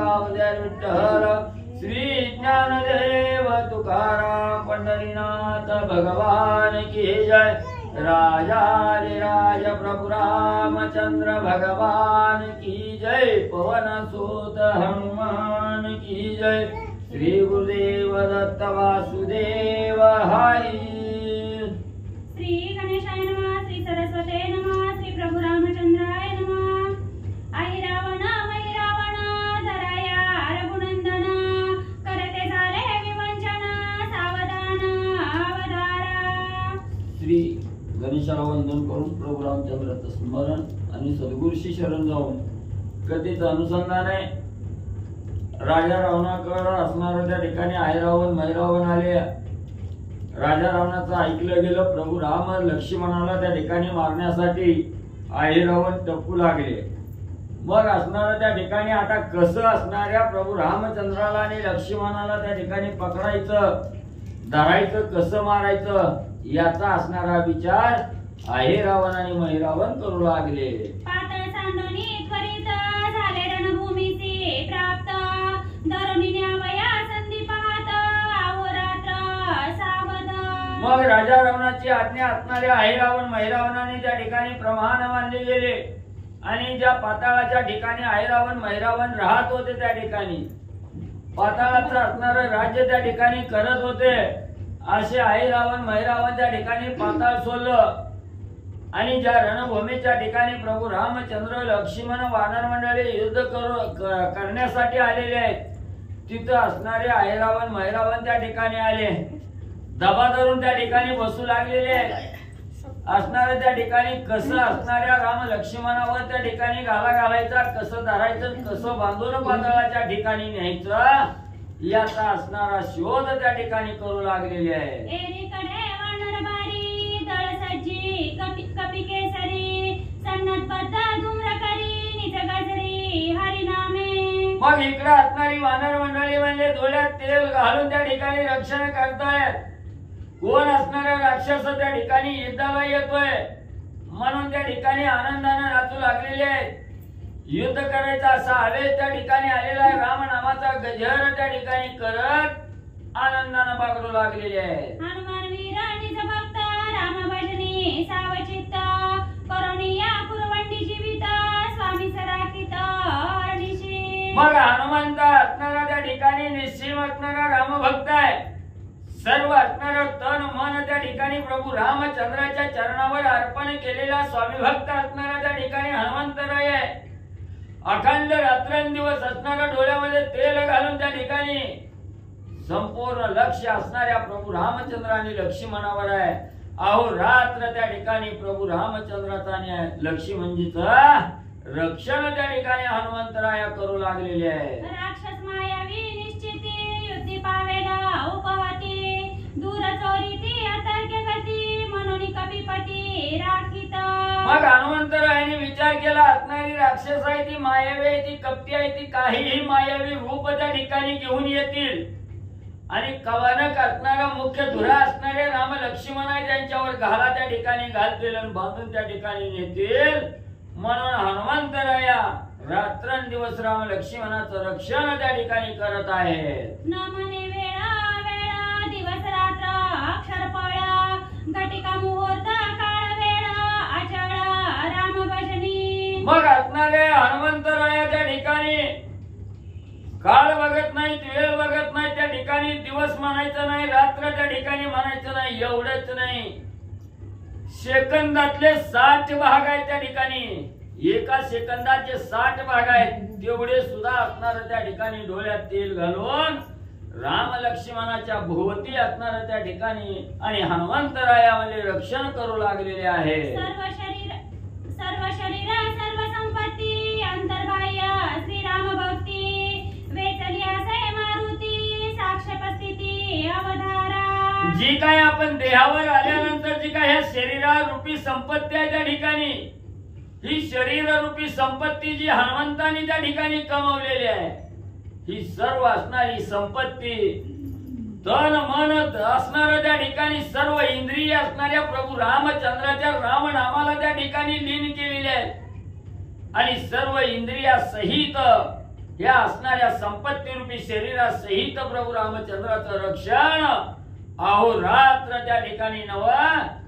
अवतार विठ्ठल श्री ज्ञानदेव तुकाराम पंढरीनाथ भगवान की जय। राजाधिराज प्रभु रामचंद्र भगवान की जय। पवन सुत हनुमान की जय। श्री गुरुदेव दत्त वासुदेव हरी। श्री गणेशाय नमः। श्री सरस्वते नमः। श्री प्रभु रामचंद्राय नमः। आई रावण धराया रघुनंदन करते झाले विवंचन सावधान अवधारा। श्री गणेशाला वंदन करून प्रभू रामचंद्राचं स्मरण आणि सद्गुरूशी शरण जाऊन कथेचं अनुसंधान आहे। राजा रावणाकडे असणाऱ्या त्या ठिकाणी आयरावण मैरावण आले। राजा रावणाचं ऐकलं गेलं। प्रभू राम लक्ष्मणाला त्या ठिकाणी मारण्यासाठी आयरावण टप्पू लागले। मग असणाऱ्या त्या ठिकाणी आता कसं असणाऱ्या प्रभू रामचंद्राला आणि लक्ष्मणाला त्या ठिकाणी पकडायचं, धरायचं, कसं मारायचं याचा असणारा विचार आयरावण आणि मैरावण करू लागले। पातळ सांडोनी त्वरित झाले रणभूमीचे प्राप्त धरुणी न्यावया संधी पाहत अहोरात्र सावध। मग राजा रावणाची आज्ञा असणाऱ्या आयरावण मैरावणाने त्या ठिकाणी प्रमाण मानले गेले आणि ज्या पाताळाच्या ठिकाणी आयरावण मैरावण राहत होते त्या ठिकाणी पाताळाचं असणारं राज्य त्या ठिकाणी करत होते। असे आयरावण मैरावण त्या ठिकाणी पाताळ सोडलं आणि ज्या रणभूमीच्या ठिकाणी प्रभू रामचंद्र लक्ष्मण वानर मंडळी युद्ध करण्यासाठी आलेले आहेत तिथं असणारे आयरावण मैरावण त्या ठिकाणी आले। दबा धरून त्या ठिकाणी बसू लागलेले असणारे त्या ठिकाणी कसं असणाऱ्या राम लक्ष्मणावर त्या ठिकाणी घाला घालायचा, कसं धरायचं, कसं बांधून पाताळाच्या ठिकाणी न्यायचं याचा असणारा शोध त्या ठिकाणी करू लागलेले आहे। एकीकडे वानरबारी दळसज्जी कपी केसरी सन्नतबद्ध धूम्रकरी निज गजरी हरिनामे। मग इकडे असणारी वानर मंडळी म्हणजे डोळ्यात तेल घालून त्या ठिकाणी रक्षण करतायत। कोण असणारा राक्षस त्या ठिकाणी युद्धाला येतोय म्हणून त्या ठिकाणी आनंदाने नाचू लागलेले आहेत। युद्ध करायचा असा आवेश त्या ठिकाणी आलेला आहे। राम नामाचा गजर त्या ठिकाणी करत आनंदाने बागडू लागलेले आहेत। हनुमान वीर निज भक्त राम भजनी सावचित्त करुणिया कुरवंडी जीवित स्वामी सराकित हरणिशी। मग हनुमंत असणारा त्या ठिकाणी निश्चिम असणारा राम भक्त आहे। सर्व असणारा तन मन त्या ठिकाणी प्रभू रामचंद्राच्या चरणावर अर्पण केलेला स्वामी भक्त असणारा त्या ठिकाणी हनुमंतराय आहे। अखंड रात्रंदिवस असणाऱ्या डोळ्यामध्ये तेल घालून त्या ठिकाणी संपूर्ण लक्ष असणाऱ्या प्रभू रामचंद्र आणि लक्ष्मणावर आहे। अहो रात्र त्या ठिकाणी प्रभू रामचंद्राचा आणि लक्ष्मणजीचा रक्षण त्या ठिकाणी हनुमंतराया करू लागलेले आहे। राक्षस मायावी निश्चिती युद्धी पावेला उपवती दूर चोरीती अतर्क्य गती मनोनी कपीपती राखित। मग हनुमंतरायाने विचार केला असणारी राक्षस आहे ती मायावी आहे ती कपटी आहे ती काहीही मायावी रूप त्या ठिकाणी घेऊन येतील आणि कवानक असणारा मुख्य धुरा असणारे राम लक्ष्मण आहे त्यांच्यावर घाला त्या ठिकाणी घालतील आणि बांधून त्या ठिकाणी नेतील म्हणून हनुमंतराया रात्रंदिवस राम लक्ष्मणाचं रक्षण त्या ठिकाणी करत आहेत। न मने वेळा वेळा दिवस रात्र अक्षर पळ घटिका मुहूर्त काळ वेळ अचळ राम भजनी। मग असणारे हनुमंतराया त्या ठिकाणी काळ बघत नाही, वेळ बघत नाही, त्या ठिकाणी दिवस म्हणायचं नाही, रात्र त्या ठिकाणी म्हणायचं नाही, एवढंच नाही सेकंदातले 60 भाग आहेत त्या ठिकाणी, एका सेकंदाचे 60 भाग आहेत तेवढे सुद्धा असणार त्या ठिकाणी डोळ्यात तेल घालून राम लक्ष्मणाच्या भोवती असणार त्या ठिकाणी आणि हनुमंतरायामध्ये रक्षण करू लागलेले आहे। सर्व शरीर सर्व संपत्ती अंतर्बाह्य श्रीराम भक्ती वेचली असे मारुती साक्षपस्थिती अवधारा। जी काय आपण देहावर आल्यानंतर जी काय ह्या शरीरारूपी संपत्ती आहे त्या ठिकाणी ही शरीररूपी संपत्ती जी हनुमंताने त्या ठिकाणी कमवलेली आहे ही सर्व असणारी संपत्ती तन मन असणाऱ्या त्या ठिकाणी सर्व इंद्रिय असणाऱ्या प्रभू रामचंद्राच्या राम नामाला त्या ठिकाणी लीन केलेले आहेत आणि सर्व इंद्रिया सहित या असणाऱ्या संपत्ती रूपी शरीरासहित प्रभू रामचंद्राचं रक्षण अहोरात्र त्या ठिकाणी नव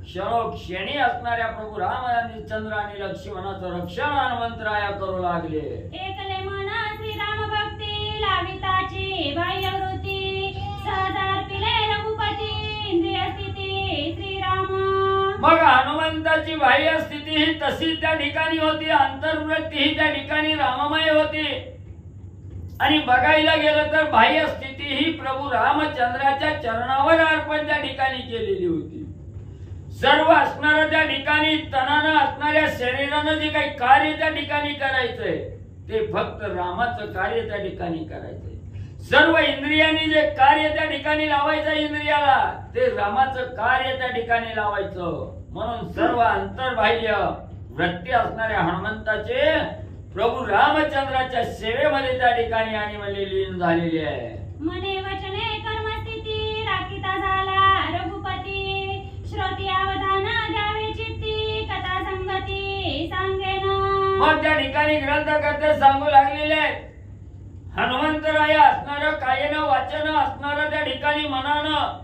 क्षणोक्षणी असणाऱ्या प्रभू रामचंद्र आणि लक्ष्मणाचं रक्षण हनुमंतराया करू लागले. एकले मन श्रीराम भक्ती लाविताची बाह्यवृत्ती सहजार पिले रघुपती इंद्रिय स्थिती श्रीराम. मग हनुमंताची बाह्य स्थिती ही तशी त्या ठिकाणी होती, अंतर्वृत्ती ही त्या ठिकाणी राममय होती. आणि बघायला गेलं तर बाह्य स्थिती ही प्रभू रामचंद्राच्या चरणावर अर्पण त्या ठिकाणी केलेली होती. सर्व असणारं त्या ठिकाणी तनानं असणाऱ्या शरीरानं जे काही कार्य त्या ठिकाणी करायचंय ते फक्त रामाचं कार्य त्या ठिकाणी करायचंय. सर्व इंद्रियांनी जे कार्य त्या ठिकाणी लावायचं इंद्रियाला ते रामाचं कार्य त्या ठिकाणी लावायचं. म्हणून सर्व अंतर्बाह्य वृत्ती असणाऱ्या हनुमंताचे प्रभू रामचंद्राच्या सेवेमध्ये त्या ठिकाणी आणि मध्ये लीन झालेली आहे. मने वचने कर्मस्थिती राखिता झाला रघुपती श्रोती अवधान द्यावे चित्ती कथा संगती सांगेन. मग त्या ठिकाणी ग्रंथकर्ते सांगू लागलेले आहेत हनुमंतराया असणारं कायेनं वाचन असणारं त्या ठिकाणी मनानं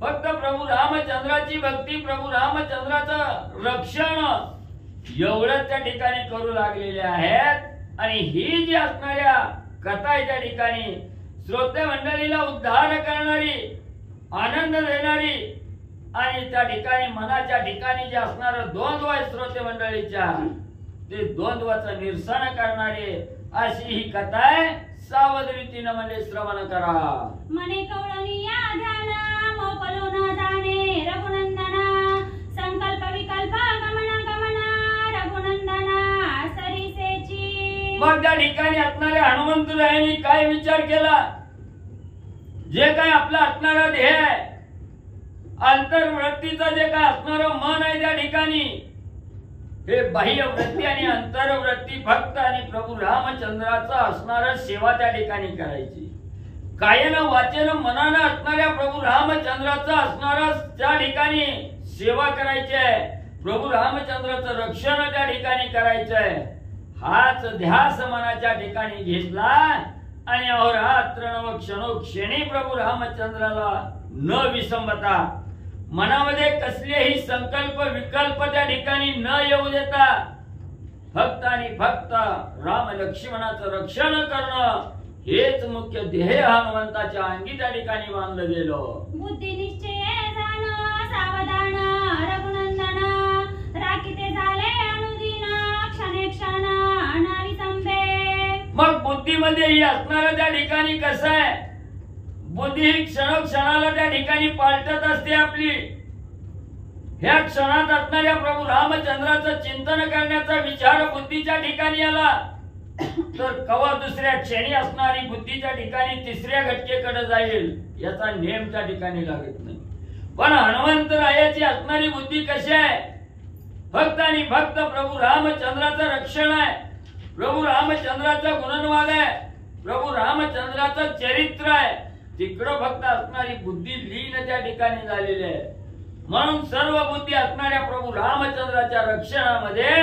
फक्त प्रभू रामचंद्राची भक्ती प्रभू रामचंद्राचं रक्षण एवढं त्या ठिकाणी करू लागलेले आहेत. आणि ही जी असणाऱ्या कथा आहे त्या ठिकाणी श्रोते मंडळीला उद्धार करणारी आनंद देणारी आणि त्या ठिकाणी मनाच्या ठिकाणी जे असणार द्वंद्व आहे श्रोते मंडळीच्या ते द्वंद्वाचं निरसन करणारी अशी ही कथा आहे. सावध रीतीनं म्हणजे श्रवण करा. मने कवळणी या ध्यान मोकलो न जाणे रघुनंदना संकल्प विकल्प गमना गमना रघुनंदना सरिसेची. मग त्या ठिकाणी असणाऱ्या हनुमंतरायांनी काय विचार केला. जे काय आपला असणारा ध्येय आहे अंतर्वृत्तीचं जे काय असणारं मन आहे त्या ठिकाणी हे बाह्य वृत्ती आणि अंतर्वृत्ती फक्त आणि प्रभू रामचंद्राचं असणारं सेवा त्या ठिकाणी करायची. कायेनं वाचेनं मनानं असणाऱ्या प्रभू रामचंद्राचं असणारं त्या ठिकाणी सेवा करायची आहे. प्रभू रामचंद्राचं रक्षण त्या ठिकाणी करायचंय. हाच ध्यास मनाच्या ठिकाणी घेतला आणि अहोरात्र नव क्षणोक्षणी प्रभू रामचंद्राला न विसंबता मनामध्ये कसलेही संकल्प विकल्प त्या ठिकाणी न येऊ देता फक्त आणि फक्त राम लक्ष्मणाचं रक्षण करणं हेच मुख्य ध्येय हनुमंताच्या अंगी त्या ठिकाणी बांधलं गेलं. बुद्धी निश्चय जाण सावधान रघुनंदन राखिते झाले अनुदिन क्षणे क्षण नाविसंबे. मग बुद्धीमध्ये ही असणारं त्या ठिकाणी कसं आहे बुद्धी क्षणोक्षणाला त्या ठिकाणी पालटत असते आपली. ह्या क्षणात असणाऱ्या प्रभू रामचंद्राचं चिंतन करण्याचा विचार बुद्धीच्या ठिकाणी आला तर कवा दुसऱ्या क्षणी असणारी बुद्धीच्या ठिकाणी तिसऱ्या घटकेकडे जाईल याचा नेम त्या ठिकाणी लागत नाही. पण हनुमंतरायाची असणारी बुद्धी कशी आहे फक्त आणि फक्त प्रभू रामचंद्राचं रक्षण आहे. प्रभू रामचंद्राचा गुणनवाद आहे. प्रभू रामचंद्राचं चरित्र आहे. तिकडं फक्त असणारी बुद्धी लीन त्या ठिकाणी झालेली आहे. म्हणून सर्व बुद्धी असणाऱ्या प्रभू रामचंद्राच्या रक्षणामध्ये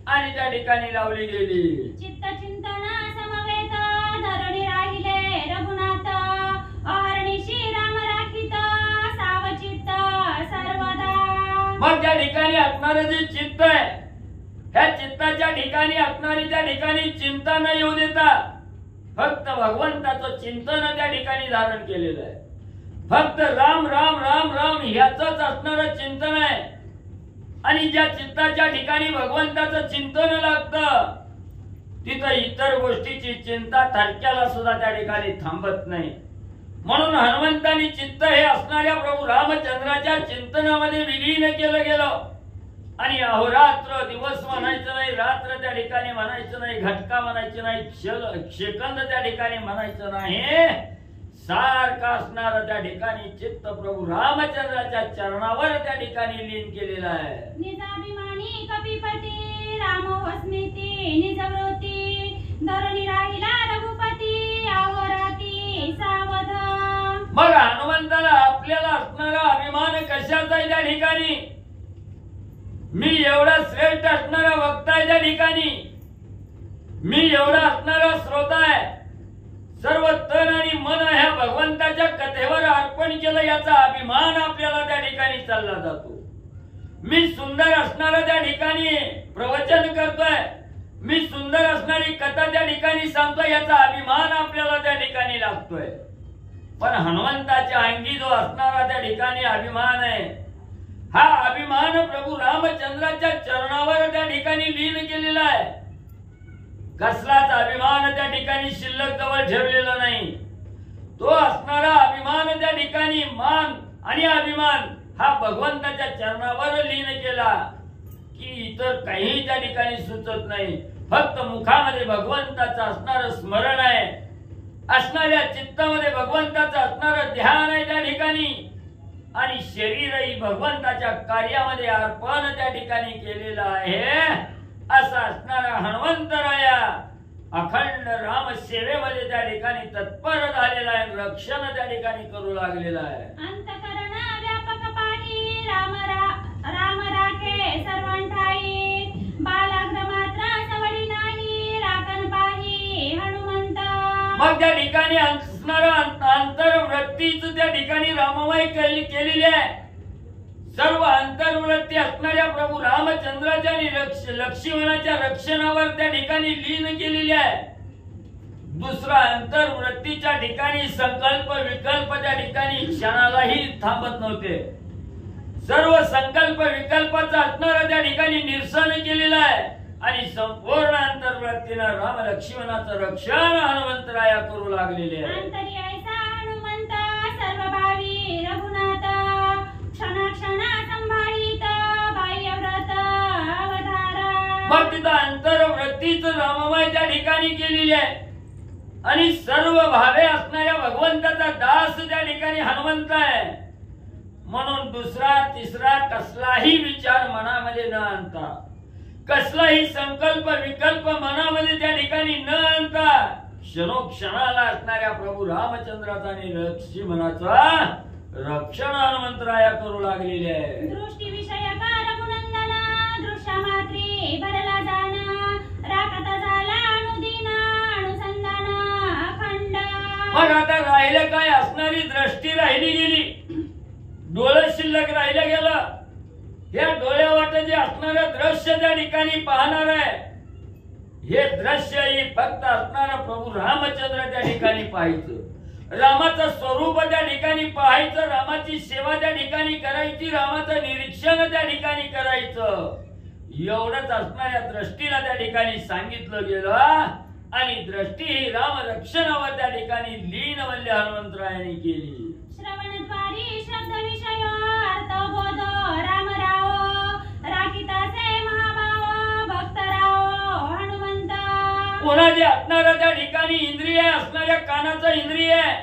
आणि त्या ठिकाणी लावली गेली. चित्त चिंतन समवेत धरणी राहिले रघुनाथ अहर्निशी राम राखित सावचित्त सर्वदा. मग त्या ठिकाणी असणारं जे चित्त आहे ह्या चित्ताच्या ठिकाणी असणारी त्या ठिकाणी चिंता न येऊ देता फक्त भगवंताचं चिंतन त्या ठिकाणी धारण केलेलं आहे. फक्त राम राम राम राम ह्याच असणारं चिंतन आहे. आणि ज्या चित्ताच्या ठिकाणी भगवंताचं चिंतन लागतं तिथं इतर गोष्टीची चिंता थरक्याला सुद्धा त्या ठिकाणी थांबत नाही. म्हणून हनुमंतानी चित्त हे असणाऱ्या प्रभू रामचंद्राच्या चिंतनामध्ये विलीन केलं गेलं. आणि अहोरात्र दिवस म्हणायचं नाही रात्र त्या ठिकाणी म्हणायचं नाही घटका म्हणायचं नाही सेकंद त्या ठिकाणी म्हणायचं नाही. सारखं असणार त्या ठिकाणी चित्त प्रभू रामचंद्राच्या चरणावर त्या ठिकाणी लीन केलेलं आहे. निजाभिमानी कपिपती राम वस्मिती निजवृत्ती धरणी राहिला रघुपती अहोराती सावध. मग हनुमंताला आपल्याला असणारा अभिमान कशाचा आहे त्या ठिकाणी मी एवढा श्रेष्ठ असणारा वक्ता आहे त्या ठिकाणी मी एवढा असणारा श्रोता आहे केलं याचा अभिमान आपल्याला त्या ठिकाणी चालला जातो. मी सुंदर असणारा त्या ठिकाणी प्रवचन करतोय, मी सुंदर असणारी कथा त्या ठिकाणी सांगतोय याचा अभिमान आपल्याला त्या ठिकाणी लागतोय. पण हनुमंताच्या अंगी जो असणारा त्या ठिकाणी अभिमान आहे, हा अभिमान प्रभू रामचंद्राच्या चरणावर त्या ठिकाणी लीन केलेला आहे. कसलाच अभिमान त्या ठिकाणी शिल्लक जवळ ठेवलेला नाही. तो असणारा अभिमान त्या ठिकाणी मान आणि अभिमान हा भगवंताच्या चरणावर लीन केला की इतर काही त्या ठिकाणी सुचत नाही. फक्त मुखामध्ये भगवंताचं असणारं स्मरण आहे, असणाऱ्या चित्तामध्ये भगवंताचं असणारं ध्यान आहे त्या ठिकाणी, आणि शरीरही भगवंताच्या कार्यामध्ये अर्पण त्या ठिकाणी केलेलं आहे. असा असणारा हनुमंतराया अखंड राम सेवेमध्ये त्या ठिकाणी तत्पर झालेला आहे, रक्षण त्या ठिकाणी करू लागलेला आहे. अंतःकरण व्यापक पाही राम राखे सर्वांठाई, बालाग्र मात्र सवडी नाही राखण पाही हनुमंता. मग त्या ठिकाणी असणारा अंतर्वृत्तीच त्या ठिकाणी राममय केलेली आहे. सर्व अंतर्वृत्ती असणाऱ्या प्रभू रामचंद्राच्या आणि लक्ष्मणाच्या रक्षणावर त्या ठिकाणी लीन केलेली आहे. दुसरा अंतर्वृत्तीच्या ठिकाणी संकल्प विकल्प त्या ठिकाणी क्षणालाही थांबत नव्हते. सर्व संकल्प विकल्पाचं असणारं त्या ठिकाणी निरसन केलेलं आहे, आणि संपूर्ण अंतर्वृत्तीनं राम लक्ष्मणाचं रक्षण हनुमंतराया करू लागलेले आहे. अंतर्यायचा हनुमंत सर्वभावी रघुनाथ, क्षणा संभाळीत बाह्यव्रत अवतारा. मग तिथं अंतर्वृत्तीच राममय त्या ठिकाणी केलेली आहे, आणि सर्व भावे असणाऱ्या भगवंताचा दास त्या ठिकाणी हनुमंत आहे. म्हणून दुसरा तिसरा कसलाही विचार मनामध्ये न आणता, कसलाही संकल्प विकल्प मनामध्ये त्या ठिकाणी न आणता, क्षणोक्षणाला असणाऱ्या प्रभू रामचंद्राचा आणि लक्ष्मणाचा रक्षण हनुमंतराया करू लागलेले आहे. दृष्टी विषयक रघुनंदन, दृश्यमात्री भरला जाना, राखता झाला अनुदिन अनुसंधान अखंड. मग आता राहिलं काय, असणारी दृष्टी राहिली गेली, डोळं शिल्लक राहिलं गेलं. या डोळ्यावाट जे असणारं दृश्य त्या ठिकाणी पाहणार आहे, हे दृश्य ही फक्त असणारा प्रभू रामचंद्र त्या ठिकाणी पाहायचं, रामाचं स्वरूप त्या ठिकाणी पाहायचं, रामाची सेवा त्या ठिकाणी करायची, रामाचं निरीक्षण त्या ठिकाणी करायचं. एवढंच असणाऱ्या दृष्टीला त्या ठिकाणी सांगितलं गेलं, आणि दृष्टी ही राम रक्षणावर त्या ठिकाणी लीन वल्य हनुमंतरायांनी केली. श्रवणद्वारी शब्द विषय अर्थबोध रामराव, राखिताचे महाभाव भक्तराव हनुमंत. कोणाचे असणारा त्या ठिकाणी इंद्रिय असणाऱ्या कानाचं इंद्रिय आहे,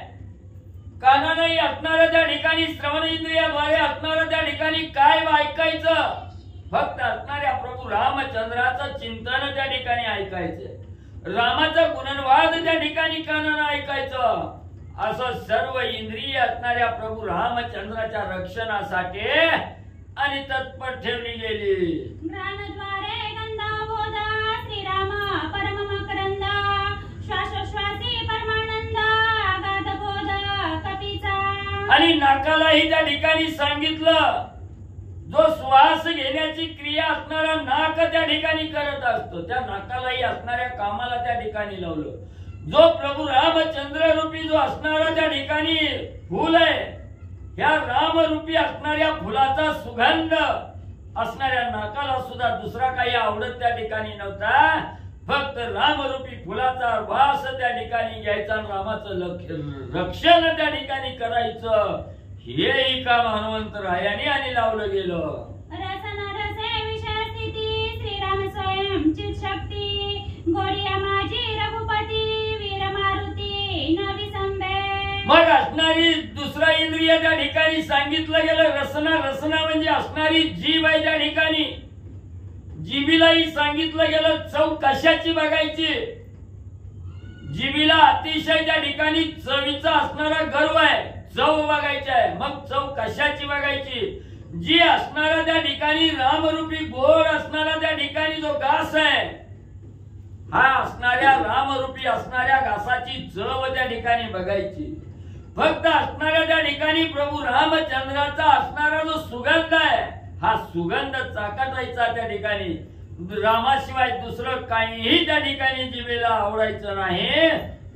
कानानेही असणाऱ्या त्या ठिकाणी श्रवण इंद्रियाद्वारे असणाऱ्या त्या ठिकाणी काय ऐकायचं, फक्त असणाऱ्या प्रभू रामचंद्राचं चिंतन त्या ठिकाणी ऐकायचं, रामाचा गुणवाद त्या ठिकाणी कानानं ऐकायचं. असं सर्व इंद्रिय असणाऱ्या प्रभू रामचंद्राच्या रक्षणासाठी आणि तत्पर ठेवली गेली. ज्ञानद्वारे गंधाबोध श्रीराम परम मकरंद, श्वासोश्वासी परमानंद अगाध बोध कपीचा. आणि नाकालाही त्या ठिकाणी सांगितलं, जो श्वास घेण्याची क्रिया असणारा नाक त्या ठिकाणी करत असतो, त्या नाकालाही असणाऱ्या कामाला त्या ठिकाणी लावलं. जो प्रभू रामचंद्र रूपी जो असणारा त्या ठिकाणी फुल आहे, ह्या रामरूपी असणाऱ्या फुलाचा सुगंध असणाऱ्या नाकाला सुद्धा दुसरा काही आवडत त्या ठिकाणी नव्हता. फक्त रामरूपी फुलाचा वास त्या ठिकाणी घ्यायचा, रामाचं रक्षण त्या ठिकाणी करायचं, हेही काम हनुमंतरायाने आणि लावलं गेलं. रसना रसे विषय स्थिती श्रीराम स्वयं चित शक्ती, गोडिया माझी रघुपती वीर मारुती न विसंबे. मग असणारी दुसरा इंद्रिय त्या ठिकाणी सांगितलं गेलं रसना. रसना म्हणजे असणारी जीभ आहे त्या ठिकाणी, जिभीलाही सांगितलं गेलं चव कशाची बघायची. जिभीला अतिशय त्या ठिकाणी चवीचा असणारा गर्व आहे, चव बघायची आहे. मग चव कशाची बघायची, जी असणारा त्या ठिकाणी रामरूपी गोड असणारा त्या ठिकाणी जो घास आहे, हा असणाऱ्या रामरूपी असणाऱ्या घासाची चव त्या ठिकाणी बघायची. फक्त असणाऱ्या त्या ठिकाणी प्रभू रामचंद्राचा असणारा जो सुगंध आहे, हा सुगंध चाकटायचा त्या ठिकाणी. रामाशिवाय दुसरं काहीही त्या ठिकाणी जिभेला आवडायचं नाही.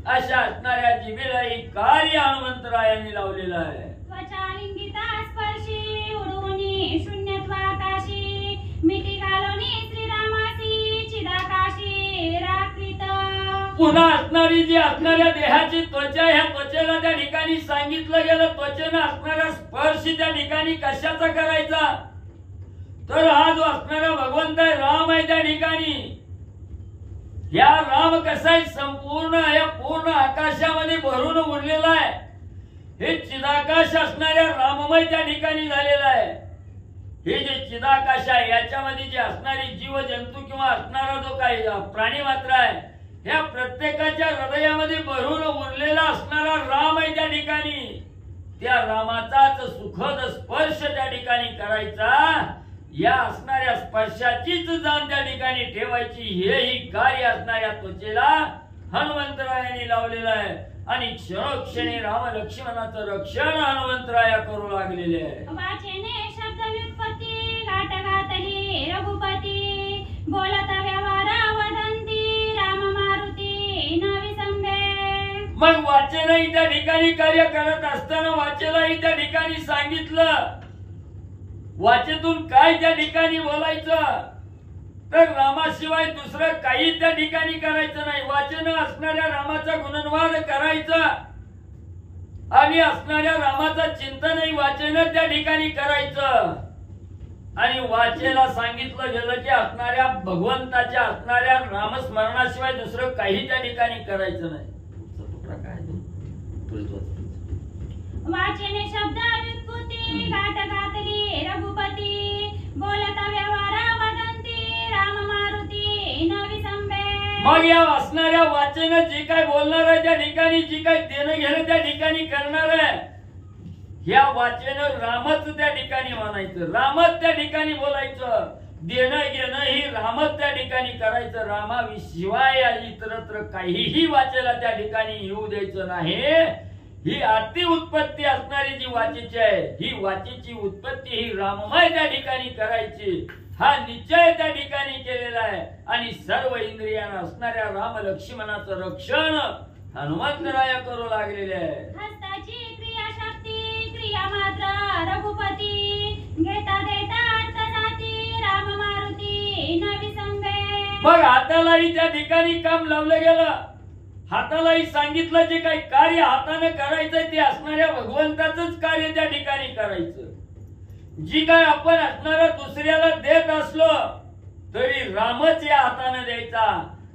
अशा असणाऱ्या जिभेला ही कार्य हनुमंतरायांनी लावलेलं आहे. त्वचालिंगिता स्पर्शी उडवणी शून्यत्वाकाशी मिठी घालोनी श्रीरामासी चिदाकाशी राखीत. पुन्हा असणारी जी असणाऱ्या देहाची त्वचा, ह्या त्वचेला त्या ठिकाणी सांगितलं गेलं त्वचेनं असणारा स्पर्श त्या ठिकाणी कशाचा करायचा, तर हा जो असणारा भगवंत आहे, राम आहे त्या ठिकाणी. या राम कसा आहे, संपूर्ण या पूर्ण आकाशामध्ये भरून उरलेला आहे. हे चिदाकाश असणाऱ्या राममय त्या ठिकाणी झालेला आहे. हे जे चिदाकाश आहे याच्यामध्ये जे असणारी जीव जंतू किंवा असणारा जो काही प्राणी मात्र आहे, ह्या प्रत्येकाच्या हृदयामध्ये भरून उरलेला असणारा राम आहे त्या ठिकाणी. त्या रामाचाच सुखद स्पर्श त्या ठिकाणी करायचा. या असणाऱ्या स्पर्शाचीच जाण त्या ठिकाणी ठेवायची. हेही कार्य असणाऱ्या त्वचेला हनुमंतरायांनी लावलेलं आहे. आणि क्षणोक्षणी राम लक्ष्मणाचं रक्षण हनुमंतराया करू लागलेले आहे. वाचेने शब्द व्युत्पत्ती घाटघातली रघुपती बोलत व्यवहार वदंती राम मारुती न विसंगे. मग वाचनही त्या ठिकाणी कार्य करत असताना वाचेलाही त्या ठिकाणी सांगितलं. वाचेतून काय त्या ठिकाणी बोलायचं, तर रामाशिवाय दुसरं काही त्या ठिकाणी करायचं नाही. वाचन असणाऱ्या रामाचा गुणनवाद करायचा आणि असणाऱ्या रामाचं चिंतनही वाचन त्या ठिकाणी करायचं. आणि वाचेला सांगितलं गेलं की असणाऱ्या भगवंताच्या असणाऱ्या नामस्मरणाशिवाय दुसरं काही त्या ठिकाणी करायचं नाही. वाचेने शब्द व्युत्पत्ती घाटघातली रघुपती बोलत व्यवहार वदंती राम मारुती न विसंगे. मग या असणाऱ्या वाचन जे काय बोलणार आहे त्या ठिकाणी, जी काय देणं घेणं त्या ठिकाणी करणार आहे, या वाचन रामच त्या ठिकाणी म्हणायचं, रामच त्या ठिकाणी बोलायचं. देणं घेणं ही रामच त्या ठिकाणी करायचं. रामाशिवाय इतरत्र काहीही वाचेला त्या ठिकाणी येऊ द्यायचं नाही. ही आती उत्पत्ती असणारी जी वाचेची आहे, ही वाचेची उत्पत्ती ही राममय त्या ठिकाणी करायची. हा निश्चय त्या ठिकाणी केलेला आहे. आणि सर्व इंद्रियांना असणाऱ्या राम लक्ष्मणाचं रक्षण हनुमंतराया करू लागलेले आहे. हस्ताची क्रियाशक्ती क्रिया मात्र रघुपती घेता देता अर्थसाती राम मारुती न विसंगे. मग हातालाही त्या ठिकाणी काम लावलं गेलं. हातालाही सांगितलं जे काही कार्य हाताने करायचं ते असणाऱ्या भगवंताचंच कार्य त्या ठिकाणी करायचं. जी काय आपण असणारा दुसऱ्याला देत असलो तरी रामच या हाताने द्यायचा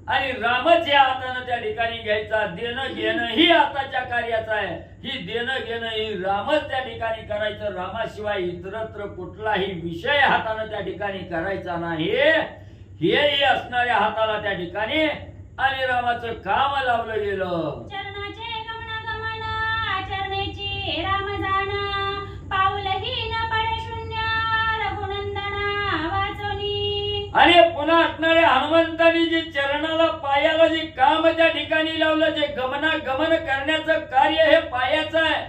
आणि रामच या हाताने त्या ठिकाणी घ्यायचा. देणं घेणं ही हाताच्या कार्याचं आहे. ही देणं घेणं ही रामच त्या ठिकाणी करायचं. रामाशिवाय इतरत्र कुठलाही विषय हाताने त्या ठिकाणी करायचा नाही. हेही असणाऱ्या हाताला त्या ठिकाणी आणि रामाचं काम लावलं गेलं. चरणाचे गमनागमन आचरणेची राम जाण पाऊलही न पडे शून्य रघुनंदना वाचोनी. आणि पुन्हा असणाऱ्या हनुमंतांनी जे चरणाला पायाला जे काम त्या ठिकाणी लावलं, जे गमनागमन करण्याचं कार्य हे पायाचं आहे.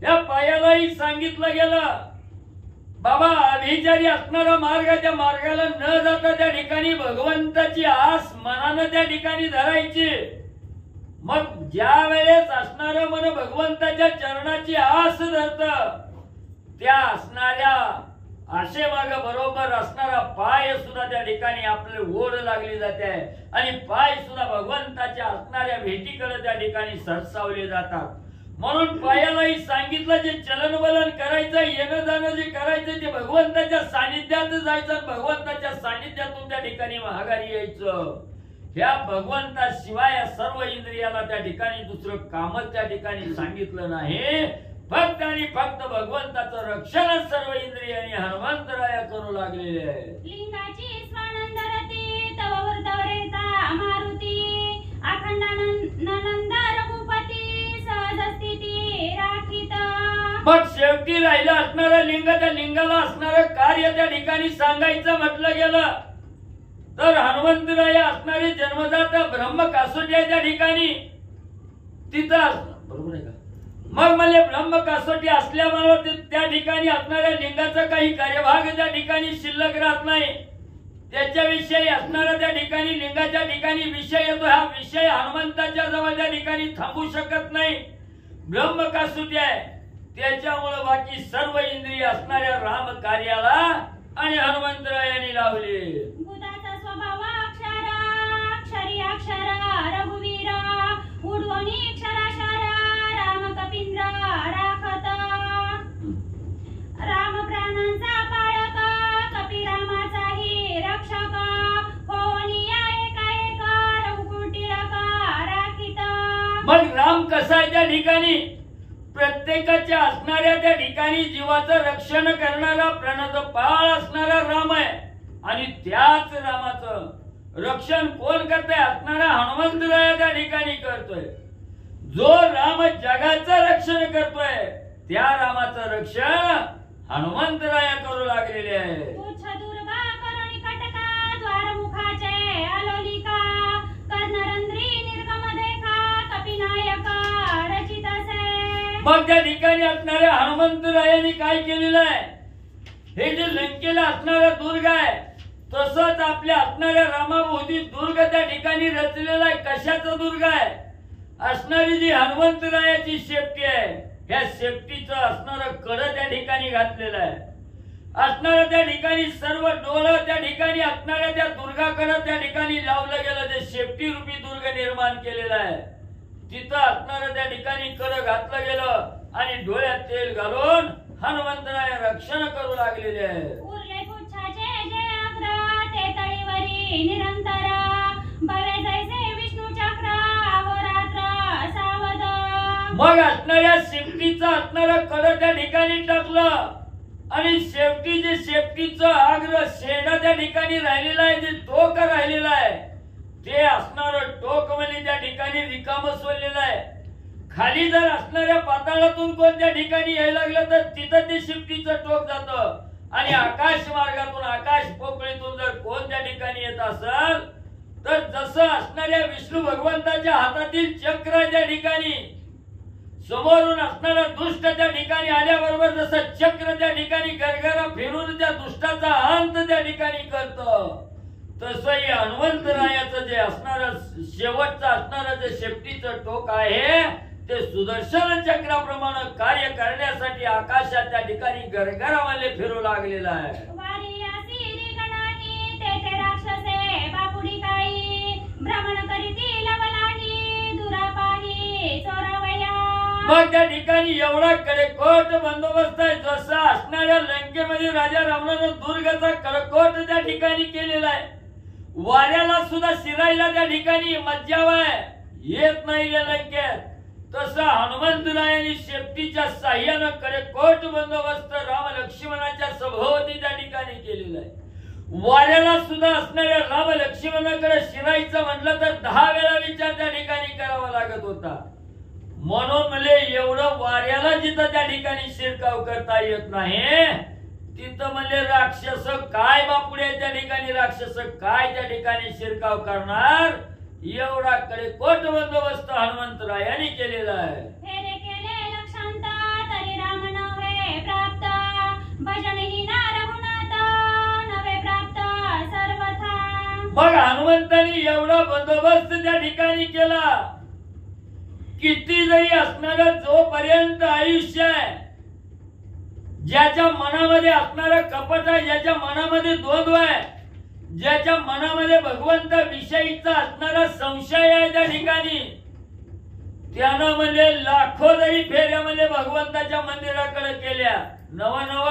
त्या पायालाही सांगितलं गेलं बाबा अभिचारी असणारा मार्ग, त्या मार्गाला न जाता त्या ठिकाणी भगवंताची आस मनानं त्या ठिकाणी धरायची. मग ज्या वेळेस असणारं मन भगवंताच्या चरणाची आस धरत, त्या असणाऱ्या आशेमाग बरोबर असणारा पाय सुद्धा त्या ठिकाणी आपले ओढ लागली जाते आणि पाय सुद्धा भगवंताच्या असणाऱ्या भेटीकडे त्या ठिकाणी सरसावले जातात. म्हणून पायालाही सांगितलं जे चलनवलन करायचं, येणं जाणं जे करायचं ते भगवंताच्या सानिध्यात जायचं, भगवंताच्या सानिध्यातून त्या ठिकाणी माघारी यायचं. ह्या भगवंताशिवाय सर्व इंद्रियाला त्या ठिकाणी दुसरं कामच त्या ठिकाणी सांगितलं नाही. फक्त आणि फक्त भगवंताचं रक्षण सर्व इंद्रियांनी हनुमंतराया करू लागलेले आहे. लिंगाची स्वानंदरती तव वृद्धवरेता मारुती अखंडानंद रघुपती सहज स्थिती राखीत. मग शेवटी राहिलं असणारं लिंग, त्या लिंगाला असणारं कार्य त्या ठिकाणी सांगायचं म्हटलं गेलं तर हनुमंतराया असणारी जन्मदाता ब्रह्म कासोटी आहे त्या ठिकाणी. तिथं बरोबर आहे का? मग म्हणजे ब्रह्म कसोटी असल्यामुळे त्या ठिकाणी असणाऱ्या लिंगाचा काही कार्यभाग त्या ठिकाणी शिल्लक राहत नाही. त्याच्याविषयी असणारा त्या ठिकाणी लिंगाच्या ठिकाणी विषय येतो. हा विषय हनुमंताच्या जवळ त्या ठिकाणी थांबू शकत नाही. ब्रह्म कसोटी आहे. त्याच्यामुळे बाकी सर्व इंद्रिय असणाऱ्या राम कार्याला आणि हनुमंतरायांनी लावले. बुधाचा स्वभाव अक्षरा अक्षरी अक्षरा रघुवीरा उडवणी क्षराक्षरा राम कपिंद्र राखता राम प्राणांचा पाळक कपिरामाचाही रक्षक होनी एका एका रघुकुटीरका राखिता. मग राम कसा आहे त्या ठिकाणी प्रत्येकाच्या असणाऱ्या त्या ठिकाणी जीवाचं रक्षण करणारा प्रणत पाळ असणारा राम आहे. आणि त्याच रामाचं रक्षण कोण करतोय असणारा हनुमंतराय त्या ठिकाणी करतोय. जो राम जगाचं रक्षण करतोय त्या रामाचं रक्षण हनुमंतराय करू लागलेले आहे. तुच्छ दुर्गा करुणी कटका द्वारमुखाचे अलोलिका कर्णरंध्री निर्गम देखा कपिनायका रचित असे. मग त्या ठिकाणी असणाऱ्या हनुमंतरायांनी काय केलेलं आहे. हे जे लंकेला असणारा दुर्ग आहे तसंच आपल्या असणाऱ्या रामाभोवती दुर्ग त्या ठिकाणी रचलेला आहे. कशाचा दुर्ग आहे. असणारी जी हनुमंतरायाची शेपटी आहे ह्या शेपटीचं असणारं कड त्या ठिकाणी घातलेलं आहे. असणाऱ्या त्या ठिकाणी सर्व डोळं त्या ठिकाणी असणाऱ्या त्या दुर्गाकडे त्या ठिकाणी लावलं गेलं. ते शेपटी रूपी दुर्ग निर्माण केलेला आहे. तिथं असणारं त्या ठिकाणी कड घातलं गेलं आणि डोळ्यात तेल घालून हनुमंतराय रक्षण करू लागलेले आहे. उरले पुच्छाचे जे अग्र ते तळीवरी निरंतर भवे जैसे विष्णू चक्र अहोरात्र सावध. मग असणाऱ्या शेपटीचं असणारं कड त्या ठिकाणी टाकलं आणि शेवटी जे शेपटीचं आग्र शेंडा त्या ठिकाणी राहिलेला आहे. जे टोक राहिलेलं आहे ते असणारं टोक म्हणजे त्या ठिकाणी रिकामं सोडलेलं आहे. खाली जर असणाऱ्या पाताळातून कोणत्या ठिकाणी यायला लागलं तर तिथं ते शेपटीचं टोक जातं. आणि आकाश मार्गातून आकाश पोकळीतून जर कोणत्या ठिकाणी येत असेल तर जसं असणाऱ्या विष्णू भगवंताच्या हातातील चक्र आहे त्या ठिकाणी समोरून असणारा दुष्ट त्या ठिकाणी आल्याबरोबर जसं चक्र त्या ठिकाणी गरगरा फिरून त्या दुष्टाचा अंत त्या ठिकाणी करतं तसंही हनुमंतरायाचं जे असणारं शेवटचं असणारं जे शेपटीचं टोक आहे ते सुदर्शन चक्राप्रमाणे कार्य करण्यासाठी आकाशात त्या ठिकाणी गरगरावाले फिरू लागलेला आहे. वारी असी रिगणाही तेथे राक्षसे बापुडी काही भ्रमण करीती लवलाही दुरापाही चोरावया. मग त्या ठिकाणी एवढा कडेकोट बंदोबस्त आहे. जसं असणाऱ्या लंकेमध्ये राजा रावणानं दुर्गाचा कडेकोट त्या ठिकाणी केलेला आहे. वाऱ्याला सुद्धा शिरायला त्या ठिकाणी मज्जाव आहे येत नाही या लंकेत. तसं हनुमंतरायांनी शेपटीच्या साह्यानं कडेकोट बंदोबस्त राम लक्ष्मणाच्या सभोवती त्या ठिकाणी केलेला आहे. वाऱ्याला सुद्धा असणाऱ्या राम लक्ष्मणाकडे शिरायचं म्हटलं तर 10 वेळा विचार त्या ठिकाणी करावा लागत होता. म्हणून म्हणजे एवढं वाऱ्याला जिथं त्या ठिकाणी शिरकाव करता येत नाही तिथं म्हणजे राक्षस काय बापुडे त्या ठिकाणी राक्षस काय त्या ठिकाणी शिरकाव करणार एवढा कडेकोट बंदोबस्त हनुमंतरायांनी केलेला आहे. फेरे केले लक्षांत तरी राम नव्हे प्राप्त भजनही ना रघुनाथ नव्हे प्राप्त सर्वथा. मग हनुमंतांनी एवढा बंदोबस्त त्या ठिकाणी केला. किती जरी असणारं जोपर्यंत आयुष्य आहे ज्याच्या मनामध्ये असणारं कपट आहे ज्याच्या मनामध्ये द्वंद्व आहे ज्याच्या मनामध्ये भगवंत विषयीचा असणारा संशय आहे त्या ठिकाणी त्यानं म्हणजे लाखो जरी फेऱ्यामध्ये भगवंताच्या मंदिराकडे केल्या नव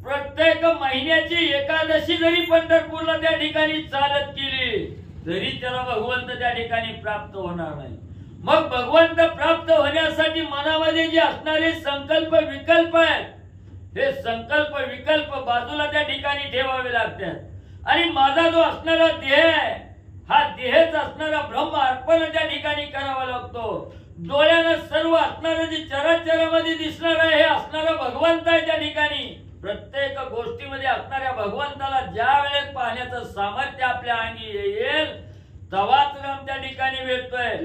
प्रत्येक महिन्याची एकादशी जरी पंढरपूरला त्या ठिकाणी चालत केली तरी त्याला भगवंत त्या ठिकाणी प्राप्त होणार नाही. मग भगवंत प्राप्त होण्यासाठी मनामध्ये जे असणारे संकल्प विकल्प आहेत हे संकल्प विकल्प बाजूला त्या ठिकाणी ठेवावे लागतात. आणि माझा जो असणारा देह आहे हा देहच असणारा ब्रह्म अर्पण त्या ठिकाणी करावा लागतो. डोळ्यानं सर्व असणारं जे चराचरामध्ये दिसणार आहे हे असणारा भगवंत आहे त्या ठिकाणी. प्रत्येक गोष्टीमध्ये असणाऱ्या भगवंताला ज्या वेळेस पाहण्याचं सामर्थ्य आपल्या अंगी येईल तवाच राम त्या ठिकाणी भेटतोय.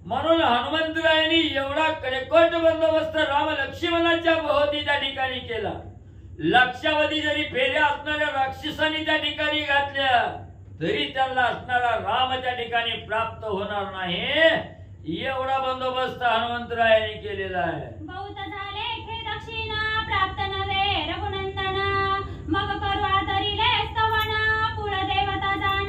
म्हणून हनुमंतरायांनी एवढा कडेकोट बंदोबस्त राम लक्ष्मणाच्या भोवती त्या ठिकाणी केला. लक्षावधी जरी फेऱ्या असणाऱ्या राक्षसांनी त्या ठिकाणी घातल्या तरी त्यांना असणारा राम त्या ठिकाणी प्राप्त होणार नाही एवढा बंदोबस्त हनुमंतरायांनी केलेला आहे. बहुत झाले हे दक्षिणा प्राप्त नवे रघुनंदना मग करू आदरिले स्तवन कुलदेवता जाण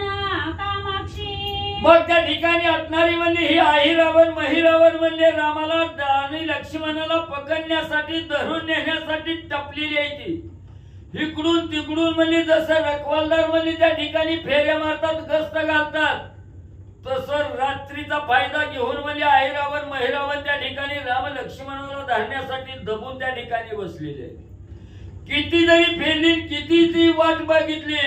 कामाक्षी. मग त्या ठिकाणी असणारी म्हणली ही आहिरावण महिरावण म्हणले रामाला आणि लक्ष्मणाला पकडण्यासाठी धरून नेण्यासाठी टपलेली आहे ती. इकडून तिकडून म्हणजे जसं रखवालदार म्हणजे त्या ठिकाणी फेऱ्या मारतात गस्त घालतात तसं रात्रीचा फायदा घेऊन म्हणजे आहिरावण महिरावण त्या ठिकाणी राम लक्ष्मणाला धरण्यासाठी दबून त्या ठिकाणी बसलेले. किती जरी फेरली किती ती वाट बघितली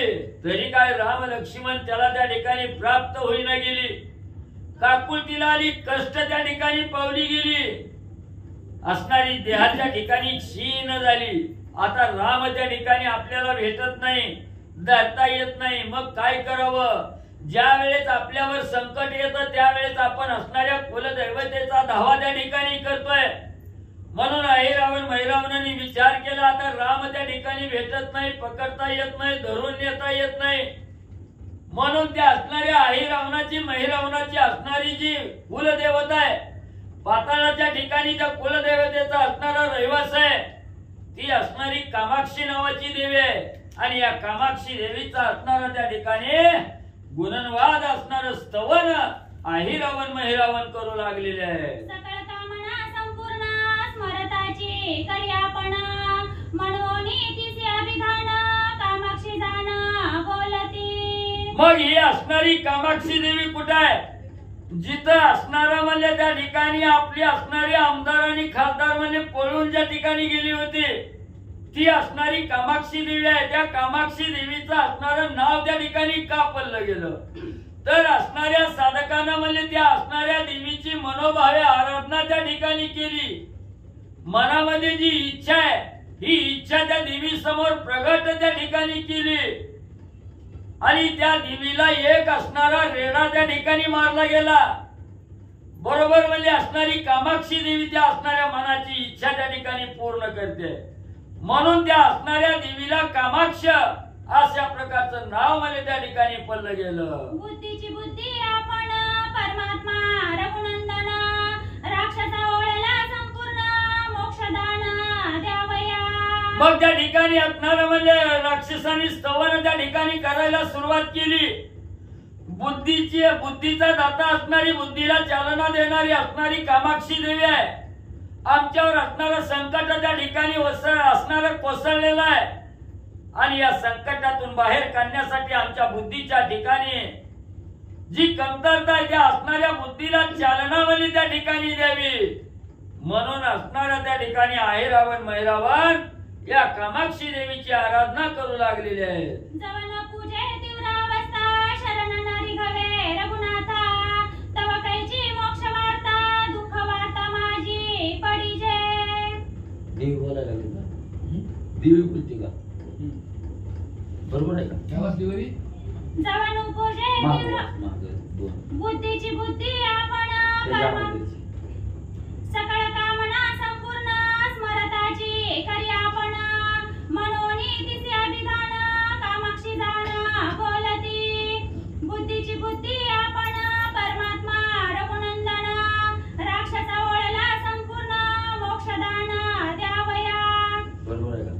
तरी काय राम लक्ष्मण त्याला त्या ठिकाणी प्राप्त होईना गेली. काकुलतीला आली कष्ट त्या ठिकाणी पावली गेली. असणारी देहाच्या ठिकाणी क्षीण झाली. आता राम त्या ठिकाणी आपल्याला भेटत नाही धरता येत नाही. मग काय करावं. ज्या वेळेस आपल्यावर संकट येतं त्यावेळेस आपण असणाऱ्या कुलदैवतेचा धावा त्या ठिकाणी करतोय. म्हणून आहिरावण महिरावणाने विचार केला आता राम त्या ठिकाणी भेटत नाही पकडता येत नाही धरून नेता येत नाही. म्हणून त्या असणाऱ्या आहिरावणाची महिरावणाची असणारी जी कुलदेवता आहे पाताळाच्या ठिकाणी त्या कुलदेवतेचा असणारा रहिवास आहे ती असणारी कामाक्षी नावाची देवी आहे. आणि या कामाक्षी देवीचा असणारा त्या ठिकाणी गुणनवाद असणार स्तवन आहिरावण महिरावण करू लागलेले आहे. सकळ कामना संपूर्ण स्मरताची करी आपण मनोनी तिचे अभिधान कामाक्षी जाण बोलती. मग ही असणारी कामाक्षी देवी कुठे आहे. जिथं असणारा म्हणजे त्या ठिकाणी आपली असणारी आमदार आणि खासदार म्हणजे पळून ज्या ठिकाणी गेली होती ती असणारी कामाक्षी देवी आहे. त्या कामाक्षी देवीचं असणारं नाव त्या ठिकाणी का पडलं गेलं तर असणाऱ्या साधकांना म्हणजे त्या असणाऱ्या देवीची मनोभावे आराधना त्या ठिकाणी केली. मनामध्ये जी इच्छा आहे ही इच्छा त्या देवी समोर प्रगट त्या ठिकाणी केली. आणि त्या देवीला एक असणारा रेडा त्या ठिकाणी मारला गेला. बरोबर म्हणजे असणारी कामाक्षी देवी त्या असणाऱ्या मनाची इच्छा त्या ठिकाणी पूर्ण करते. म्हणून त्या असणाऱ्या देवीला कामाक्ष अशा प्रकारचं नाव म्हणजे त्या ठिकाणी पडलं गेलं. बुद्धीची बुद्धी आपण परमात्मा रघुनंदन राक्षसा ओळला संपूर्ण मोक्षदान द्यावया. मग त्या ठिकाणी असणारं म्हणजे राक्षसांनी स्तवन त्या ठिकाणी करायला सुरुवात केली. बुद्धीचा दाता असणारी बुद्धीला चालना देणारी असणारी कामाक्षी देवी आहे. आमच्यावर असणारं संकट त्या ठिकाणी असणारं कोसळलेलं आहे आणि या संकटातून बाहेर काढण्यासाठी आमच्या बुद्धीच्या ठिकाणी जी कमतरता आहे त्या असणाऱ्या बुद्धीला चालना म्हणजे त्या ठिकाणी द्यावी. म्हणून असणाऱ्या त्या ठिकाणी आहिरावण महिरावण या कामाक्षी देवीची आराधना करू लागलेली आहे. जवन पूजे तीव्रावस्था शरण नारी घवे रघुनाथा तव कैची मोक्ष वार्ता दुःख वार्ता माझी पडिजे. देवी बोलायला लागली का देवी बोलते का बरोबर आहे का जवन पूजे तीव्र बुद्धीची बुद्धी आपण सकळ कामना संपूर्ण स्मरताची करी आपण मनोनी तिचे अभिधान कामाक्षी जाण बोलती. बुद्धीची बुद्धी आपण परमात्मा रघुनंदन राक्षसा ओळला संपूर्ण मोक्षदान द्यावया. बरोबर आहे का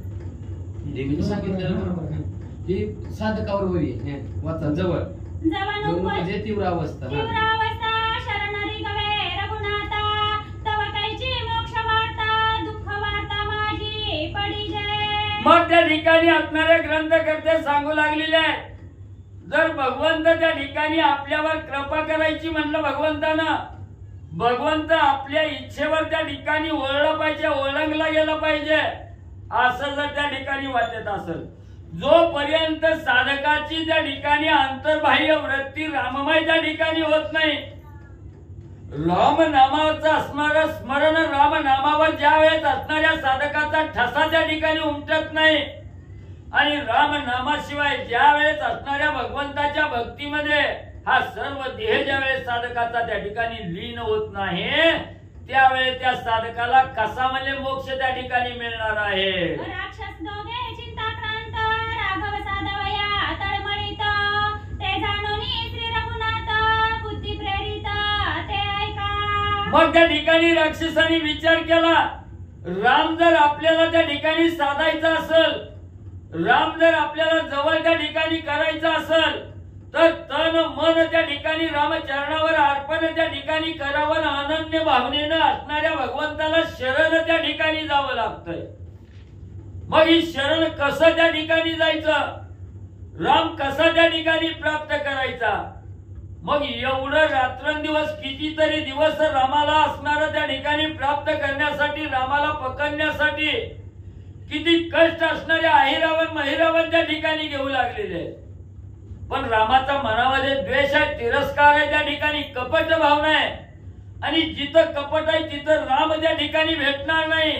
देवीने सांगितलं ही साधकावर होई वाचा जवळ जवन म्हणजे तीव्र अवस्था शरणरी गवे रघुनाथा तव कैची मोक्ष वार्ता दुःख वार्ता माझी पडिजे. मग त्या ठिकाणी असणारे ग्रंथकर्ते सांगू लागलेले आहेत जर भगवंत त्या ठिकाणी आपल्यावर कृपा करायची म्हणलं भगवंतानं भगवंत आपल्या इच्छेवर त्या ठिकाणी वळलं पाहिजे ओळंगला गेलं पाहिजे असं जर त्या ठिकाणी वाटत असेल जोपर्यंत साधकाची त्या ठिकाणी अंतर्बाह्य वृत्ती राममय त्या ठिकाणी होत नाही राम नामाचं असणारं स्मरण राम नामावर ज्या वेळेस असणाऱ्या साधकाचा ठसा त्या ठिकाणी उमटत नाही आणि राम नामाशिवाय ज्या वेळेस असणाऱ्या भगवंताच्या भक्तीमध्ये हा सर्व देह ज्यावेळेस साधकाचा त्या ठिकाणी लीन होत नाही त्यावेळेस त्या साधकाला कसा म्हणजे मोक्ष त्या ठिकाणी मिळणार आहे. राक्षस दोघे चिंताक्रांत राघव साधवया तळमळीत ते जाणोनी श्री रघुनाथ बुद्धी प्रेरित ते ऐका. मग त्या ठिकाणी राक्षसांनी विचार केला राम जर आपल्याला त्या ठिकाणी साधायचा असेल, राम जर आपल्याला जवळ त्या ठिकाणी करायचा असेल तर तन मन त्या ठिकाणी रामचरणावर अर्पण त्या ठिकाणी करावं. अनन्य भावनेनं असणाऱ्या भगवंताला शरण त्या ठिकाणी जावं लागतंय. मग ही शरण कसं त्या ठिकाणी जायचं, राम कसा त्या ठिकाणी प्राप्त करायचा. मग एवढं रात्रंदिवस कितीतरी दिवस रामाला असणारं त्या ठिकाणी प्राप्त करण्यासाठी, रामाला पकडण्यासाठी किती कष्ट असणारे अहिरावण महिरावण त्या ठिकाणी घेऊ लागलेले. पण रामाचा मनामध्ये द्वेष आहे, तिरस्कार आहे, त्या ठिकाणी कपट भावना आहे. आणि जिथं कपट आहे तिथं राम त्या ठिकाणी भेटणार नाही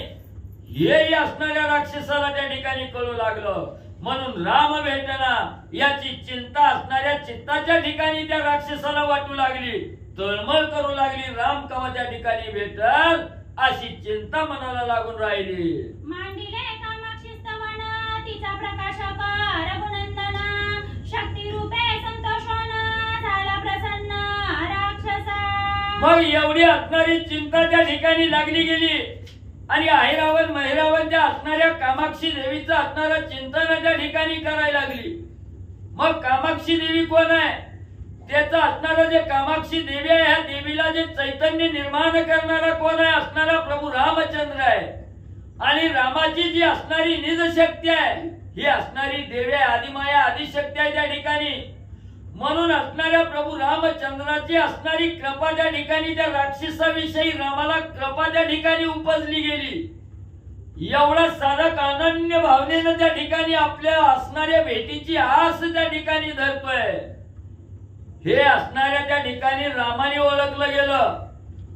हेही असणाऱ्या राक्षसाला त्या ठिकाणी कळू लागलं. म्हणून राम भेटना याची चिंता असणाऱ्या चित्ताच्या ठिकाणी त्या राक्षसाला वाटू लागली, तळमळ करू लागली. राम कवा त्या ठिकाणी भेटल अशी चिंता मनाला लागून राहिली. मांडिले कामाक्षी स्तवन तिचा प्रकाशक रघुनंदन शक्ती रूपे संतोषवन झाला प्रसन्न राक्षसा. मग एवढी असणारी चिंता त्या ठिकाणी लागली गेली आणि अहिरावण महिरावण त्या असणाऱ्या कामाक्षी देवीचं असणारं चिंतन त्या ठिकाणी करायला लागली. मग कामाक्षी देवी कोण आहे, त्याचं असणारं जे कामाक्षी देवी आहे ह्या देवीला जे चैतन्य निर्माण करणारा कोण आहे, असणारा प्रभू रामचंद्र आहे. आणि रामाची जी असणारी निज शक्ती आहे ही असणारी देवी आहे, आदिमाया आदिशक्ती आहे त्या ठिकाणी. म्हणून असणाऱ्या प्रभू रामचंद्राची असणारी कृपा त्या ठिकाणी त्या राक्षसाविषयी रामाला कृपा त्या ठिकाणी उपजली गेली. एवढा साधक अनन्य भावनेनं त्या ठिकाणी आपल्या असणाऱ्या भेटीची आस त्या ठिकाणी धरतोय. हे असणाऱ्या त्या ठिकाणी रामाने ओळखलं गेलं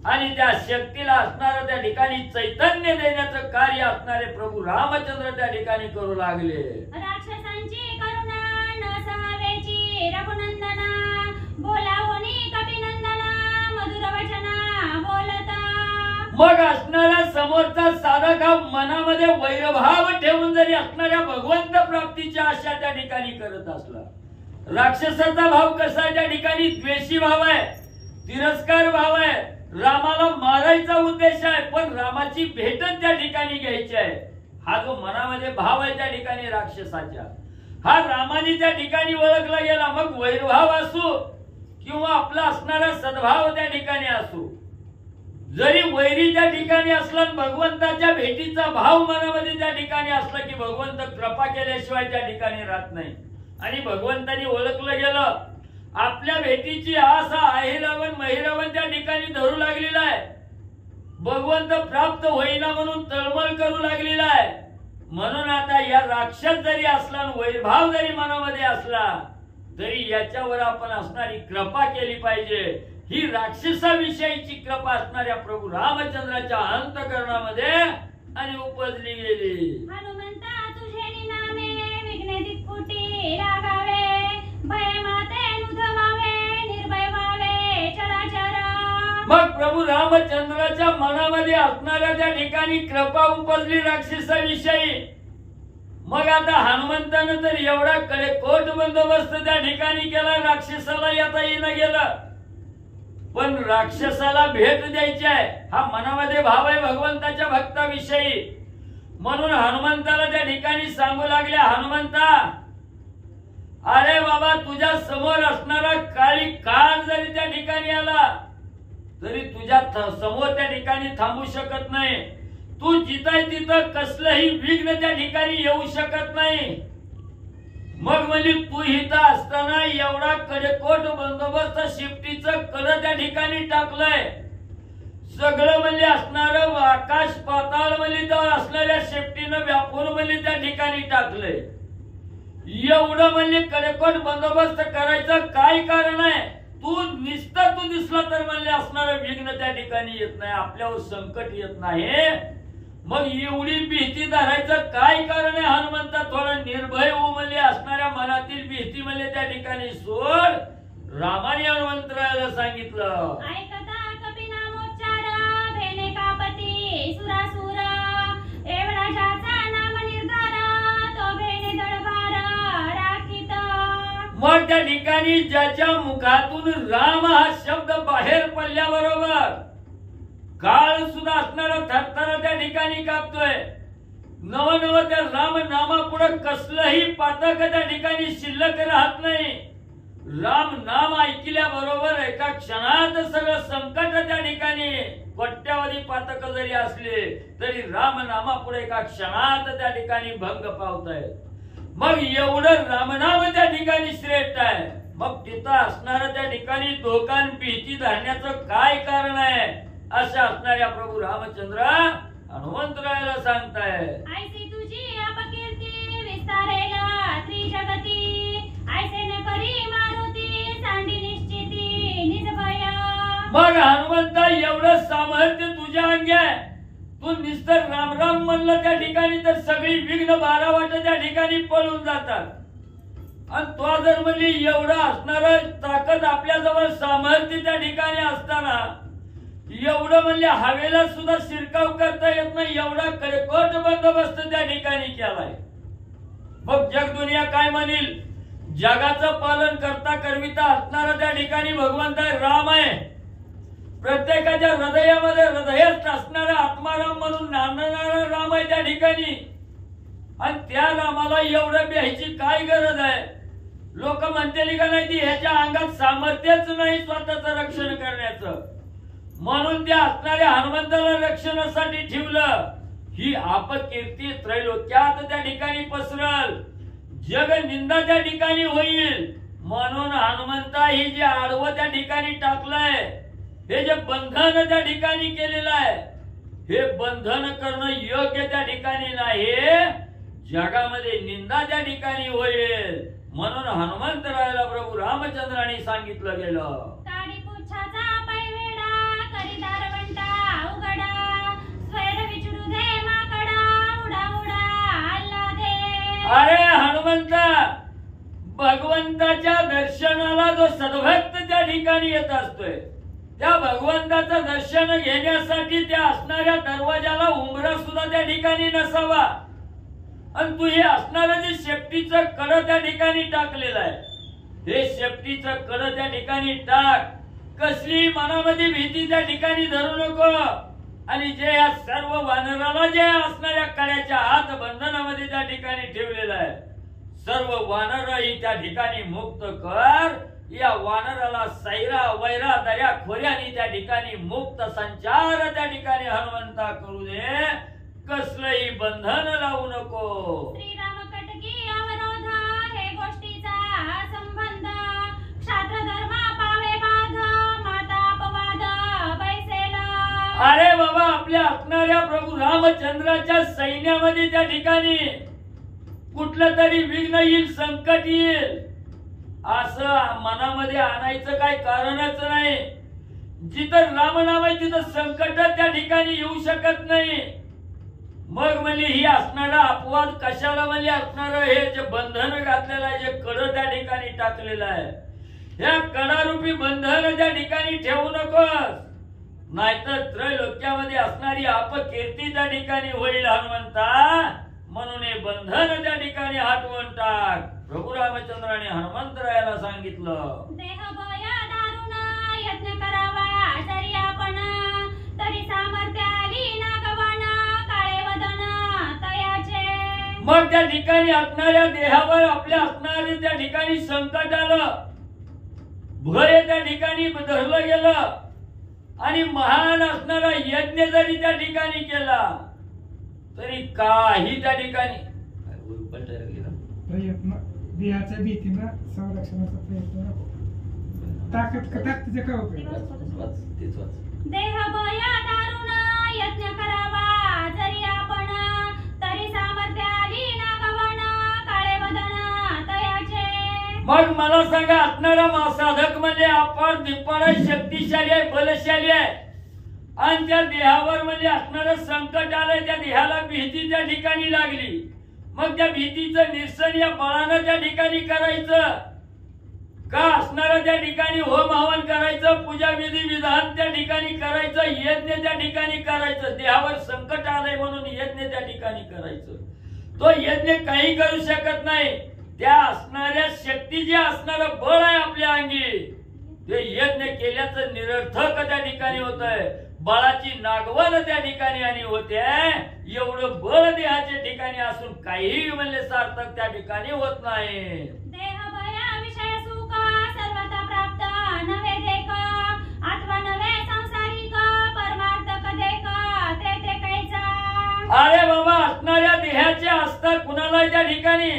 आणि त्या शक्तीला असणारं त्या ठिकाणी चैतन्य देण्याचं कार्य असणारे प्रभू रामचंद्र त्या ठिकाणी करू लागले. राक्षसांची करुणा न सहावेची रघुनंदना बोलावोनी कपिनंदना मधुर वचना बोलता. मग असणारा समोरचा साधक हा मनामध्ये वैरभाव ठेवून जरी असणाऱ्या भगवंत प्राप्तीची आशा त्या ठिकाणी करत असला, राक्षसाचा भाव कसा आहे त्या ठिकाणी द्वेषी भाव आहे, तिरस्कार भाव आहे, रामाला मारायचा उद्देश आहे पण रामाची भेटच त्या ठिकाणी घ्यायची आहे. हा जो मनामध्ये भाव आहे त्या ठिकाणी राक्षसाच्या, हा रामाने त्या ठिकाणी ओळखला गेला. मग वैरभाव असो किंवा आपला असणारा सद्भाव त्या ठिकाणी असो, जरी वैरी त्या ठिकाणी असला भगवंताच्या भेटीचा भाव मनामध्ये त्या ठिकाणी असला की भगवंत कृपा केल्याशिवाय त्या ठिकाणी राहत नाही. आणि भगवंतानी ओळखलं गेलं आपल्या भेटीची आस अहिरावण महिरावण त्या ठिकाणी धरू लागलेला आहे. भगवंत प्राप्त होईना म्हणून तळमळ करू लागलेला आहे. म्हणून आता या राक्षस जरी असला वैरभाव जरी मनामध्ये असला तरी याच्यावर आपण असणारी कृपा केली पाहिजे. ही राक्षसाविषयीची कृपा असणाऱ्या प्रभू रामचंद्राच्या अंतःकरणामध्ये आणि उपजली गेली. हनुमंता तुझे नामे विघ्ने दिक्कुटी रागावे भय माते नुधवावे निर्भय व्हावे चराचर. मग प्रभू रामचंद्राच्या मनामध्ये असणाऱ्या त्या ठिकाणी कृपा उपजली राक्षसाविषयी. मग आता हनुमंतानं तर एवढा कडेकोट बंदोबस्त त्या ठिकाणी केला, राक्षसाला येता येणं गेलं. पण राक्षसाला भेट द्यायची आहे हा मनामध्ये भाव आहे भगवंताच्या भक्ताविषयी. म्हणून हनुमंताला त्या ठिकाणी सांगू लागल्या, हनुमंता अरे बाबा तुझ्या समोर असणारा काळी काळ जरी त्या ठिकाणी आला तरी तुझ्या समोर त्या ठिकाणी थांबू शकत नाही. तू जिथं तिथं कसलंही विघ्न त्या ठिकाणी येऊ शकत नाही. मग म्हणजे तू इथं असताना एवढा कडेकोट बंदोबस्त शिफ्टीचं कड त्या ठिकाणी टाकलंय. सगळं म्हणजे असणारं आकाश पाताळ म्हणजे त्या असणाऱ्या शेफ्टीनं व्यापून म्हणजे त्या ठिकाणी टाकलंय. एवढं म्हणजे कडेकोट बंदोबस्त करायचं काय कारण आहे. तू दिसला तर म्हणजे असणारं विघ्न त्या ठिकाणी येत नाही, आपल्यावर संकट येत नाही. मग एवढी भीती धरायचं काय कारण आहे हनुमंता. थोडा निर्भय हो म्हणजे असणाऱ्या मनातील भीती म्हणजे त्या ठिकाणी सोड. रामाने हनुमंतरायाला सांगितलं. ऐकता कपिनामोच्चार भेने कापती सुरासुर एवढा ज्याचा नाम निर्धार तो भेने दळभार राखीत. मग त्या ठिकाणी ज्याच्या मुखातून राम हा शब्द बाहेर पडल्याबरोबर काळ सुद्धा असणारा थरथर त्या ठिकाणी कापतोय. नव त्या राम नामापुढे कसलंही पातक त्या ठिकाणी शिल्लक राहत नाही. राम नाम ऐकल्याबरोबर एका क्षणात सगळं संकट त्या ठिकाणी कोट्यावधी पातक जरी असले तरी राम नामापुढे एका क्षणात त्या ठिकाणी भंग पावतायत. मग एवढं रामनाम त्या ठिकाणी श्रेष्ठ आहे. मग तिथं असणाऱ्या त्या ठिकाणी धोका भीती धरण्याचं काय कारण आहे अशा असणाऱ्या प्रभू रामचंद्र हनुमंतरायाला सांगताय. ऐसी तुझी अपकीर्ती विस्तारेला त्रिजगती ऐसे न करी मारुती सांडी निश्चिती निजभया. मग हनुमंता एवढं सामर्थ्य तुझ्या अंगी आहे. तू निस्तर राम राम म्हणलं त्या ठिकाणी तर सगळी विघ्न बारावाट त्या ठिकाणी पळून जातात. आणि तो जर म्हणजे एवढं असणार ताकद आपल्या जवळ सामर्थ्य त्या ठिकाणी असताना एवढं म्हणजे हवेला सुद्धा शिरकाव करता येत नाही एवढा कडेकोट बंदोबस्त त्या ठिकाणी केलाय. मग जग दुनिया काय म्हणेल. जगाचं पालन करता करविता असणारा त्या ठिकाणी भगवंत आहे, राम आहे. प्रत्येकाच्या हृदयामध्ये हृदयस्थ असणारा आत्माराम म्हणून नांदणारा राम आहे त्या ठिकाणी. आणि त्या रामाला एवढं भ्यायची काय गरज आहे. लोक म्हणतील का नाही ती ह्याच्या अंगात सामर्थ्यच नाही स्वतःचं रक्षण करण्याचं. म्हणून त्या असणाऱ्या हनुमंताला रक्षणासाठी ठेवलं. ही अपकीर्ती त्रैलोक्यात त्या ठिकाणी पसरल. जग निंदा त्या ठिकाणी होईल. म्हणून हनुमंता ही जे आडवं त्या ठिकाणी टाकलंय हे जे बंधन त्या ठिकाणी केलेलं आहे हे बंधन करणं योग्य त्या ठिकाणी नाही. जगामध्ये निंदा त्या ठिकाणी होईल. म्हणून हनुमंतरायाला प्रभू रामचंद्रांनी सांगितलं गेलं. काडी पुच्छाचा पैवेडा करी दारवंटा उघडा स्वैर विचरू दे माकडा उडा उडा हल्ला दे. अरे हनुमंता भगवंताच्या दर्शनाला जो सद्भक्त त्या ठिकाणी येत असतोय त्या भगवंताचं दर्शन घेण्यासाठी त्या असणाऱ्या दरवाजाला उंबरा सुद्धा त्या ठिकाणी नसावा. आणि तू हे असणारं जे शेपटीचं कड त्या ठिकाणी टाकलेलं आहे हे शेपटीचं कड त्या ठिकाणी टाक. कसली मनामध्ये भीती त्या ठिकाणी धरू नको. आणि जे या सर्व वानराला जे असणाऱ्या कड्याच्या हात बंधनामध्ये त्या ठिकाणी ठेवलेलं आहे सर्व वानरही त्या ठिकाणी मुक्त कर. या वानराला सैरा वैरा दर्या खोऱ्यानी त्या ठिकाणी मुक्त संचार त्या ठिकाणी हनुमंता करू दे. कसलंही बंधन लावू नको. श्रीराम कटकी अवरोध हे गोष्टीचा संबंध क्षात्र धर्म पावे बाध माता अपवाद बैसेला. अरे बाबा आपल्या असणाऱ्या प्रभू रामचंद्राच्या सैन्यामध्ये त्या ठिकाणी कुठलं तरी विघ्न येईल संकट येईल असं मनामध्ये आणायचं काय कारणच नाही. जिथं रामनाम आहे तिथं संकट त्या ठिकाणी येऊ शकत नाही. मग म्हणजे ही असणारा अपवाद कशाला म्हणजे असणार हे जे बंधन घातलेलं आहे जे कड त्या ठिकाणी टाकलेलं आहे या कडारूपी बंधन त्या ठिकाणी ठेवू नकोस. नाहीतर त्रैलोक्यामध्ये असणारी अपकीर्ती त्या ठिकाणी होईल हनुमंता. म्हणून हे बंधन त्या ठिकाणी हटवून टाक. प्रभू रामचंद्राने हनुमंतरायाला सांगितलं. देह बया दारुण यत्न करावा जरी आपण तरी सामर्थ्य आली ना गवण काळे वदन तयाचे. मग त्या ठिकाणी असणाऱ्या देहावर आपल्या असणारे त्या ठिकाणी संकट आलं भय त्या ठिकाणी धरलं गेलं आणि महान असणारा यज्ञ जरी त्या ठिकाणी केला तरी काही त्या ठिकाणी प्रयत्न देहाच्या भीतीनं संरक्षणाचा प्रयत्न नको. ताकदीचा काय उपयोग. देह बया दारुण यत्न करावा जरी आपण तरी सामर्थ्य आली ना गवण काळे वदन तयाचे. मग मला सांगा असणारा साधक म्हणजे आपण दिप्पाळ शक्तिशाली आहे बलशाली आहे आणि त्या देहावर म्हणजे असणारं संकट आलंय त्या देहाला भीती त्या ठिकाणी लागली. मग त्या भीतीचं निरसन या बळानं त्या ठिकाणी करायचं. का असणारं त्या ठिकाणी होम हवन करायचं, पूजा विधी विधान त्या ठिकाणी करायचं, यज्ञ त्या ठिकाणी करायचं. देहावर संकट आलंय म्हणून यज्ञ त्या ठिकाणी करायचं. तो यज्ञ काही करू शकत नाही. त्या असणाऱ्या शक्ती जे असणारं बळ आहे आपल्या अंगी ते यज्ञ केल्याचं निरर्थक त्या ठिकाणी होत आहे. बळाची नागवण त्या ठिकाणी आणि होते. एवढं बळ देहाच्या ठिकाणी असून काही म्हणले सार्थक त्या ठिकाणी होत नाही. देह भया विषय सुख सर्वथा प्राप्त नवे देख अथवा नवे संसारिक परमार्थ कदेक ते कैचा. अरे बाबा असणाऱ्या देहाचे असता कुणाला त्या ठिकाणी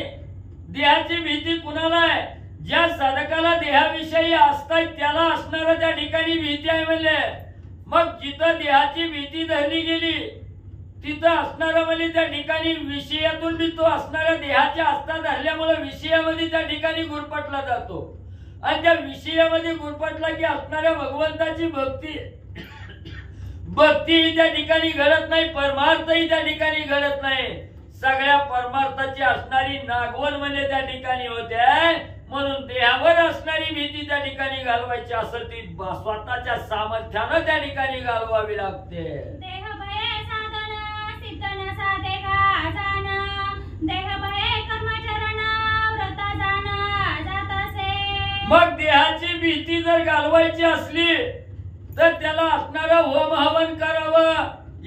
देहाची भीती कुणाला आहे? ज्या साधकाला देहाविषयी असतात त्याला असणारा त्या ठिकाणी भीती आहे म्हणले. मग जिथं देहाची भीती धरली गेली तिथं असणारा म्हणजे त्या ठिकाणी विषयातून बी तो असणाऱ्या देहाच्या आस्था धरल्यामुळे विषयामध्ये त्या ठिकाणी गुरपटला जातो. आणि त्या विषयामध्ये गुरपटला की असणाऱ्या भगवंताची भक्ती त्या ठिकाणी घडत नाही, परमार्थही त्या ठिकाणी घडत नाही. सगळ्या परमार्थाची असणारी नागवण म्हणजे त्या ठिकाणी होते. म्हणून देहावर असणारी भीती त्या ठिकाणी घालवायची असेल ती स्वतःच्या सामर्थ्यानं त्या ठिकाणी घालवावी लागते. देह भये साधन सिद्ध न साधे का जाण देह भये कर्मचरण व्रत जाण जात असे. मग देहाची भीती जर घालवायची असली तर त्याला असणारं होम हवन करावं,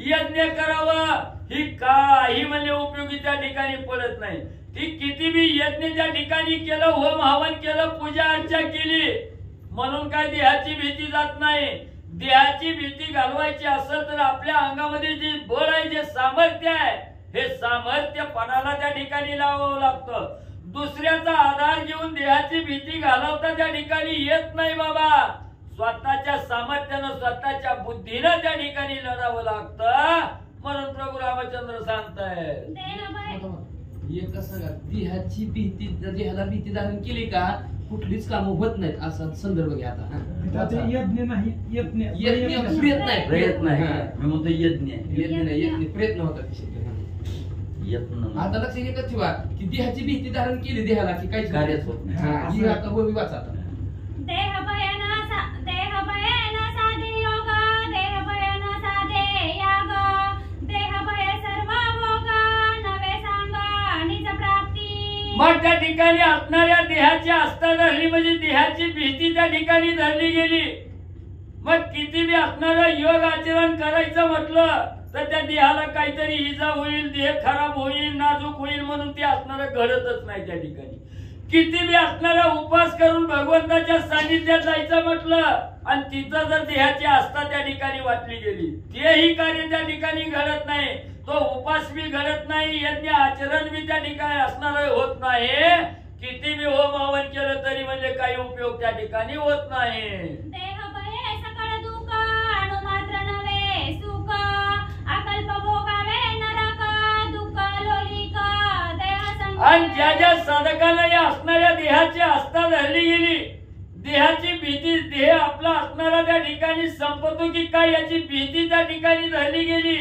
यज्ञ करावं. ही काही म्हणजे उपयोगी त्या ठिकाणी पडत नाही. ती किती बी यज्ञ त्या ठिकाणी केलं, होम हवन केलं, पूजा अर्चा केली म्हणून काय देहाची भीती जात नाही. देहाची भीती घालवायची असेल तर आपल्या अंगामध्ये जे बळ आहे, जे सामर्थ्य आहे, हे सामर्थ्य पणाला त्या ठिकाणी लावावं लागतं. दुसऱ्याचा आधार घेऊन देहाची भीती घालवता त्या ठिकाणी येत नाही बाबा. स्वतःच्या सामर्थ्यानं स्वतःच्या बुद्धीनं त्या ठिकाणी लढावं लागतं. म्हणून प्रभू रामचंद्र सांगताय देह भय एक सांगा देहाची भीती देहाला भीती धारण केली का कुठलीच कामं होत नाहीत असा संदर्भ घ्या. आता यज्ञ नाही, यज्ञ प्रयत्न आहे. मी म्हणतो यज्ञ यज्ञ प्रयत्न होतात. यत्न आता लक्ष एकच ठेवा की देहाची भीती धारण केली देहाला की काहीच कार्यच होत नाही. ही आता होवी वाचा. आता देह भय न साधे योग देह भय न साधे याग देह भय सर्व भोग नवे सांग निज प्राप्ती. मग त्या ठिकाणी असणाऱ्या देहाची आस्था धरली म्हणजे देहाची भीती त्या ठिकाणी धरली गेली. मग किती बी असणारं योग आचरण करायचं म्हटलं तर त्या देहाला काहीतरी इजा होईल, देह खराब होईल, नाजूक होईल म्हणून ते असणारं घडतच नाही त्या ठिकाणी. किती बी असणारा उपास करून भगवंताच्या सानिध्यात जायचं म्हटलं आणि तिथं जर देहाची आस्था त्या ठिकाणी वाटली गेली तेही कार्य त्या ठिकाणी घडत नाही. तो उपास बी घडत नाही, यज्ञ आचरण बी त्या ठिकाणी असणार होत नाही. किती बी होम हवन केलं तरी म्हणजे काही उपयोग त्या ठिकाणी होत नाही. देह भय सकळ दुःख अणु मात्र नवे सुख अकल्प भोगावे नरक दुःख लोलिक देह संग. आणि ज्या ज्या साधकांना या असणाऱ्या देहाची आस्था धरली गेली, देहाची भीती, देह आपला असणारा त्या ठिकाणी संपतो की काय याची भीती त्या ठिकाणी धरली गेली,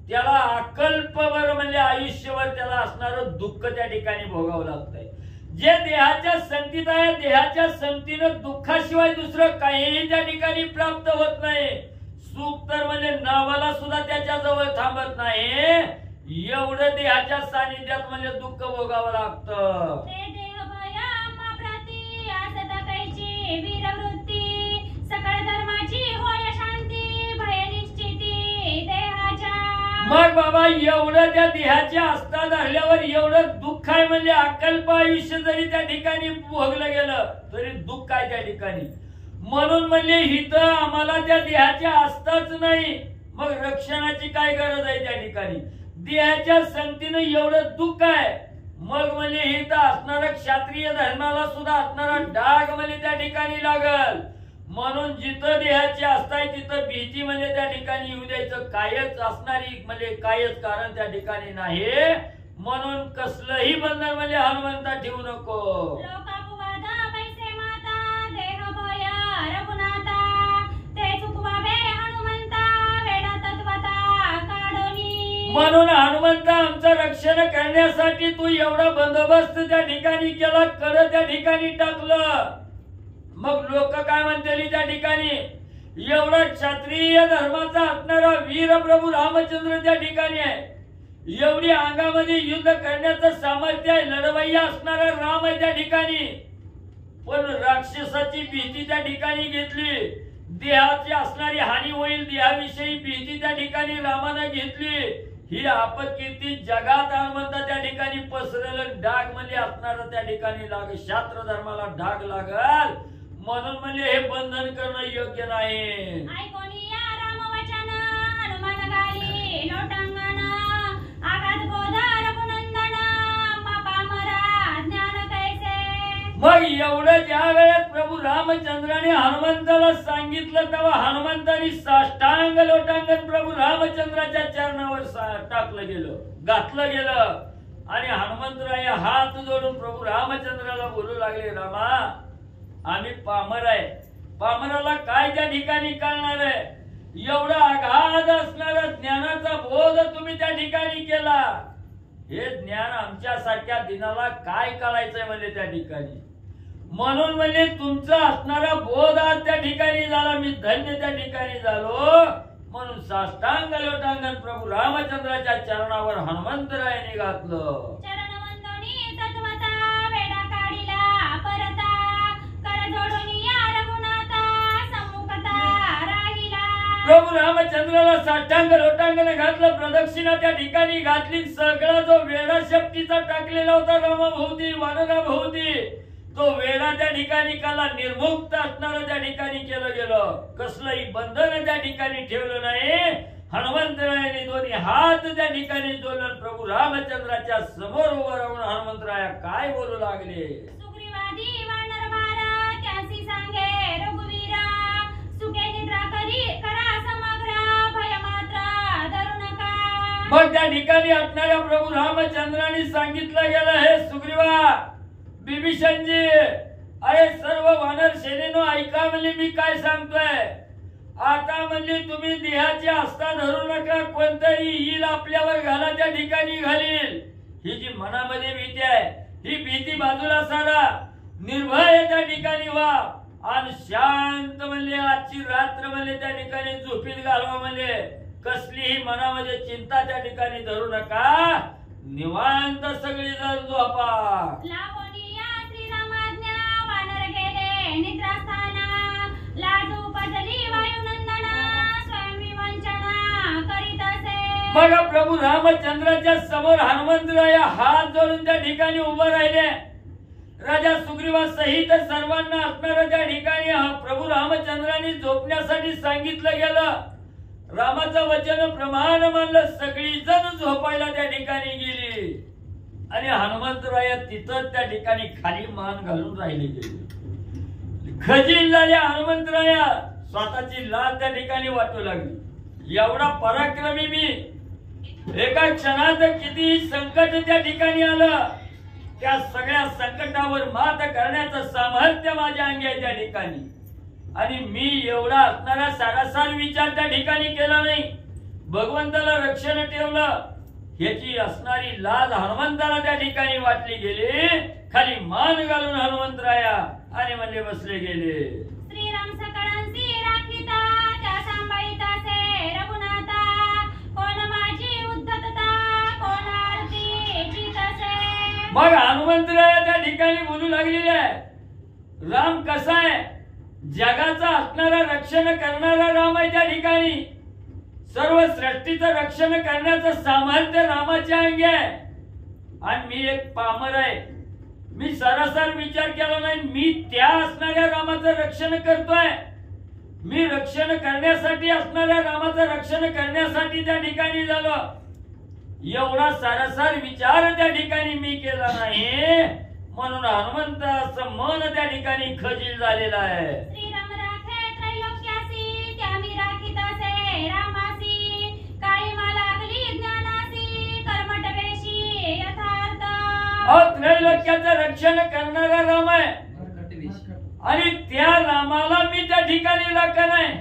त्याला अकल्पभर म्हणजे आयुष्यभर त्याला असणारं दुःख त्या ठिकाणी भोगावं लागतंय. जे देहाच्या संगतीत आहे, देहाच्या संगतीनं दुःखाशिवाय दुसरं काहीही त्या ठिकाणी प्राप्त होत नाही. सुख तर म्हणजे नावाला सुद्धा त्याच्या जवळ थांबत नाही. एवढं देहाच्या सानिध्यात म्हणजे दुःख भोगावं लागतं. ते देह भय आम्हा प्रती आसता कैची वीरवृत्ती सकळ धर्माची होय शांती भय निश्चिती देहाच्या. मग बाबा एवढं त्या देहाच्या आस्था धरल्यावर एवढं दुःख आहे म्हणजे अकल्प आयुष्य जरी त्या ठिकाणी भोगलं गेलं तरी दुःख आहे त्या ठिकाणी. म्हणून म्हणजे हिथं आम्हाला त्या देहाची आस्थाच नाही, मग रक्षणाची काय गरज आहे त्या ठिकाणी. देहाच्या संगतीनं एवढं दुःख आहे, मग म्हणजे हिथं असणारा क्षत्रिय धर्माला सुद्धा असणारा डाग म्हणजे त्या ठिकाणी लागल. म्हणून जिथं देहाची आस्था आहे तिथं भीती म्हणजे त्या ठिकाणी येऊ द्यायचं कायच असणारी म्हणजे कायच कारण त्या ठिकाणी नाही. म्हणून कसलंही बंधन म्हणजे हनुमंता ठेवू नको. लोकापवाद पैसे माता देह भय रघुनाथा ते चुकवावे हनुमंता वेडा तत्वता काढोनी. म्हणून हनुमंता आमचं रक्षण करण्यासाठी तू एवढा बंदोबस्त त्या ठिकाणी केला, कड त्या ठिकाणी टाकलं. मग लोक काय म्हणतील त्या ठिकाणी? एवढा क्षत्रिय धर्माचा असणारा वीर प्रभू रामचंद्र त्या ठिकाणी आहे, एवढी अंगामध्ये युद्ध करण्याचं सामर्थ्य आहे, लढवय्या असणारा राम आहे त्या ठिकाणी. पण राक्षसाची भीती त्या ठिकाणी घेतली, देहाची असणारी हानी होईल देहाविषयी भीती त्या ठिकाणी रामानं घेतली. ही अपकीर्ती जगात हनुमंत त्या ठिकाणी पसरलं, डाग मध्ये असणार त्या ठिकाणी लाग, शास्त्र धर्माला डाग लागल म्हणून म्हणजे हे बंधन करणं योग्य नाही. ऐकोनी या रामवचन हनुमान गाली लोटांगण आघात बोध रघुनंदन पामरा ज्ञान कैसे. मग एवढं ज्या वेळेस प्रभू रामचंद्राने हनुमंताला सांगितलं तेव्हा हनुमंतानी साष्टांग लोटांगण प्रभू रामचंद्राच्या चरणावर टाकलं गेलं, घातलं गेलं. आणि हनुमंतराय हात जोडून प्रभू रामचंद्राला बोलू लागले, रामा आम्ही पामर आहे, पामराला काय त्या ठिकाणी कळणार आहे? एवढा अगाध असणारा ज्ञानाचा बोध तुम्ही त्या ठिकाणी केला, हे ज्ञान आमच्या सारख्या दिनाला काय कळायचंय म्हणजे त्या ठिकाणी. म्हणून म्हणजे तुमचा असणारा बोध आज त्या ठिकाणी झाला, मी धन्य त्या ठिकाणी झालो. म्हणून साष्टांग लोटांगण प्रभू रामचंद्राच्या चरणावर हनुमंतरायाने घातलं. चरण वंदोनी तत्वता वेडा काढिला परता कर जोडून या रघुनाथा सम्मुखता राहिला. प्रभू रामचंद्राला साष्टांग लोटांगण घातलं, प्रदक्षिणा त्या ठिकाणी घातली. सगळा जो वेडा शक्तीचा टाकलेला होता रामाभोवती वानराभोवती, तो वेडा त्या ठिकाणी काला निर्मुक्त असणारा त्या ठिकाणी केलं गेलं. कसलंही बंधन त्या ठिकाणी ठेवलं नाही. हनुमंतरायाने दोन्ही हात त्या ठिकाणी जोडून प्रभू रामचंद्राच्या समोर उभं राहून हनुमंतराया काय बोलू लागले? सुग्रीवादी वानर भारा त्यासी सांगे रघुवीरा सुखे निद्रा करा समग्र भय मात्र धरू नका. मग त्या ठिकाणी असणाऱ्या प्रभू रामचंद्राने सांगितलं गेलं, हे सुग्रीवा बिभीषणजी, अरे सर्व वानर सेनेनो ऐका म्हणजे मी काय सांगतोय. आता म्हणजे तुम्ही देहाची आस्था धरू नका, कोणतरी येईल आपल्यावर घाला त्या ठिकाणी घालील. ही जी मनामध्ये भीती आहे, ही भीती बाजूला सारा, निर्भय त्या ठिकाणी व्हा आणि शांत म्हणजे आजची रात्र म्हणजे त्या ठिकाणी झोपीत घालवा. म्हणजे कसलीही मनामध्ये चिंता त्या ठिकाणी धरू नका, निवांत सगळी जण झोपा. निद्रास्थाना लाज उपजली वायुनंदना स्वयं विवंचना करीत असे. बघा प्रभू रामचंद्राच्या समोर हनुमंतराया हात जोडून त्या ठिकाणी उभं राहिले. राजा सुग्रीवा सहित सर्वांना असणाऱ्या त्या ठिकाणी प्रभू रामचंद्रांनी झोपण्यासाठी सांगितलं गेलं. रामाचं वचन प्रमाण मानलं, सगळी जण झोपायला त्या ठिकाणी गेली आणि हनुमंतराया तिथं त्या ठिकाणी खाली मान घालून राहिले गेले. खजील झाले हनुमंतराया, स्वतःची लाज त्या ठिकाणी वाटू लागली. एवढा पराक्रमी मी, एका क्षणात किती संकट त्या ठिकाणी आलं, त्या सगळ्या संकटावर मात करण्याचं सामर्थ्य माझ्या अंगी आहे त्या ठिकाणी. आणि मी एवढा असणारा सारासार विचार त्या ठिकाणी केला नाही, भगवंताला रक्षण ठेवलं. याची असणारी लाज हनुमंताला त्या ठिकाणी वाटली गेली. खाली मान घालून हनुमंतराया आणि म्हणजे बसले गेले. श्रीराम सकळांसी राखिता त्या सांभाळितासे रघुनाथा कोण माझी उद्धतता कोण आरती जितसे. मग हनुमंतराया त्या ठिकाणी बोलू लागलेले आहे, राम कसा आहे? जगाचा असणारा रक्षण करणारा राम आहे त्या ठिकाणी. सर्व सृष्टीचं रक्षण करण्याचं सामर्थ्य रामाच्या अंगी आहे. आणि मी एक पामर आहे, मी सरासर विचार केला नाही, मी त्या असणाऱ्या रामाचं रक्षण करतोय. मी रक्षण करण्यासाठी असणाऱ्या रामाचं रक्षण करण्यासाठी त्या ठिकाणी झालो. एवढा सरासर विचार त्या ठिकाणी मी केला नाही, म्हणून हनुमंत असं मन त्या ठिकाणी खजील झालेला आहे. श्रीराम राखे त्रैलोक्यासी त्या मी राखितासे रामासी काळीमा लागली ज्ञानासी कर्मठ वेशी यथार्थ. त्रैलोक्याचं रक्षण करणारा राम आहे आणि त्या रामाला मी त्या ठिकाणी राखण आहे.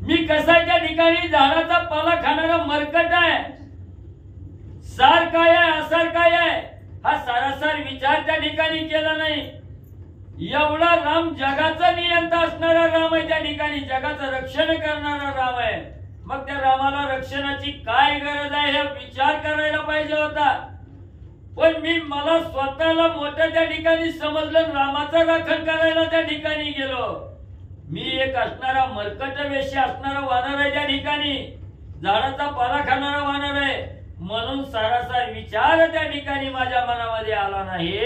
मी कसा त्या ठिकाणी झाडाचा पाला खाणारा मरकट आहे. सार काय आहे असार काय आहे हा सारासार विचार त्या ठिकाणी केला नाही. एवढा राम जगाचा नियंता असणारा राम आहे, त्या ठिकाणी जगाचं रक्षण करणारा राम आहे. मग त्या रामाला रक्षणाची काय गरज आहे हे विचार करायला पाहिजे होता. पण मला स्वतःला मोठ्या त्या ठिकाणी समजलं, रामाचं राखण करायला त्या ठिकाणी गेलो. मी एक असणारा मरकट वेशी असणारा वानर आहे, त्या ठिकाणी झाडाचा पाला खाणारा वानर आहे. म्हणून सारासा विचार त्या ठिकाणी माझ्या मनामध्ये आला नाही.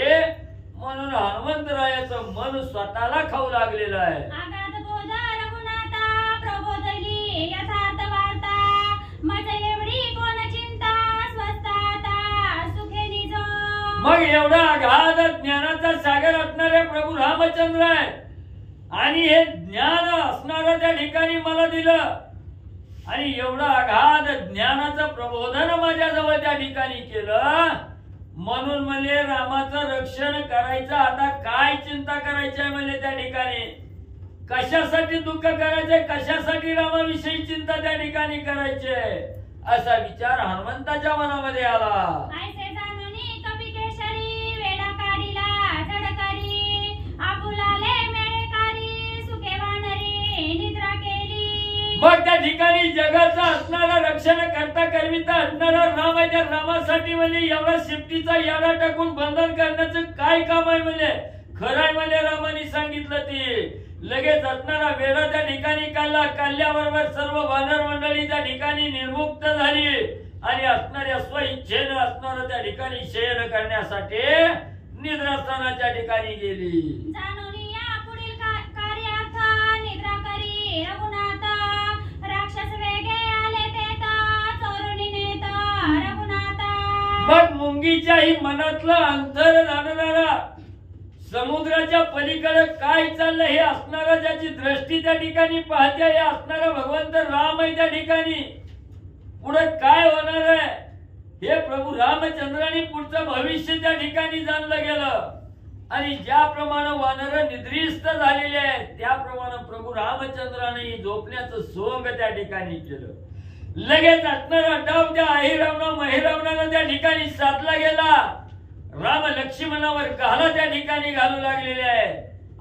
म्हणून हनुमंतरायाचं मन स्वतःला खाऊ लागलेलं आहे. आगात बोध रघुनाथा प्रबोधली यथार्थ वार्ता मज एवढी कोण चिंता स्वस्ताता सुखे निज. मग एवढा अगाध ज्ञानाचा सागर असणारे प्रभू रामचंद्र आहे आणि हे ज्ञान असणारं त्या ठिकाणी मला दिलं आणि एवढं अगाध ज्ञानाचं प्रबोधन माझ्याजवळ त्या ठिकाणी केलं. म्हणून मला रामाचं रक्षण करायचं, आता काय चिंता करायची आहे मला त्या ठिकाणी, कशासाठी दुःख करायचंय, कशासाठी रामाविषयी चिंता त्या ठिकाणी करायची असा विचार हनुमंताच्या मनामध्ये आला. ऐसे जाणूनी कपिकेशरी वेडा काढिला झडकरी आपुलाले मेळेकारी सुखे वानरी निद्रा केली. मग त्या ठिकाणी जगाचा असणारा रक्षण करता करविता असणारा राम आहे. त्या रामासाठी म्हणजे एवढा शिफ्टीचा याडा टाकून बंधन करण्याचं काय काम आहे म्हणजे खरं आहे म्हणजे रामाने सांगितलं. ते लगेच असणारा वेडा त्या ठिकाणी काढला. काढल्याबरोबर सर्व वानर मंडळी त्या ठिकाणी निर्मुक्त झाली आणि असणाऱ्या स्वइच्छेनं असणारं त्या ठिकाणी शयन करण्यासाठी निद्रास्थानाच्या ठिकाणी गेली. जाणूनी या पुढील कार्यार्थ निद्रा करी रघुनाथ राक्षस वेगे आले तेता चोरुनी नेत रघुनाथ. मग मुंगीच्याही मनातलं अंतर जाणणारा समुद्राच्या पलीकडे काय चाललंय हे असणारा ज्याची दृष्टी त्या ठिकाणी पाहते हे असणारा भगवंत राम आहे. त्या ठिकाणी पुढे काय होणार आहे हे प्रभू रामचंद्राने पुढचं भविष्य त्या ठिकाणी जाणलं गेलं आणि ज्याप्रमाणे वानर निद्रिस्त झालेले आहेत त्याप्रमाणे प्रभू रामचंद्राने झोपण्याचं सोंग त्या ठिकाणी केलं. लगेच असणारा डाव त्या अहिरावणा महिरावणाला त्या ठिकाणी साधला गेला. राम लक्ष्मणावर घाला त्या ठिकाणी घालू लागलेले आहे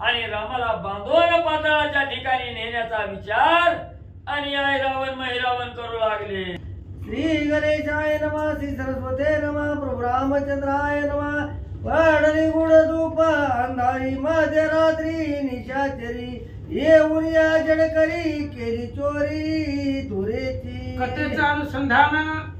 आणि रामाला बांधून पाताळाच्या ठिकाणी नेण्याचा विचार आणि अहिरावण महिरावण करू लागले. श्री गणेशाय नमः, श्री सरस्वते नमः, प्रभू रामचंद्राय नमः. वाढली गुड धूप अंधारी मध्यरात्री निशाचरी येऊन या जडकरी केली चोरी धुरेची. कथेचं अनुसंधान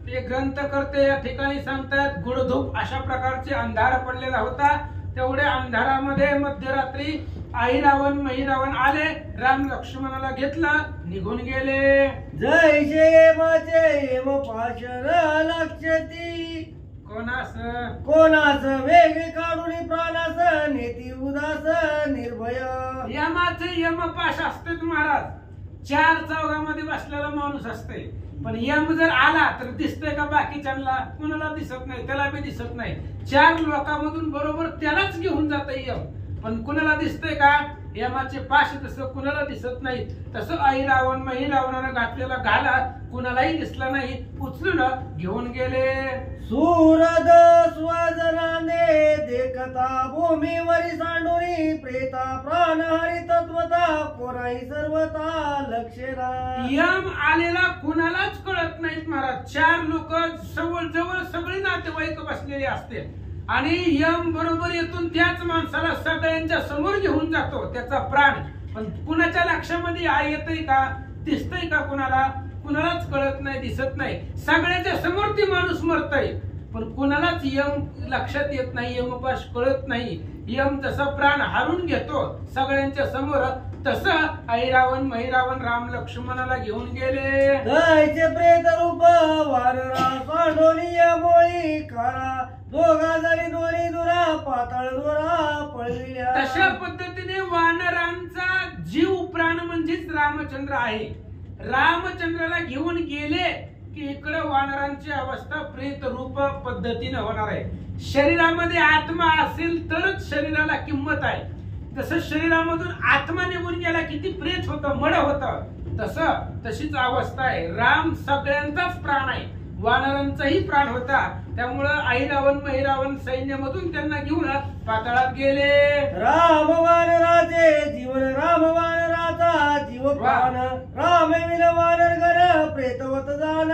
ते ग्रंथ करते या ठिकाणी सांगतात. गुडधूप अशा प्रकारचे अंधार पडलेला होता. तेवढ्या अंधारामध्ये मध्यरात्री अहिरावण महिरावण आले. राम लक्ष्मणाला घेतला, निघून गेले. जैसे यमाचे यम पाशर लक्षती कोणास वेग काढून प्राणास नेती उदास निर्भय. यमाचे यमपाश असते महाराज. चार चौघामध्ये बसलेला माणूस असते पण यम जर आला तर दिसतंय का बाकीच्यांना? कुणाला दिसत नाही, त्याला बी दिसत नाही. चार लोकांमधून बरोबर त्यालाच घेऊन जात यम, पण कुणाला दिसतंय का? यमाचे पाश तसं कुणाला दिसत नाही. तसं अहिरावण महिरावणानं घातलेला घाला कुणालाही दिसला नाही. उचलून घेऊन गेले. सूरद स्वजनाने देखता भूमीवरी सांडोरी प्रेता प्राण हरी तत्वता कोणाही सर्वता लक्षेरा. यम आलेला कुणालाच कळत नाहीत महाराज. चार लोक जवळ सगळे नातेवाईक बसलेले असते आणि यम बरोबर येथून त्याच माणसाला सगळ्यांच्या समोर घेऊन जातो त्याचा प्राण. पण कुणाच्या लक्षामध्ये येतंय का, दिसतंय का कुणाला? कुणालाच कळत नाही, दिसत नाही. सगळ्याच्या समोर ती माणूस मरतय पण कुणालाच यम लक्षात येत नाही, यमपाश कळत नाही. यम जसा प्राण हारून घेतो सगळ्यांच्या समोर तसं अहिरावण महिरावण राम लक्ष्मणाला घेऊन गेले. जायचे प्रेत रूप वानरा सांडोली या मोळी कारा दोघा जरी दोरी दुरा पाताळ दोरा पळविल्या. तशा पद्धतीने वानरांचा जीव प्राण म्हणजेच रामचंद्र आहे. रामचंद्राला घेऊन गेले की इकडे वानरांची अवस्था प्रेत रूप पद्धतीने होणार आहे. शरीरामध्ये आत्मा असेल तरच शरीराला किंमत आहे. जसं शरीरामधून आत्मा निघून गेला किती प्रेत होतं, मड होतं, तशीच अवस्था आहे. राम सगळ्यांचाच प्राण आहे. वानरांचाही प्राण होता. त्यामुळं अहिरावण महिरावण सैन्यामधून त्यांना घेऊन पाताळात गेले. राम वानराचे जीवन राम वानराचा जीव प्राण राम विन वानर गण प्रेतवत जाण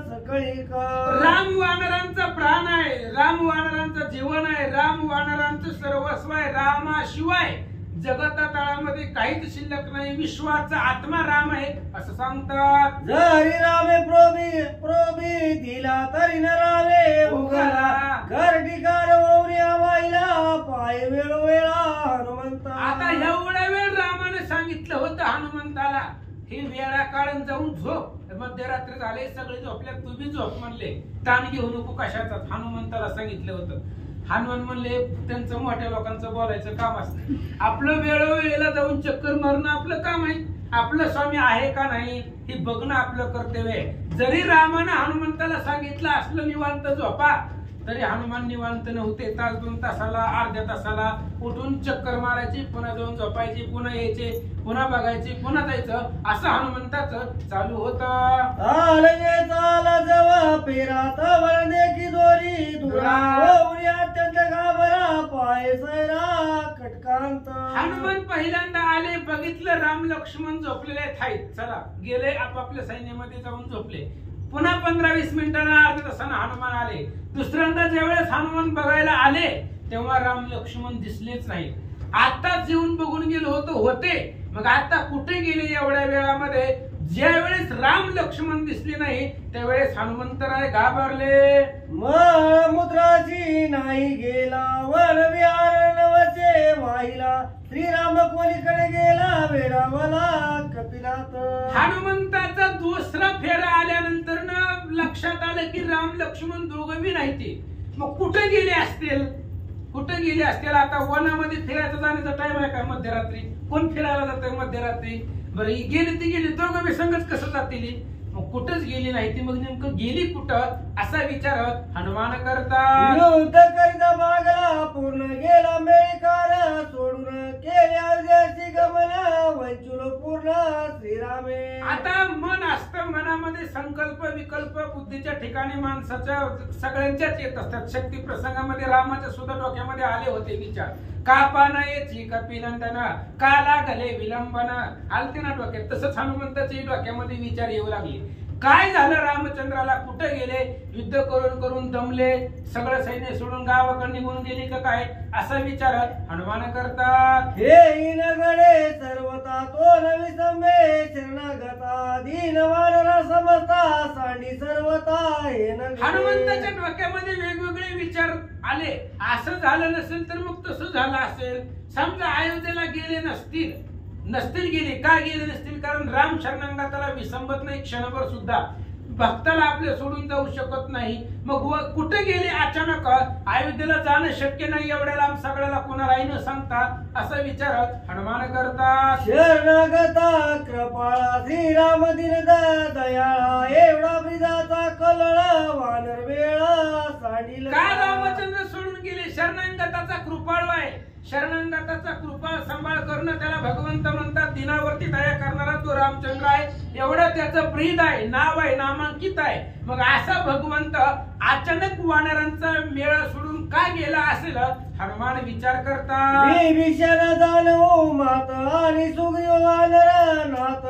सकळी राम वानरांचा प्राण आहे, राम वानरांचं जीवन आहे, राम वानरांचं सर्वस्व आहे. रामाशिवाय जगता तळामध्ये काहीच शिल्लक नाही. विश्वाचा आत्मा राम आहे असं सांगतात. जरी रामे प्रोबी दिला तरी न रामे उगला घर ठिकाण ओवऱ्या वाहिला पाय वेळोवेळा हनुमंत. आता एवढा वेळ रामाने सांगितलं होतं हनुमंताला ही वेळा काढून जाऊन झोप. मध्यरात्री झाले, सगळे झोपल्यात, तू बी झोप म्हणले. ताण घेऊ नको कशाचा, हनुमंताला सांगितलं होतं. हनुमान म्हणले त्यांचं मोठ्या लोकांचं बोलायचं काम असतं, आपलं वेळोवेळेला जाऊन चक्कर मारणं आपलं काम आहे. आपलं स्वामी आहे का नाही हे बघणं आपलं कर्तव्य आहे. जरी रामानं हनुमंताला सांगितलं असलं निवांत झोपा, तरी हनुमान निवांत नव्हते. तास 2 तासाला अर्ध्या तासाला उठून चक्कर मारायची, पुन्हा जाऊन झोपायची, पुन्हा यायचे, पुन्हा बघायची, पुन्हा जायचं, असं हनुमंताचं चालू होतं. चाला जवा पेरात वळणे की दोरी दुरा ओवरी अत्यंत घाबरा पाय सैरा कटकांत. हनुमान पहिल्यांदा आले, बघितलं राम लक्ष्मण झोपलेले थाईत. चला गेले आपापल्या सैन्यामध्ये जाऊन झोपले. पुन्हा 15-20 मिनिटांना अर्ध्या तासानं हनुमान आले. दुसऱ्यांदा ज्यावेळेस हनुमान बघायला आले तेव्हा राम लक्ष्मण दिसलेच नाही. आताच येऊन बघून गेलो होते, मग आता कुठे गेले एवढ्या वेळामध्ये? ज्यावेळेस राम लक्ष्मण दिसले नाही त्यावेळेस हनुमंतराय घाबरले. मुद्राची नाही गेला वन विहार नवचे वाहिला श्रीराम कोणीकडे गेला वेडावला कपिलात. हनुमंताचा दुसरा फेरा आल्यानंतर लक्षात आलं की राम लक्ष्मण दोघं बी नाही ते. मग कुठे गेले असतील, कुठे गेले असतील? आता वनामध्ये फिरायचं जाण्याचा टाइम आहे का मध्यरात्री? कोण फिरायला जातं मध्यरात्री? बरं गेली ती गेली, दोघं बी संगच कसं जातील? मग कुठंच गेली नाही ती, मग नेमकं गेली कुठं असा विचार हनुमान करतात. युद्ध करिता मागला पूर्ण गेला मेळकार सोडून केले अवघ्याची गमन वंचुल पूर्ण श्रीरामे. आता मन असतं, मनामध्ये संकल्प विकल्प बुद्धीच्या ठिकाणी माणसाच्या सगळ्यांच्याच येत असतात. शक्ती प्रसंगामध्ये रामाच्या सुद्धा डोक्यामध्ये आले होते विचार. का पानायची कपिनंदन का लागले विलंबन आलते ना डोक्यात, तसंच हनुमंताच्या डोक्यामध्ये विचार येऊ लागले. काय झालं रामचंद्राला, कुठे गेले? युद्ध करून करून दमले, सगळं सैन्य सोडून गावाकडे निघून गेले का काय असा विचार हनुमान करतात. हे नगडे सर्वता तो नवी संबे शरणागता दीन वानरा समजता सांडी सर्वता हे हनुमंताच्या डोक्यामध्ये वेगवेगळे विचार आले. असं झालं नसेल तर मग तसं झालं असेल. समजा अयोध्येला गेले नसतील गेले, का गेले नसतील? कारण राम शरणागताला विसंबत नाही क्षणभर सुद्धा, भक्ताला आपले सोडून जाऊ शकत नाही. मग कुठे गेले अचानक? अयोध्येला जाणं शक्य नाही एवढ्या लांब सगळ्याला कोणालाही न सांगता असा विचार हनुमान करतात. शरणागता कृपाळा श्रीराम दीनदा दयाळा एवढा ब्रिदाचा कलळा वानर वेळा सांडील. का रामचंद्र सोडून गेले? शरणागताचा कृपाळू आहे. शरणागताचा कृपा सांभाळ करणं त्याला भगवंत म्हणतात. दिनावरती दया करणारा तो रामचंद्र आहे. एवढं त्याचं ब्रीद आहे, नाव आहे, नामांकित आहे. मग असा भगवंत अचानक वानरांचा मेळा सोडून का गेला असेल हनुमान विचार करतात. विभीषण जाणवू मात आणि सुग्रीव वानर नाथ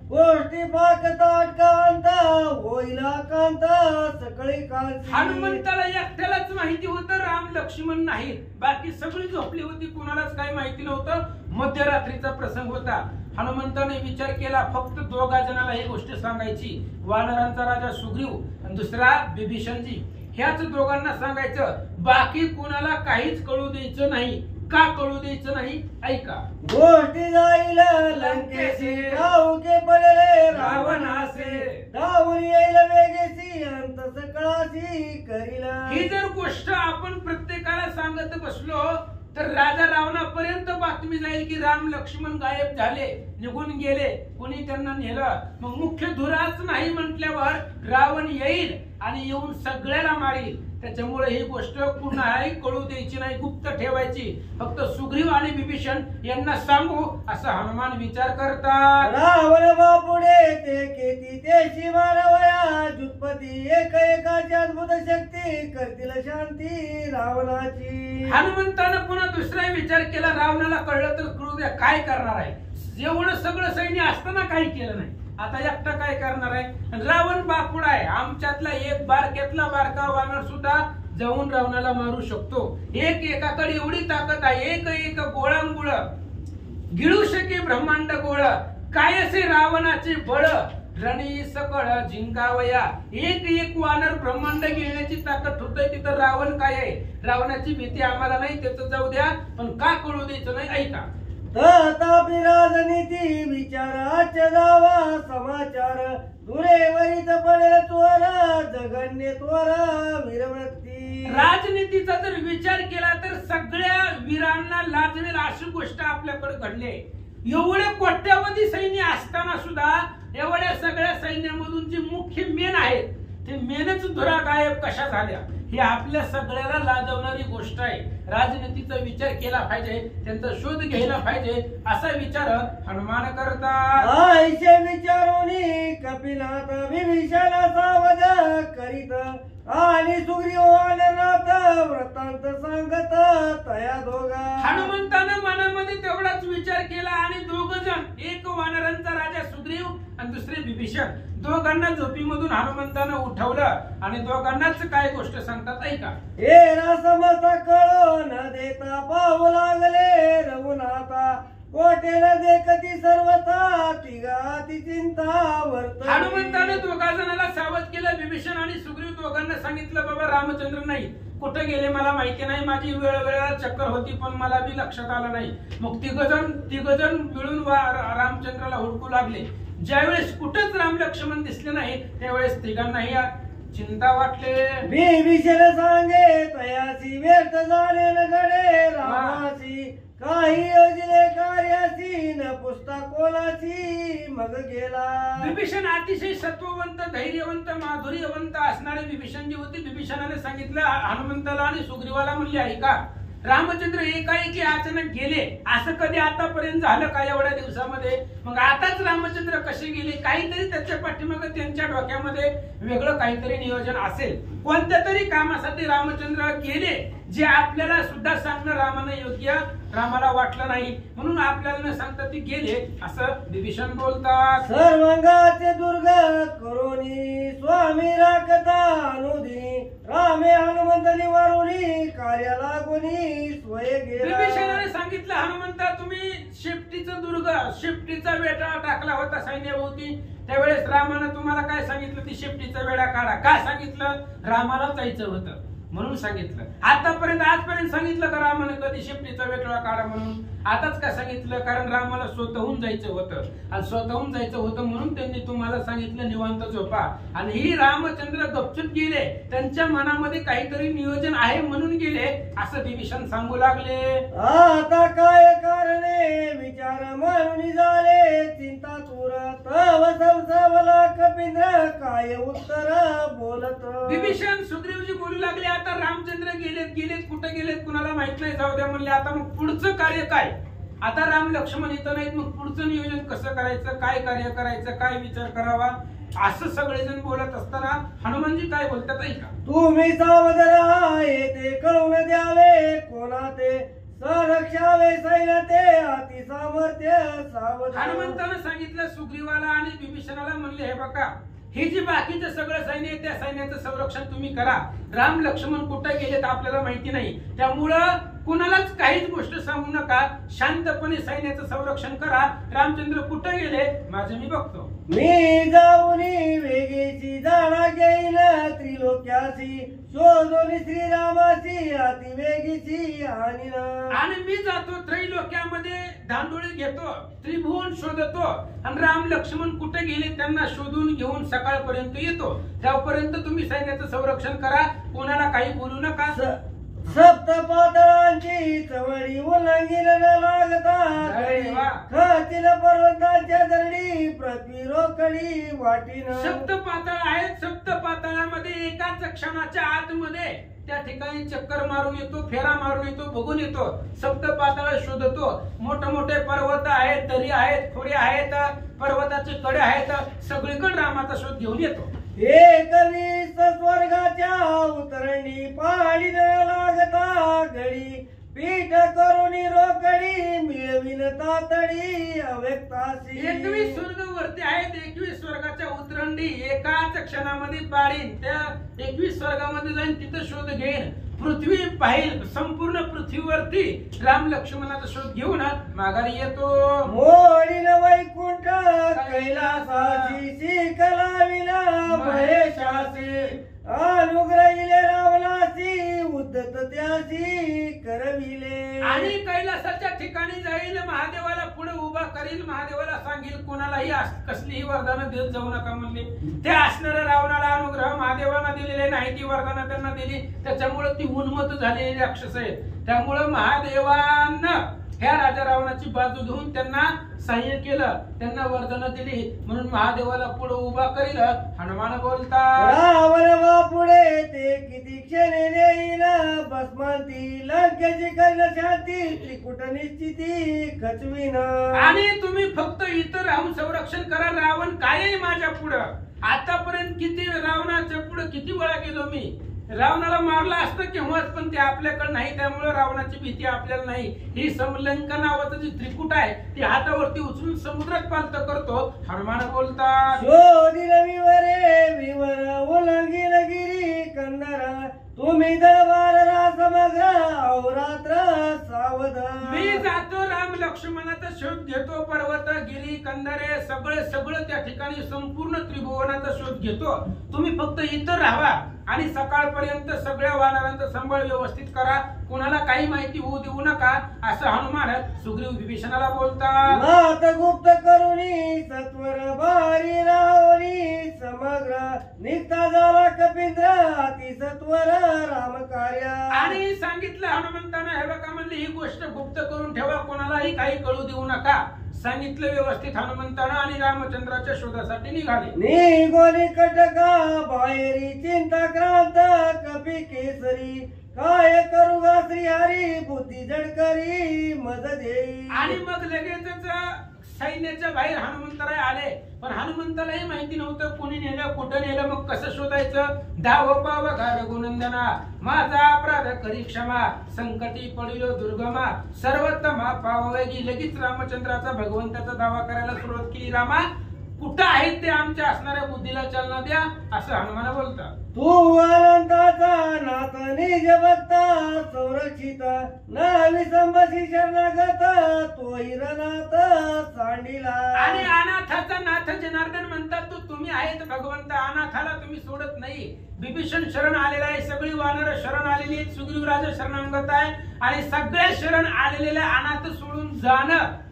गोष्टी पाकतात कांत होईला कांत सगळी काळजी. हनुमंताला एकट्यालाच माहिती होतं राम लक्ष्मण नाहीत, बाकी सगळी झोपली होती, कुणालाच काही माहिती नव्हतं. मध्यरात्रीचा प्रसंग होता. हनुमंताने विचार केला फक्त 2 जणांना ही गोष्ट सांगायची. वानरांचा राजा सुग्रीव आणि दुसरा विभीषणजी, ह्याच दोघांना सांगायचं. बाकी कुणाला काहीच कळू द्यायचं नाही. का कळू द्यायचं नाही? ऐका. गोष्टी जाईल लंकेशी ठाऊके पडले रावणासे धावून येईल वेगेशी अंत सकळाशी करील. ही जर गोष्ट आपण प्रत्येकाला सांगत बसलो तर राजा रावणापर्यंत बातमी जाईल की राम लक्ष्मण गायब झाले. निघून गेले, कोणी त्यांना नेलं. मग मुख्य धुराच नाही म्हटल्यावर रावण येईल आणि येऊन सगळ्याला मारील. त्याच्यामुळे ही गोष्ट कुणालाही कळू द्यायची नाही, गुप्त ठेवायची. फक्त सुग्रीव आणि विभीषण यांना सांगू असं हनुमान विचार करतात. रावण बापुडे ते केती तेशी मानवया जुत्पती एक एकाची अद्भुत शक्ती करतील शांती रावणाची. हनुमंतानं पुन्हा दुसरा विचार केला. रावणाला कळलं तर कळू द्या, काय करणार आहे. एवढं सगळं सैन्य असताना काही केलं नाही, आता एकटा काय करणार आहे. रावण बापुड आहे, आमच्यातला एक बारक्यातला बारका वानर सुद्धा जाऊन रावणाला मारू शकतो. एक एकाकडे एवढी ताकद आहे, एक एक गोळांगुळ गिळू शके ब्रह्मांड गोळ. काय असे रावणाचे बळ रणी सकळ जिंकावया. एक एक वानर ब्रह्मांड गिळण्याची ताकद होतय, तिथं रावण काय आहे. रावणाची भीती आम्हाला नाही, त्याचं जाऊ द्या, पण का कळू द्यायचं नाही ऐका. तथापि राजनीती विचाराच्या जावा समाचार दुरेवरीत पडेल त्वर जगन्य त्वर वीरवृत्ती. राजनीतीचा जर विचार केला तर सगळ्या वीरांना लाजवेल अशी गोष्ट आपल्याकडे घडली आहे. एवढे कोट्यावधी सैन्य असताना सुद्धा एवढ्या सगळ्या सैन्यामधून जी मुख्य मेन आहेत ते मेनच धुरा गायब कशा झाल्या, ही आपल्या सगळ्याला लाजवणारी गोष्ट आहे. राजनीतीचा विचार केला पाहिजे, त्यांचा शोध घ्यायला पाहिजे असा विचार हनुमान करतात. आयशे विचारोनी कपिनाथ विभीषण सावध करीत आणि सुग्रीव वानरात वृत्तांत सांगत तया दोघा. हनुमंतानं मनामध्ये तेवढाच विचार केला आणि दोघ जण, एक वानरांचा राजा सुग्रीव आणि दुसरे विभीषण, दोघांना झोपीमधून हनुमंतानं उठवलं आणि दोघांनाच काय गोष्ट सांगतात ऐका. हे समस्ता कळो न देता पाहू लागले रघुनाथा कोटेन देखती सर्वथा तिघाती चिंता वर्त. हनुमंताने दोघा जणांना सावध केलं. विभीषण आणि सुग्रीव दोघांना सांगितलं, बाबा रामचंद्र नाही, कुठे गेले मला माहिती नाही, माझी वेळोवेळेला चक्कर होती पण मला बी लक्षात आलं नाही. मग तिघजण मिळून रामचंद्राला हुडकू लागले. ज्यावेळेस कुठेच राम लक्ष्मण दिसले नाही त्यावेळेस तिघांनाही चिंता वाटले. विभीषण सांगे तयासी व्यर्थ झाले न घडे रामासी काही योजले कार्यासी न पुस्तक कोणाची मग गेला. विभीषण अतिशय सत्ववंत, धैर्यवंत, माधुर्यवंत असणारे विभीषण जी होती. विभीषणाने सांगितलं हनुमंताला आणि सुग्रीवाला, म्हणले ऐका, रामचंद्र एकाएकी अचानक गेले, असं कधी आतापर्यंत झालं का एवढ्या दिवसामध्ये. मग आताच रामचंद्र कसे गेले, काहीतरी त्याच्या पाठीमागे त्यांच्या डोक्यामध्ये वेगळं काहीतरी नियोजन असेल. कोणत्या तरी कामासाठी रामचंद्र गेले जे आपल्याला सुद्धा सांगणं रामानं योग्य रामाला वाटलं नाही, म्हणून आपल्याला न सांगता ते गेले असं विभीषण बोलतात. सर्वांगाचे दुर्ग करोनी स्वामी राखता अनुदी रामे हनुमंत निवारुनी कार्या लागुनी स्वय गेला. विभीषणाने सांगितलं, हनुमंता तुम्ही शेपटीचं दुर्ग, शेपटीचा वेढा टाकला होता सैन्याभोवती, त्यावेळेस रामानं तुम्हाला काय सांगितलं, ती शेपटीचा वेढा काढा. काय सांगितलं, रामाला जायचं होतं म्हणून सांगितलं. आजपर्यंत सांगितलं का रामानं कधी शेपटीचा वेगळा काढा म्हणून? आताच का सांगितलं, कारण रामाला स्वतःहून जायचं होतं आणि स्वतःहून जायचं होतं म्हणून त्यांनी तुम्हाला सांगितलं निवांत झोपा. आणि ही रामचंद्र गपचूप गेले, त्यांच्या मनामध्ये काहीतरी नियोजन आहे म्हणून गेले असं विभीषण सांगू लागले. आता काय कारणे विचार म्हणून झाले चिंता तुर तव संसवला कपिंद्र काय उत्तर बोलत. विभीषण सुग्रीवजी बोलू लागले, आता रामचंद्र गेलेत कुठे गेलेत कुणाला माहित नाही, जाऊ द्या म्हणले. आता मग पुढचं कार्य काय? आता राम लक्ष्मण इथं नाहीत, मग पुढचं नियोजन कसं करायचं, काय कार्य करायचं, काय विचार करावा, असं सगळेजण बोलत असताना हनुमानजी काय बोलतात ऐका. तुम्ही सावध राहा ते कळून द्यावे कोणा ते संरक्षावे सैन्य ते अति सामर्थ्य सावध. हनुमंतानं सांगितलं सुग्रीवाला आणि विभीषणाला, म्हणले हे बघा, हे जे बाकीचं सगळं सैन्य आहे त्या सैन्याचं संरक्षण तुम्ही करा. राम लक्ष्मण कुठे गेलेत आपल्याला माहिती नाही, त्यामुळं कुणालाच काहीच गोष्ट सांगू नका, शांतपणे सैन्याचं संरक्षण करा. रामचंद्र कुठे गेले माझं मी बघतो. मी जाऊनी वेगेची जाणा घेईन त्रिलोक्याची शोधून श्रीरामाची अति वेगीची आणि मी जातो त्रैलोक्यामध्ये धांडोळी घेतो, त्रिभुवन शोधतो आणि राम लक्ष्मण कुठे गेले त्यांना शोधून घेऊन सकाळपर्यंत येतो. त्यापर्यंत तुम्ही सैन्याचं संरक्षण करा, कोणाला काही बोलू नका. सप्त पातळांची चवळी उल्लंघीन न लागता अरे वा. खातील पर्वतांच्या दरडी पृथ्वी रोकडी वाटीन. सप्त पाताळ आहेत. सप्त पाताळामध्ये एकाच क्षणाच्या आतमध्ये त्या ठिकाणी चक्कर मारून येतो, फेरा मारून येतो, बघून येतो, सप्त पाताळ शोधतो. मोठे पर्वत आहेत, दरी आहेत, खोरे आहेत, पर्वताचे कडे आहेत, सगळीकडे रामाचा शोध घेऊन येतो. एकवीस स्वर्गाच्या उतरणी पाणी न लागता गडी पीठ करून रोकडी मिळविन तातडी अव्यक्तासी. 21 स्वर्ग वरती आहेत. 21 स्वर्गाच्या उतरंडी एकाच क्षणामध्ये पाडीन. त्या 21 स्वर्गामध्ये जाईन, तिथं शोध घेईन, पृथ्वी पाहिल. संपूर्ण पृथ्वीवरती राम लक्ष्मणाचा शोध घेऊन माघारी येतो. मोडीन वैकुंठ कैलासाची शिकलाविना महेशासी अनुग्रहिले रावणासी उद्धत त्यासी करविले. आणि कैलासाच्या ठिकाणी जाईल, महादेवाला पुढे उभा करील, महादेवाला सांगेल कोणालाही कसलीही वरदानं देत जाऊ नका म्हणले. ते असणाऱ्या रावणाला अनुग्रह महादेवांना दिलेले नाही, ती वरदानं त्यांना दिली, त्याच्यामुळे ती उन्मत्त झालेली राक्षस आहेत. त्यामुळे महादेवानं ह्या राजा रावणाची बाजू घेऊन त्यांना सहाय्य केलं, त्यांना वरदानं दिली, म्हणून महादेवाला पुढे उभा करील. हनुमान बोलतात, रावण पुढे ते किती क्षणे नेईल भस्मांती लंकेची कर्ण शांती त्रिकुट निश्चिती खचवीन. आणि तुम्ही फक्त इथं राहून संरक्षण करा. रावण काय माझ्या पुढं आतापर्यंत किती रावणाच्या पुढे किती वेळा गेलो मी. रावणाला मारलं असतं केव्हाच, पण ते आपल्याकडे नाही, त्यामुळे रावणाची भीती आपल्याला नाही. ही समलंका नावाचं जे त्रिकुट आहे ते हातावरती उचलून समुद्रात पालत करतो. हनुमान बोलतात, शोधिल विवरे विवर उल्लंघीन गिरी कंदर तुम्ही दरबार समग्र अवरात्र सावधान. मी जातो, राम लक्ष्मणाचा शोध घेतो, पर्वत गिरी कंदरे सगळं त्या ठिकाणी संपूर्ण त्रिभुवनाचा शोध घेतो. तुम्ही फक्त इथं राहा आणि सकाळपर्यंत सगळ्या वानरांचा सांभाळ व्यवस्थित करा, कोणाला काही माहिती होऊ देऊ नका, असं हनुमान सुग्रीव विभीषणाला बोलतात. मात गुप्त करुणी सत्वर भारी रावणी समग्र निघता झाला कपिंद्र अति सत्वर राम कार्य. आणि सांगितलं हनुमंतानं, हे बघा म्हणले ही गोष्ट गुप्त करून ठेवा, कोणालाही काही कळू देऊ नका. सांगितलं व्यवस्थित हनुमंतानं आणि रामचंद्राच्या शोधासाठी निघाले. निगोनी कटका बाहेरी चिंता क्रांत कपी केसरी काय करू गा श्रीहरी बुद्धी जडकरी मद देई. आणि मग लगेचच सैन्याच्या बाहेर हनुमंतराय आले, पण हनुमंतालाही माहिती नव्हतं कोणी नेलं, कुठं नेलं, मग कसं शोधायचं. धाव पाव घार गुणंदना माझा अपराध करी क्षमा संकटी पडिलो दुर्गमा सर्वोत्तमा पावगी. लगेच रामचंद्राचा भगवंताचा दावा करायला सुरुवात केली. रामा कुठं आहेत ते आमच्या असणाऱ्या बुद्धीला चालना द्या, असं हनुमान बोलतात. तू अनंताचा नाथ निज भक्ता संरक्षित नावी संबसी शरणागत तो हिरनाथ सांडिला. आणि अनाथाचा नाथ जनार्दन म्हणतात, तो तुम्ही आहेत भगवंत, अनाथाला तुम्ही सोडत नाही. विभीषण शरण आलेला आहे, सगळी वानर शरण आलेली आहेत, सुग्रीव राजा शरणागत आहे, आणि सगळे शरण आलेले अनाथ सोडून जाणं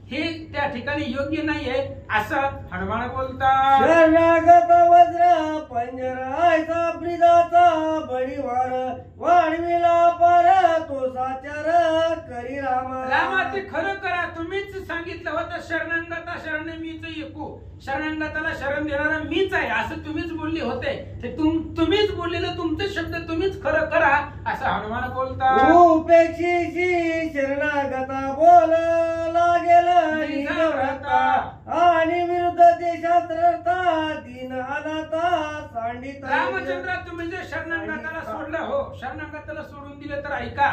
हे त्या ठिकाणी योग्य नाहीये, असं हनुमान बोलतात. शरणागत वज्र पंजर आयचा प्रिदाचा बळीवार वाढविला पार तो साचार करी रामा. रामा ते खरं करा, तुम्हीच सांगितलं होतं शरणागता शरण मीच ऐकू, शरणागताला शरण देणारा मीच आहे असं तुम्हीच बोलले होते. ते तुम्हीच बोललेलं तुमचे शब्द तुम्हीच खरं करा, असं हनुमान बोलतात. उपेक्षीशी शरणागता बोल लागेल आणि विरुद्ध देशास्त्रता दीन अनाथा सांडित. रामचंद्र तुम्ही जे शरणागताला सोडलं, हो शरणागताला सोडून दिलं तर ऐका,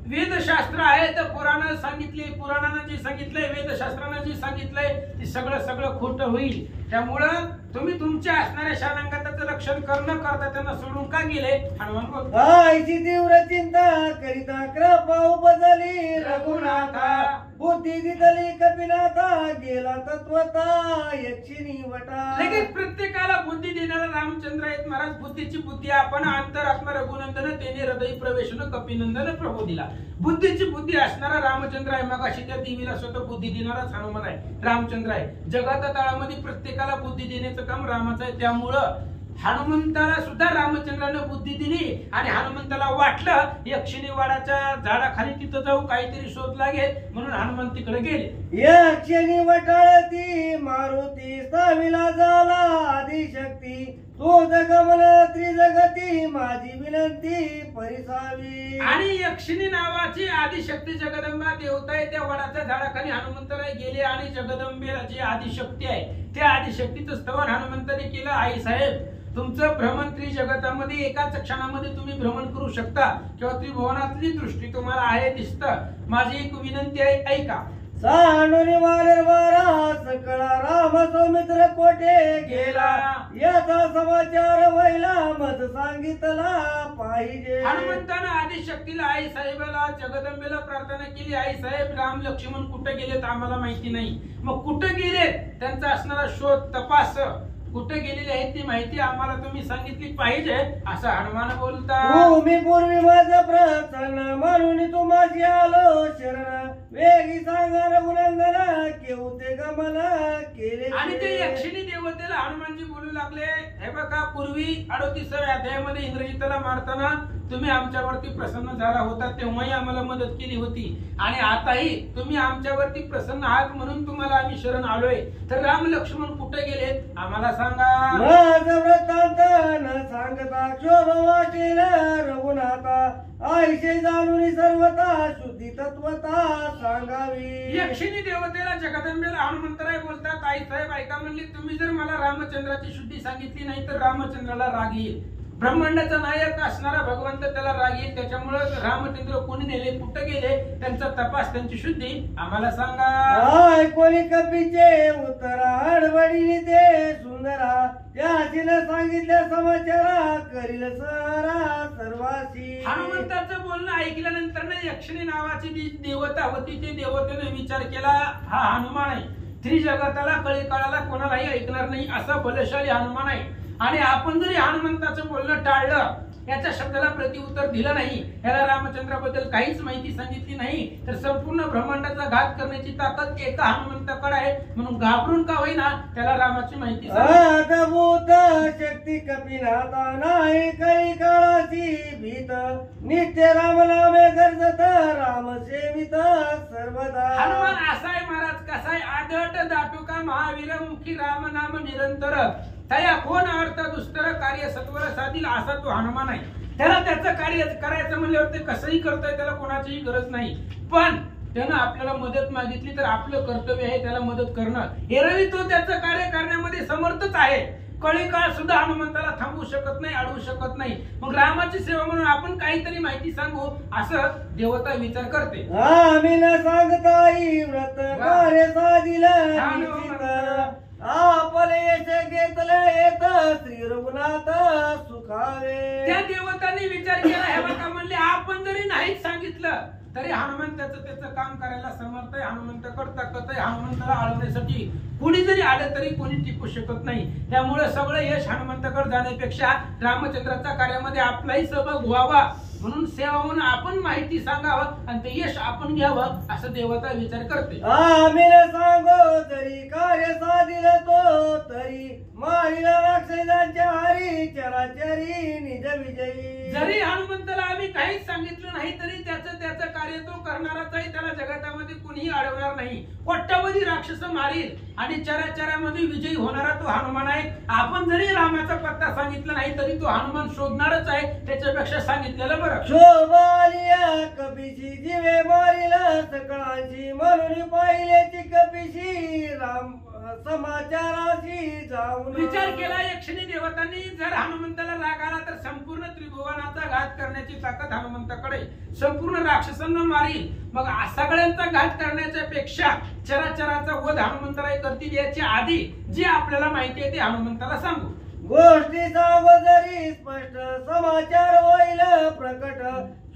वेदशास्त्र आहे तर पुराणानं सांगितले, पुराणानं जे सांगितलंय, वेदशास्त्रानं जे सांगितलंय ते सगळं खोटं होईल. त्यामुळं तुम्ही तुमच्या असणाऱ्या शरणागताचं रक्षण करणं करता त्यांना सोडून का गेले. हनुमान बोलतो, आईची तीव्र चिंता करिता कृपा उपजली रघुनाथा बुद्धी दिदली कपिनाथा गेला तत्वता यक्षिणी वटा. लगेच प्रत्येकाला बुद्धी देणारा रामचंद्र आहेत महाराज. बुद्धीची बुद्धी आपण अंतरात्मा रघुनंदन तेने हृदय प्रवेशन कपिनंदन प्रभू दिला. बुद्धीची बुद्धी असणारा रामचंद्र आहे. मग अशी त्या देवीला स्वतः बुद्धी देणाराच हनुमान आहे, रामचंद्र आहे. जगात तळामध्ये प्रत्येकाला बुद्धी देण्याचं काम रामाचं आहे. त्यामुळं हनुमंताला सुद्धा रामचंद्रानं बुद्धी दिली आणि हनुमंताला वाटलं यक्षिणी वाडाच्या झाडाखाली तिथं जाऊ काहीतरी शोध लागेल म्हणून हनुमंत तिकडे गेले. यक्षिणी वटाळती मारुती स्थाविला झाला आदिशक्ती तो जगमन त्रिजगती माझी विनंती परिसावी. आणि यक्षिणी नावाची आदिशक्ती जगदंबा देवता आहे त्या वडाच्या झाडाखाली हनुमंतराय गेले आणि जगदंबेला जी आदिशक्ती आहे त्या आदिशक्तीचं स्तवन हनुमंताने केलं. आई साहेब तुमचं भ्रमण त्रिजगतामध्ये एकाच क्षणामध्ये तुम्ही भ्रमण करू शकता किंवा त्रिभुवनातली दृष्टी तुम्हाला आहे दिसतं. माझी एक विनंती आहे ऐका. सांडूनी वानर वारा सकळा राम सौमित्र कोठे गेला याचा समाचार वैला मत सांगितला पाहिजे. हनुमंतानं आदिशक्तीला आई साहेबाला जगदंबेला प्रार्थना केली. आई साहेब राम लक्ष्मण कुठे गेलेत आम्हाला माहिती नाही. मग कुठे गेले त्यांचा असणारा शोध तपास कुठे गेलेली आहे ती माहिती आम्हाला तुम्ही सांगितली पाहिजे असं हनुमान बोलतात. मी पूर्वी माझं प्रसन्न म्हणून तुम्हाशी आलो शरण वेगी सांगा रघुनंदना केवते गमला केले. आणि ते यक्षिणी देवतेला हनुमानजी बोलू लागले हे बघा पूर्वी 38व्या अध्यायामध्ये इंद्रजिताला मारताना तुम्ही आमच्यावरती प्रसन्न झाला होता तेव्हाही आम्हाला मदत केली होती आणि आताही तुम्ही आमच्यावरती प्रसन्न आहात म्हणून तुम्हाला आम्ही शरण आलोय. तर राम लक्ष्मण कुठे गेलेत आम्हाला सांगा. माझं वृत्तांत न सांगता क्षोभ वाटेल रघुनाथा आईशे जाणून सर्वता शुद्धी तत्वता सांगावी. यक्षिणी देवतेला जगदंबेला हनुमंतराय बोलतात आई साहेब ऐका म्हणले तुम्ही जर मला रामचंद्राची शुद्धी सांगितली नाही तर रामचंद्राला राग येईल. ब्रह्मांडाचा नायक असणारा भगवंत त्याला राग येईल. त्याच्यामुळे रामचंद्र कोणी नेले कुठे गेले त्यांचा तपास त्यांची शुद्धी आम्हाला सांगा. कोणी कपीचे उत्तरा अडवडीने ते सुंदरा त्याने सांगितल्या समाचारा करील सरा सर्वासी. हनुमंताचं बोलणं ऐकल्यानंतर यक्षिणी नावाची जी देवता होती ते देवतेने विचार केला हा हनुमान आहे त्रिजगताला कळी काळाला कोणालाही ऐकणार नाही असा बलशाली हनुमान आहे. आणि आपण जरी हनुमंताचं बोलणं टाळलं याच्या शब्दाला प्रतिउत्तर दिलं नाही याला रामचंद्राबद्दल काहीच माहिती सांगितली नाही तर संपूर्ण ब्रह्मांडाचा घात करण्याची ताकद एका हनुमंताकडे आहे म्हणून घाबरून का होईना त्याला रामाची माहिती अद्भुत शक्ती कपिनाथा नाही काही काळाची भीत नित्य राम नामे गरजत राम सेवित सर्वदा. हनुमान असा आहे महाराज कसा आहे आदट दाटुका महावीर मुखी राम नाम निरंतर तया कोण अर्थ दुस्तर कार्य सत्वर साधील असा तो हनुमान आहे. त्याला त्याचं कार्य करायचं म्हणल्यावर ते कसंही करतोय त्याला कोणाचीही गरज नाही. पण त्यानं आपल्याला मदत मागितली तर आपलं कर्तव्य आहे त्याला मदत करणं. एरवी तो त्याचं कार्य करण्यामध्ये समर्थच आहे. कळी काळ सुद्धा हनुमंताला थांबवू शकत नाही अडवू शकत नाही. मग रामाची सेवा म्हणून आपण काहीतरी माहिती सांगू असं देवता विचार करते. आम्ही न सांगताई व्रत कार्य साधिलं आपले यश घेतलं येत श्री रघुनाथ सुखावे. त्या देवतांनी विचार केला हे बघा म्हणले आपण जरी नाहीच सांगितलं तरी हनुमंत त्याचं काम करायला समर्थ आहे. हनुमंत ताकद आहे. हनुमंताला अडवण्यासाठी कोणी जरी आलं तरी कोणी टिकू शकत नाही. त्यामुळे सगळं यश हनुमंताकडे जाण्यापेक्षा रामचंद्राच्या कार्यामध्ये आपलाही सहभाग व्हावा म्हणून सेवा म्हणून आपण माहिती सांगावं आणि ते यश आपण घ्यावं असं देवता विचार करते. आम्ही न सांगो तरी कार्य साधिल तो तरी मारिला राक्षसांच्या हरी चराचरी निज विजयी. जरी हनुमंताला आम्ही काहीच सांगितलं नाही तरी त्याचं कार्य तो करणारच आहे. त्याला जगतामध्ये कुणीही अडवणार नाही. कोट्यावधी राक्षस मारील आणि चराचरामध्ये विजयी होणारा तो हनुमान आहे. आपण जरी रामाचा पत्ता सांगितला नाही तरी तो हनुमान शोधणारच आहे. त्याच्यापेक्षा सांगितलेलं बरं. शोभालिया कपिशी जीवे मारिला सकळांची म्हणून पाहिल्याची कपिशी राम समाचाराशी जाऊन विचार केला यक्षिणी देवतांनी जर हनुमंताला राग आला तर संपूर्ण त्रिभुवनाचा घात करण्याची ताकद हनुमंताकडे संपूर्ण राक्षसांना मारील. मग सगळ्यांचा घात करण्याच्या पेक्षा चराचराचा वध हनुमंताला करतील याची आधी जी आपल्याला माहिती आहे ते हनुमंताला सांगू. गोष्टी सांगो जरी स्पष्ट समाचार होईल प्रकट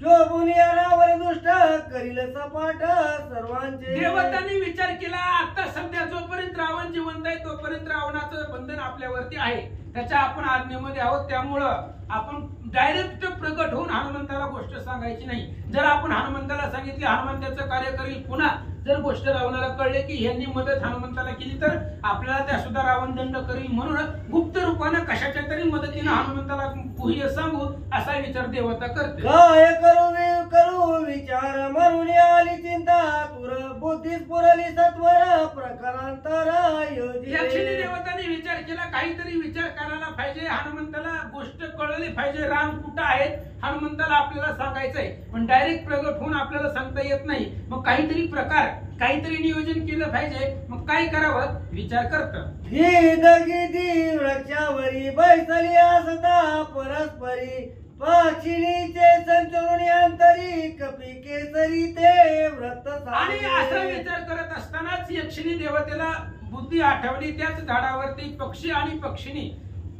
शोभून रावण दुष्ट करील सपाट सर्वांचे. देवतांनी विचार केला आता सध्या जोपर्यंत रावण जिवंत आहे तोपर्यंत रावणाचं बंधन आपल्यावरती आहे. त्याच्या आपण आज्ञेमध्ये आहोत. त्यामुळं आपण डायरेक्ट प्रकट होऊन हनुमंताला गोष्ट सांगायची नाही. जर आपण हनुमंताला सांगितले हनुमंताचं कार्य करील पुन्हा जर गोष्ट रावणाला कळले की यांनी मदत हनुमंताला केली तर आपल्याला त्या सुद्धा रावण दंड करेल, म्हणून गुप्त रूपाने कशाच्या तरी मदतीने हनुमंताला गुह्य सांगू असा विचार देवता करते. काय करू विचार म्हणून आली चिंता तुर बुद्धीस पुरली सत्वर प्रकारांतर यक्षिणी योजिले. देवताने विचार केला, काहीतरी विचार करायला पाहिजे, हनुमंताला गोष्ट कळली पाहिजे, राम कुठं आहेत हनुमंताला आपल्याला सांगायचंय, पण डायरेक्ट प्रगट होऊन आपल्याला सांगता येत नाही. मग काहीतरी प्रकार, काहीतरी नियोजन केलं पाहिजे. मग काय करावं विचार करतं. गीती वृक्षावरी बैसली असता परस्परी पक्षिणीचे संचोनी अंतरी कपी केसरी ते व्रत आणि असा विचार करत असतानाच यक्षिणी देवतेला बुद्धी आठवली. त्याच झाडावरती पक्षी आणि पक्षिणी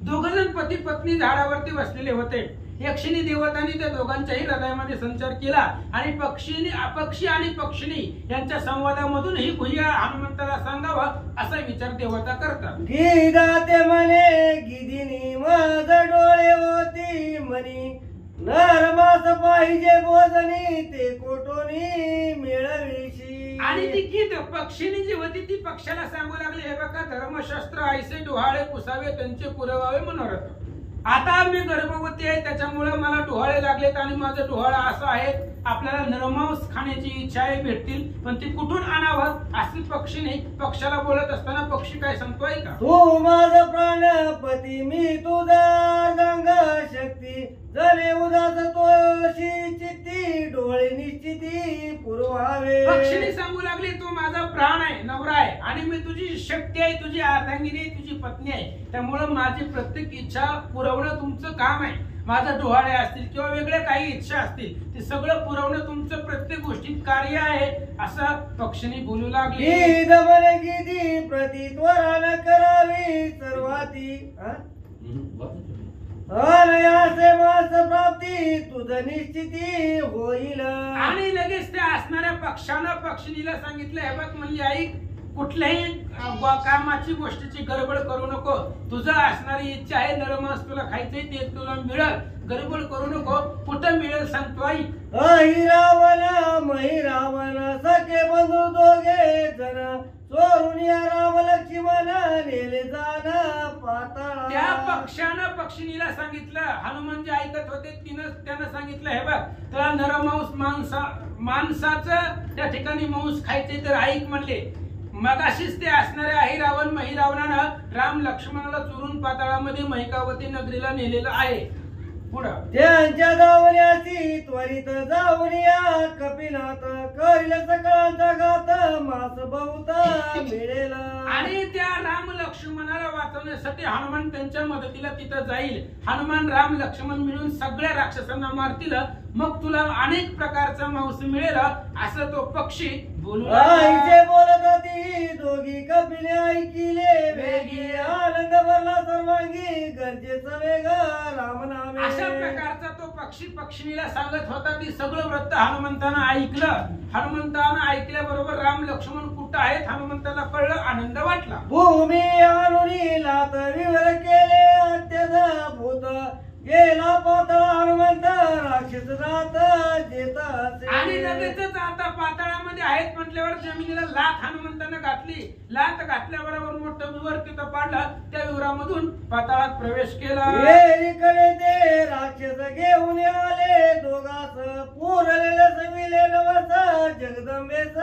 दोघजण पती पत्नी झाडावरती बसलेले होते. यक्षिणी देवतांनी त्या दोघांच्याही हृदयामध्ये संचार केला आणि पक्षी आणि पक्षिणी यांच्या संवादामधून ही गुह्य हनुमंताला सांगावं असा विचार देवता करतात. गीदाते म्हणे गिदिनी मज डोळे होती म्हणी नरमास पाहिजे भोजनी ते कोटोनी मिळविशी. आणि ती गीत पक्षिणी जी होती ती पक्षाला सांगू लागली, हे बघा धर्मशास्त्र ऐसे डोहाळे पुसावे त्यांचे पुरवावे मनोरथ. आता मी गर्भवती आहे त्याच्यामुळे मला डोहाळे लागलेत आणि माझं डोहाळा असं आहे, आपल्याला नरमांस खाण्याची इच्छा आहे, भेटतील पण ती कुठून आणावं अशी पक्षीने पक्षाला बोलत असताना पक्षी काय सांगतोय का, तू माझ प्राणपती मी तुझा गंग शक्ती जने उदास तोशी चित्ती डोळे निश्चिती पुरवावे. पक्षीने सांगू लागली, तू माझा प्राण आहे, नवरा आहे आणि मी तुझी शक्ती आहे, तुझी अर्धांगिनी आहे, तुझी पत्नी आहे, त्यामुळे माझी प्रत्येक इच्छा पुरवणं तुमचं काम आहे. माझं डोहाळे असतील किंवा वेगळे काही इच्छा असतील ते सगळं पुरवणं तुमचं प्रत्येक गोष्टीत कार्य आहे असं पक्षीने बोलू लागली. गीदी प्रतित्वरान करावी सर्वाती अनयासे मास प्राप्ती तुझ निश्चिती होईल. आणि लगेच त्या असणाऱ्या पक्षानं पक्षिणीला सांगितलं, हे बघ म्हणली आई, कुठल्याही कामाची गोष्टीची गडबड करू नको, तुझं असणारी इच्छा आहे नरमांस तुला खायचंय ते तुला मिळेल, गडबड करू नको, कुठं मिळेल सांगतो आई. अहि रावण मही रावण सखे बंधू दोघे जण चोरून या राम लक्ष्मण नेले जाण पाताळा. त्या पक्षानं पक्षिणीला सांगितलं, हनुमान जे ऐकत होते त्यानं सांगितलं, हे बघ तुला नरमांस मांसाचं त्या ठिकाणी मांस खायचे तर ऐक म्हणले. मग अशीच ते असणारे आई रावण मही रावणानं राम लक्ष्मणाला चोरून पाताळामध्ये महिकावती नगरीला नेलेलं आहे. पुढं त्यांच्या जावण्याची त्वरित जाऊन या कपिनाथ करील सकळांचा घात मास बहुत मिळेल. आणि त्या राम लक्ष्मणाला वाचवण्यासाठी हनुमान त्यांच्या मदतीला तिथं जाईल. हनुमान राम लक्ष्मण मिळून सगळ्या राक्षसांना मारतील, मग तुला अनेक प्रकारचा मांस मिळेल असं तो पक्षी बोलू आईचे बोलत होती दोघी कपिले ऐकिले वेगी आनंद भरला सर्वांगी गरजेचा वेग राम नामे. अशा प्रकारचा तो पक्षी पक्षिणीला सांगत होता. ती सगळं वृत्त हनुमंतानं ऐकलं. हनुमंतानं ऐकल्याबरोबर राम लक्ष्मण कुठं आहेत हनुमंताला कळलं, आनंद वाटला. भूमी आणून लात विवर केले अत्यध भूत गेला पाताळ हनुमंत राक्षस जात जेता. आणि लगेचच आता पाताळामध्ये आहेत म्हटल्यावर जमिनीला लाथ हनुमंतानं घातली. लाथ घातल्याबरोबर मोठं विवर तिथं पाडलं, त्या विवरामधून पाताळात प्रवेश केला. इकडे ते राक्षस घेऊन आले दोघास पुरलेलं सविले नवस जगदंबेच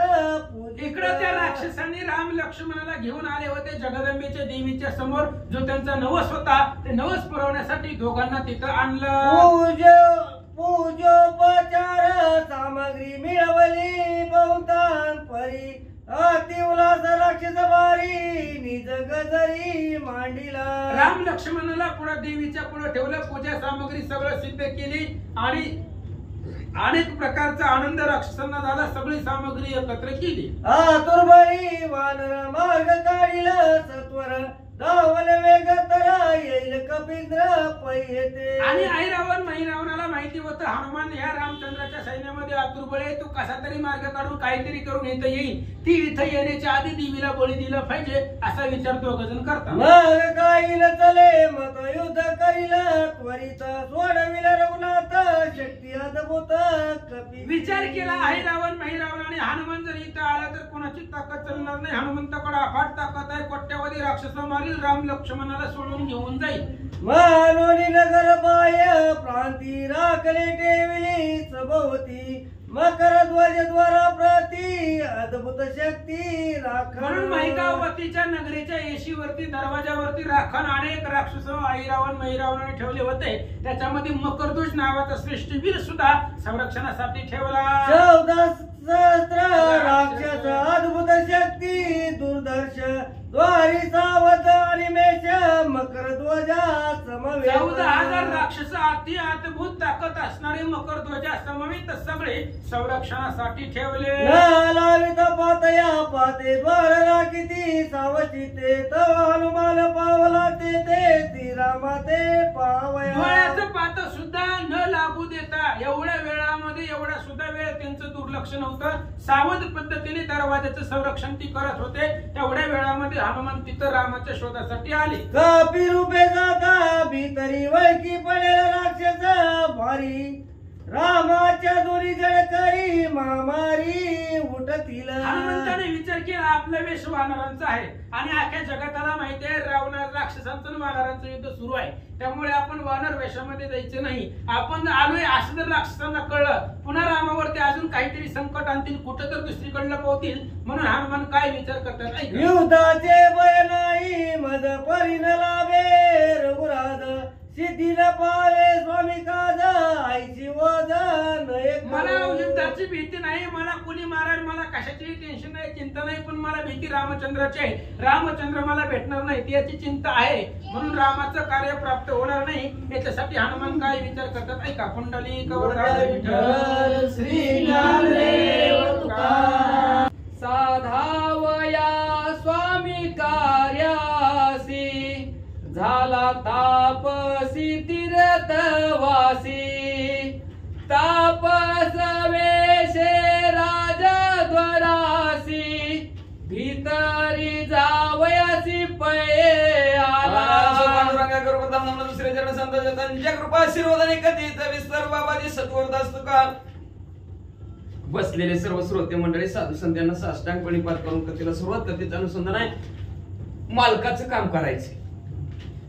इकडं त्या राक्षसांनी राम लक्ष्मणाला घेऊन आले होते जगदंबेच्या देवीच्या समोर. जो त्यांचा नवस होता ते नवस पुरवण्यासाठी दोघांना तिथं आणलं. पूजोपचार सामग्री मिळवली बहुतान परी अति उल्हास राक्षस बारी निज गजरी मांडिला. राम लक्ष्मणाला पुढे देवीच्या पुढे ठेवलं, पूजा सामग्री सगळं सिद्ध केली आणि अनेक प्रकारचा आनंद राक्षसांना झाला. सगळी सामग्री एकत्र केली. आतुरबाई वानर मार्ग काढील सत्वर धावल वेग तर येईल कपिंद्र पै येते. आणि आई रावण मही रावणाला माहिती होतं हनुमान ह्या रामचंद्राच्या सैन्यामध्ये आतुरबळ आहे, तू कसा तरी मार्ग काढून काहीतरी करून इथं येईल. ती इथं येण्याच्या आधी देवीला बळी दिलं पाहिजे असा विचार दोघजण करतात. मग काईल चले मत युद्ध करील त्वरित सोडविल रघुनाथ शक्ती अद्भुत कपी विचार केला आहे रावण महिरावणाने हनुमान जर इथं आला तर कोणाची ताकद चालणार नाही. हनुमंताकडे अफाट ताकद आहे. कोट्यावधी राक्षस मारील. राम लक्ष्मणाला सोडून घेऊन जाईल. मानोनी नगर बाह्य प्रांती राखले ठेविली सभोवती मकर ध्वज द्वारा प्रती अद्भुत शक्ती राखण. म्हणून महिकावतीच्या नगरीच्या येशीवरती दरवाजावरती राखण अनेक राक्षस रावण महिरावणाने ठेवले होते. त्याच्यामध्ये मकरध्वज नावाचा श्रेष्ठ वीर सुद्धा संरक्षणासाठी ठेवला. 14 सहस्त्र राक्षस अद्भुत शक्ती दुर्दर्श द्वारी सावध अनिमेष मकर ध्वजा समवेत. 14,000 राक्षस अति अद्भुत ताकद असणारे मकरध्वजा समवेत सगळे संरक्षणासाठी ठेवले. लावित पातया पाते द्वार राखिती सावचिते तव हनुमान पावला ते रामाते पावया. डोळ्याचं पात सुद्धा न लागू देता एवढ्या वेळामध्ये एवढा सुद्धा वेळ त्यांचं दुर्लक्ष नव्हतं. सावध पद्धतीने दरवाजाचं संरक्षण ती करत होते. तेवढ्या वेळामध्ये हनुमान तिथं रामाच्या शोधासाठी आले. कपी रूपे जाता भीतरी वळकी पडेल राक्षस भारी रामाच्या दोरी जडकरी महामारी उठतील. हनुमंताने विचार केला आपला वेश वानरांचा आहे आणि अख्ख्या जगाला माहिती आहे राक्षसांचं आणि वानरांचं युद्ध सुरू आहे. त्यामुळे आपण वानर वेशामध्ये जायचं नाही. आपण आलोय असं जर राक्षसांना कळलं पुन्हा रामावरती अजून काहीतरी संकट आणतील कुठं तर दुसरीकडलं पोहतील. म्हणून हनुमान काय विचार करतात युद्धाचे भय नाही मद परिण लाभे रघुराज सिद्धी न पावे स्वामी काज आईची वजन मला युद्धाची भीती नाही. मला कुणी मारेल मला कशाची टेन्शन नाही चिंता नाही. पण मला भीती रामचंद्राची आहे. रामचंद्र मला भेटणार नाही याची चिंता आहे. म्हणून रामाचं कार्य प्राप्त होणार नाही. याच्यासाठी हनुमान काय विचार करतात ऐका. पुंडलिक विठ्ठल श्री ज्ञानदेव तुकाराम. साधावया स्वामी कार्यासी झाला तापसी तीर्थवासी तापस वेशे राजद्वारासी भीतरी जावयासी पये आला. दुसरे जण संत त्यांच्या कृपा आशीर्वादाने कधीच विस्तार बाबाजी सत्वरदास तुका. बसलेले सर्व श्रोते मंडळी साधू संतांना साष्टांग प्रणिपात करून कथेला सुरुवात करते. अनुसंधान आहे मालकाचं काम करायचंय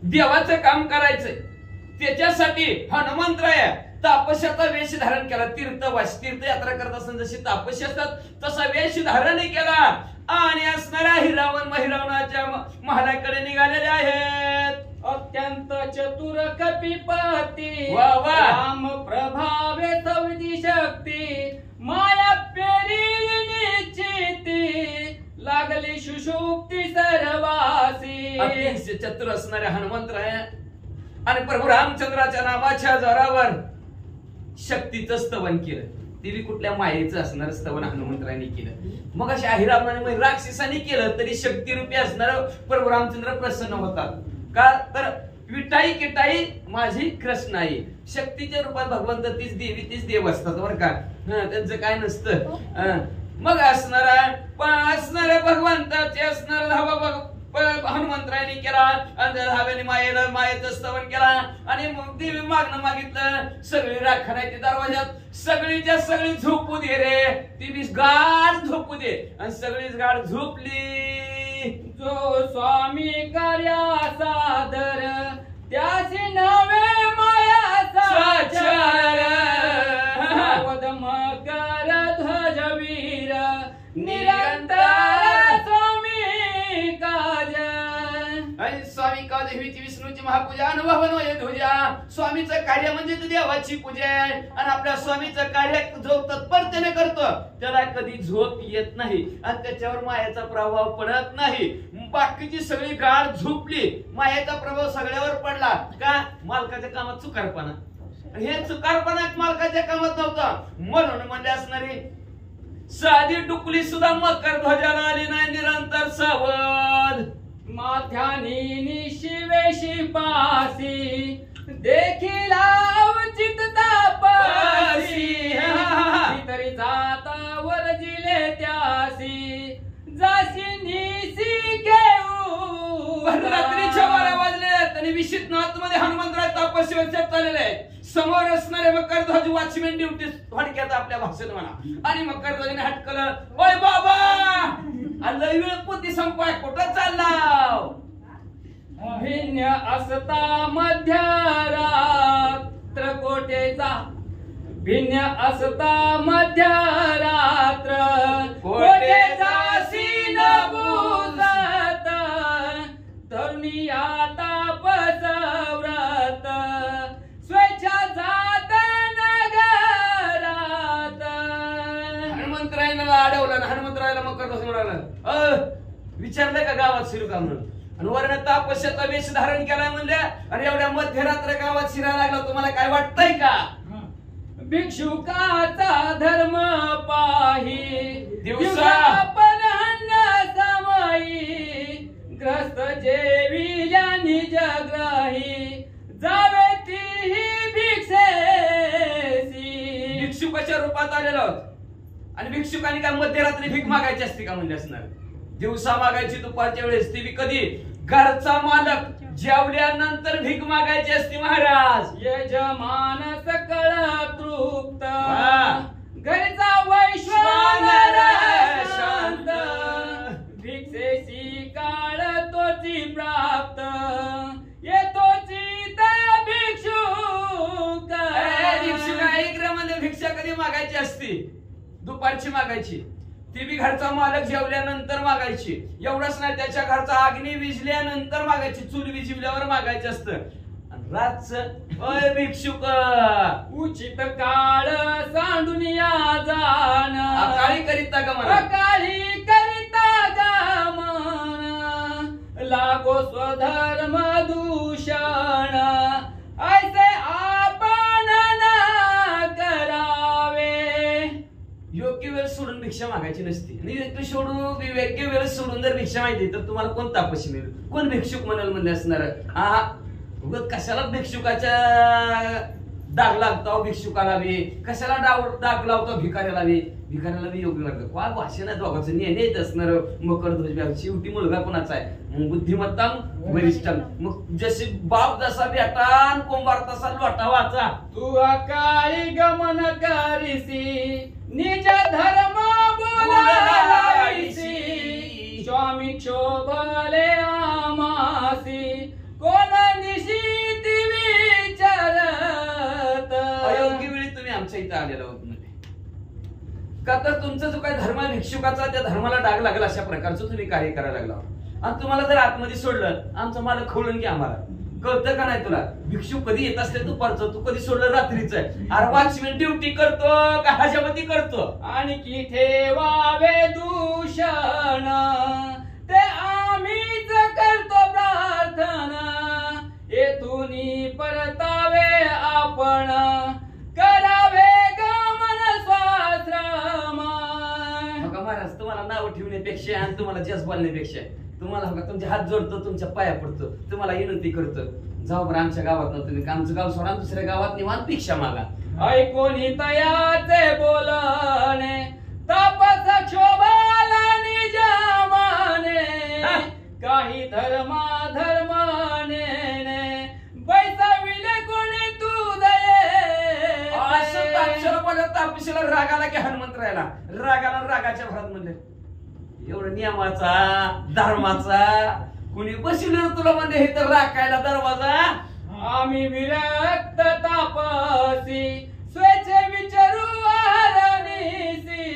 देवाचं काम करायचंय. त्याच्यासाठी हनुमंतराय तापस्याचा वेश धारण केला. तीर्थयात्रा करत असताना जशी तापस्या असतात तसा वेश धारण केला आणि असणाऱ्या हिरावण महिरावणाच्या महालाकडे निघालेले आहेत. अत्यंत चतुर कपिपती वा वा. राम प्रभावे सविधी शक्ती माया पेरी निश्चिती लागली सुषुप्ती सर्वासी. अतिशय चतुर असणाऱ्या हनुमंतराय आणि प्रभू रामचंद्राच्या नामाच्या जोरावर शक्तीचं स्तवन केलं. ती कुठल्या मायेचं असणार स्तवन हनुमंतरायांनी केलं. मग अशा हिरावणाने राक्षसांनी केलं तरी शक्तिरूपी असणार प्रभू रामचंद्र प्रसन्न होतात. का तर विटाई किटाई माझी कृष्णाई. शक्तीच्या रूपात भगवंत तीच देवी तीच देव असतात बरं का. त्यांचं काय नसतं. मग असणाऱ्या भगवंताचे असणार हनुमंतरायांनी केला आणि धाव्याने मायेचं स्तवन केला आणि मग देवी मागणं मागितलं. सगळी राखणायची दरवाजात सगळीच्या सगळी झोपू दे रे. ती गाढ झोपू दे आणि सगळीच गाढ झोपली. जो स्वामी कार्या सादर त्यासी नवे माया साचार मकर ध्वजवीर निरंतर स्वामी काज. आणि स्वामी का देवीची विष्णूची महापूजा अनुभवन ध्वजा. स्वामीचं कार्य म्हणजे देवाची पूजा आहे आणि आपल्या स्वामीचं कार्य जो तत्परतेने करतो त्याला कधी झोप येत नाही आणि त्याच्यावर मायाचा प्रभाव पडत नाही. बाकीची सगळी गाढ झोपली. मायाचा प्रभाव सगळ्यावर पडला. का मालकाच्या कामात चुकारपणा. हे चुकारपणा मालकाच्या कामात नव्हता. म्हणून म्हणजे असणारी साधी डुकली सुद्धा मकर ध्वजाला आली नाही. निरंतर सावध माथ्यानी निशिवेशी पासी देखील उचित तापासी तरी जाता वरजिले त्यासी जाशी निसी घेऊ. रात्रीच्या 12 वाजले आणि विशिष्ट नाथमध्ये हनुमंतराय तापस्येवर चाललेले आहेत. समोर असणारे मकरध्वज वॉचमॅन ड्युटी थोडक्यात आपल्या भाषेत म्हणा. आणि मकरध्वजाने हटकलं, ओय बाबा लय वेळ पोती संपाय कुठं चालला? भिन्न असता मध्यरात्र कोटेचा, भिन्न असता मध्यरात्र कोटेचा सीन बुजत, तरुणी आता पसव्रत स्वेच्छा जात नगरात. हनुमंतरायला अडवलं. हनुमंतरायला मकरध्वज म्हणाला, विचारलंय का गावात शिरू का म्हणून? आणि वर्ण तापस्याचा वेश धारण केलाय म्हणल्या आणि एवढ्या मध्यरात्र गावात शिरायला लागला. तुम्हाला काय वाटतंय का? भिक्षुकाचा धर्म पाही दिवसा पण समाई, ग्रस्त जेविल्या निज ग्रही जावे तीही भिक्षेसी. भिक्षुकाच्या रूपात आलेलो आहोत. आणि भिक्षुकाने काय मध्यरात्री भीक मागायची असते का म्हणले असणार? दिवसा मागायची, दुपारच्या वेळेस. ती कधी घरचा मालक जेवल्यानंतर भीक मागायची असते महाराज. यजमान सकळ तृप्त, वा. घरचा वैश्वानर शांत, भिक्षेसी काळ तोची प्राप्त, येतोची त्या भिक्षुक. भिक्षुक एक मध्ये भिक्षा कधी मागायची असती? दुपारची मागायची. ती बी घरचा मालक जेवल्यानंतर मागायची. एवढंच नाही, त्याच्या घरचा अग्नी विझल्यानंतर मागायची. चूल विझवल्यावर मागायचं असतं. आणि रातचं, ओय भिक्षुक उचित काळ सांडून या जाण, अकाळी करिता गमन, अकाळी करिता गमन, लागो स्वधर्म दूषण, ऐसे आपण न करावे. योग्य वेळ सोडून भिक्षा मागायची नसती. विवेक्य वेळ सोडून जर भिक्षा माहिती तर तुम्हाला कोण तापशी मिळेल? कोण भिक्षुक म्हणाल म्हणले असणार? हा उगत कशाला भिक्षुकाच्या दाग लागतो? भिक्षुकाला बी कशाला दाग लावतो? भिकाऱ्याला बी योग्य लागतं. काय भाषण आहे दोघांचं नेत असणार. मकरध्वज शेवटी मुलगा कोणाचा आहे? बुद्धिमत्ता वरिष्ठ. मग जशी बाप जसा भेटान कोंबार तसा लोटा वाचा. तू अकाळी गमन करीसी, निज धर्म बोलायसी, स्वामी क्षोभले आमासी, कोण निशिती विचारत. अयोग्य वेळी तुम्ही आमच्या इथं आलेला आहोत म्हणजे का तर तुमचा जो काही धर्म आहे भिक्षुकाचा, त्या धर्माला डाग लागला अशा प्रकारचं तुम्ही कार्य करायला लागला. आणि तुम्हाला जर आतमध्ये सोडलं, आमचा मालक खोलून घ्या. आम्हाला कळतं का नाही तुला? भिक्षुक कधी येत असते दुपारचं, तू कधी सोडलं रात्रीचं. अरे वॉचमॅन ड्युटी करतो का हजामती करतो? आणि की ठेवावे दूषण, ते आम्हीच करतो प्रार्थना, येथून परतावे आपण, करावे गमन स्वाश्रम. महाराज तुम्हाला नाव ठेवण्यापेक्षा आणि तुम्हाला जस बोलण्यापेक्षा तुम्हाला तुमचे हात जोडतो, तुमच्या पाया पडतो, तुम्हाला विनंती करतो, जाऊ बरं आमच्या गावात ना तुम्ही. आमचं गाव सोडा, दुसऱ्या गावात निवांत भिक्षा मागा. ऐकून तयाचे बोलणे, तापस क्षोभाला निज माने, काही धर्मा धर्माने बैसाविले कोणी तू दये. असं तापशाला बोलत तापशीला रागाला की हनुमंतरायला रागाच्या भरात म्हणले एवढं नियमाचा धर्माचा कुणी बसवलं तुला म्हणजे हे तर राखायला दरवाजा. आम्ही विरक्त तापसी, स्वेच्छे विचारू आहारणीसी,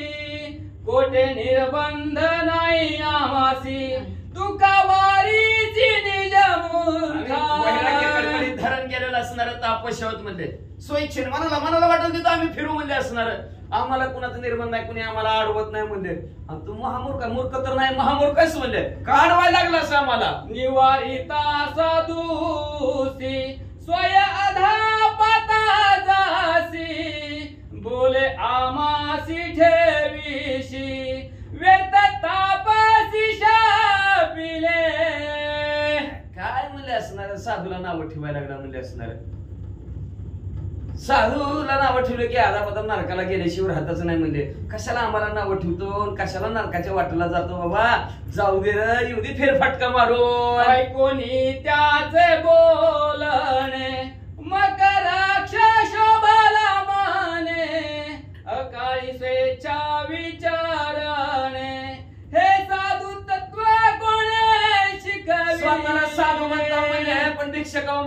कोठे निर्बंध नाही आमासी, तुका वारीची निज कडकडीत धरण केलेलं असणार तापशावत मध्ये स्वइच्छेने मनाला वाटत देतो आम्ही फिरू म्हणजे असणार. आम्हाला कुणाचा निर्बंध नाही, कुणी आम्हाला अडवत नाही म्हणले. तू महामूर्ख, मूर्ख तर नाही महामूर्खच म्हणले. का अडवायला लागला असं आम्हाला? निवारिता साधूसी, स्वय अधापता जासी, बोले आमासी ठेवीशी, व्यर्थ तापसी शापिले. काय म्हणले असणार? साधूला नाव ठेवायला लागला म्हणले असणार. साधूला नाव ठेवलं की आदाबदा नरकाला गेल्याशिवाय राहतच नाही म्हणले. कशाला आम्हाला नाव ठेवतो, कशाला नरकाच्या वाटेला जातो? बाबा जाऊ दे रे, येऊ दे फेरफटका मारून. कोणी त्याचे बोलणे, मकर राक्षस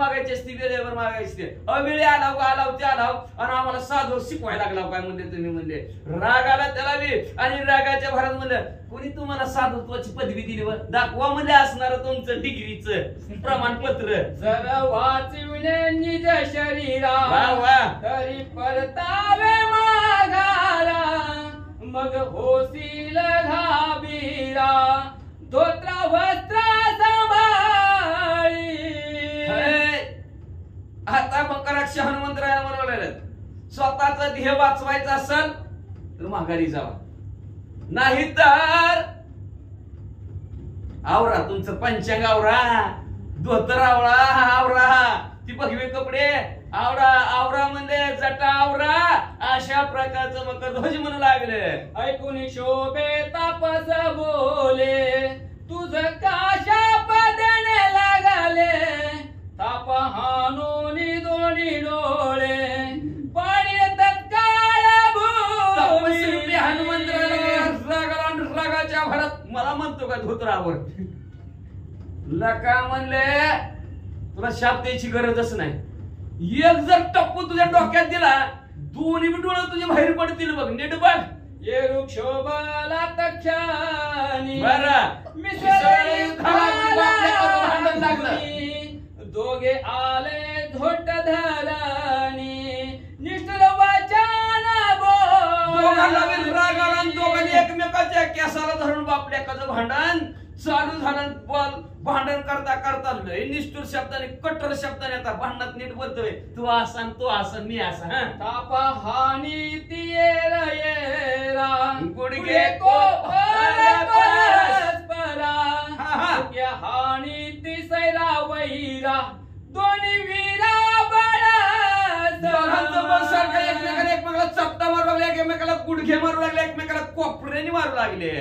मागायची असती, वेळेवर मागायची असते. अवेळी आलाव ते आलाव आणि आम्हाला साधं शिकवायला लागला काय म्हणले तुम्ही. म्हणले राग आला त्याला बी आणि रागाच्या भरात म्हणलं कोणी तुम्हाला साधुत्वाची पदवी दिली वर दाखवा म्हणजे असणार तुमचं डिग्रीचं प्रमाणपत्र. जर वाचविले निज शरीरा वा वा. तरी परतावे माघारा मग होशील घाबीरा धोत्रा वस्त्र सांभाळी. आता मकराक्ष हनुमंतराया म्हणून स्वतःचा ध्येय वाचवायचा असेल तर माघारी जावा, नाही तर आवरा तुमचं पंचांग आवरा, धोतर आवरा, ती भगवे कपडे आवरा म्हणजे जटा आवरा. अशा प्रकारचं मकरध्वज म्हणू लागले. ऐकून शोभे तापस बोले तुझ काशा पदने लागले ताप हानून दोन्ही डोळे पाणी तत्काळ तपस्वी हनुमंतराला रागाच्या भरात मला म्हणतो का धोत्रावर लका म्हणले तुला शाप द्यायची गरजच नाही. एक जर टप्पू तुझ्या डोक्यात दिला दोन्ही बी डोळे तुझे बाहेर पडतील बघ, नीट बघ. येरुक शोभला तक्षानी बरं मिसळी भांडण लागलं. दोघे आले झोट धरानी निष्ठुर वचन दोघांना बी बोल राग आला आणि दोघांनी एकमेकाच्या केसाला धरून बापल्याकाचं भांडण चालू झालं. भांडण करता लय निष्ठुर शब्दाने कट्टर शब्दाने आता भांडणात नीट बोलतोय. तू आसन तो आसन मी आसन. तापा हानी तियेरा गुडघे परस्परा हा. गुडघे हानी तिसैरा वैरा दोन्ही वीरा बळास दोघांचं बळ सारखं एकमेकाला चपटा मारू लागले, एकमेकाला गुडघे मारू लागले, एकमेकाला कोपऱ्याने मारू लागले.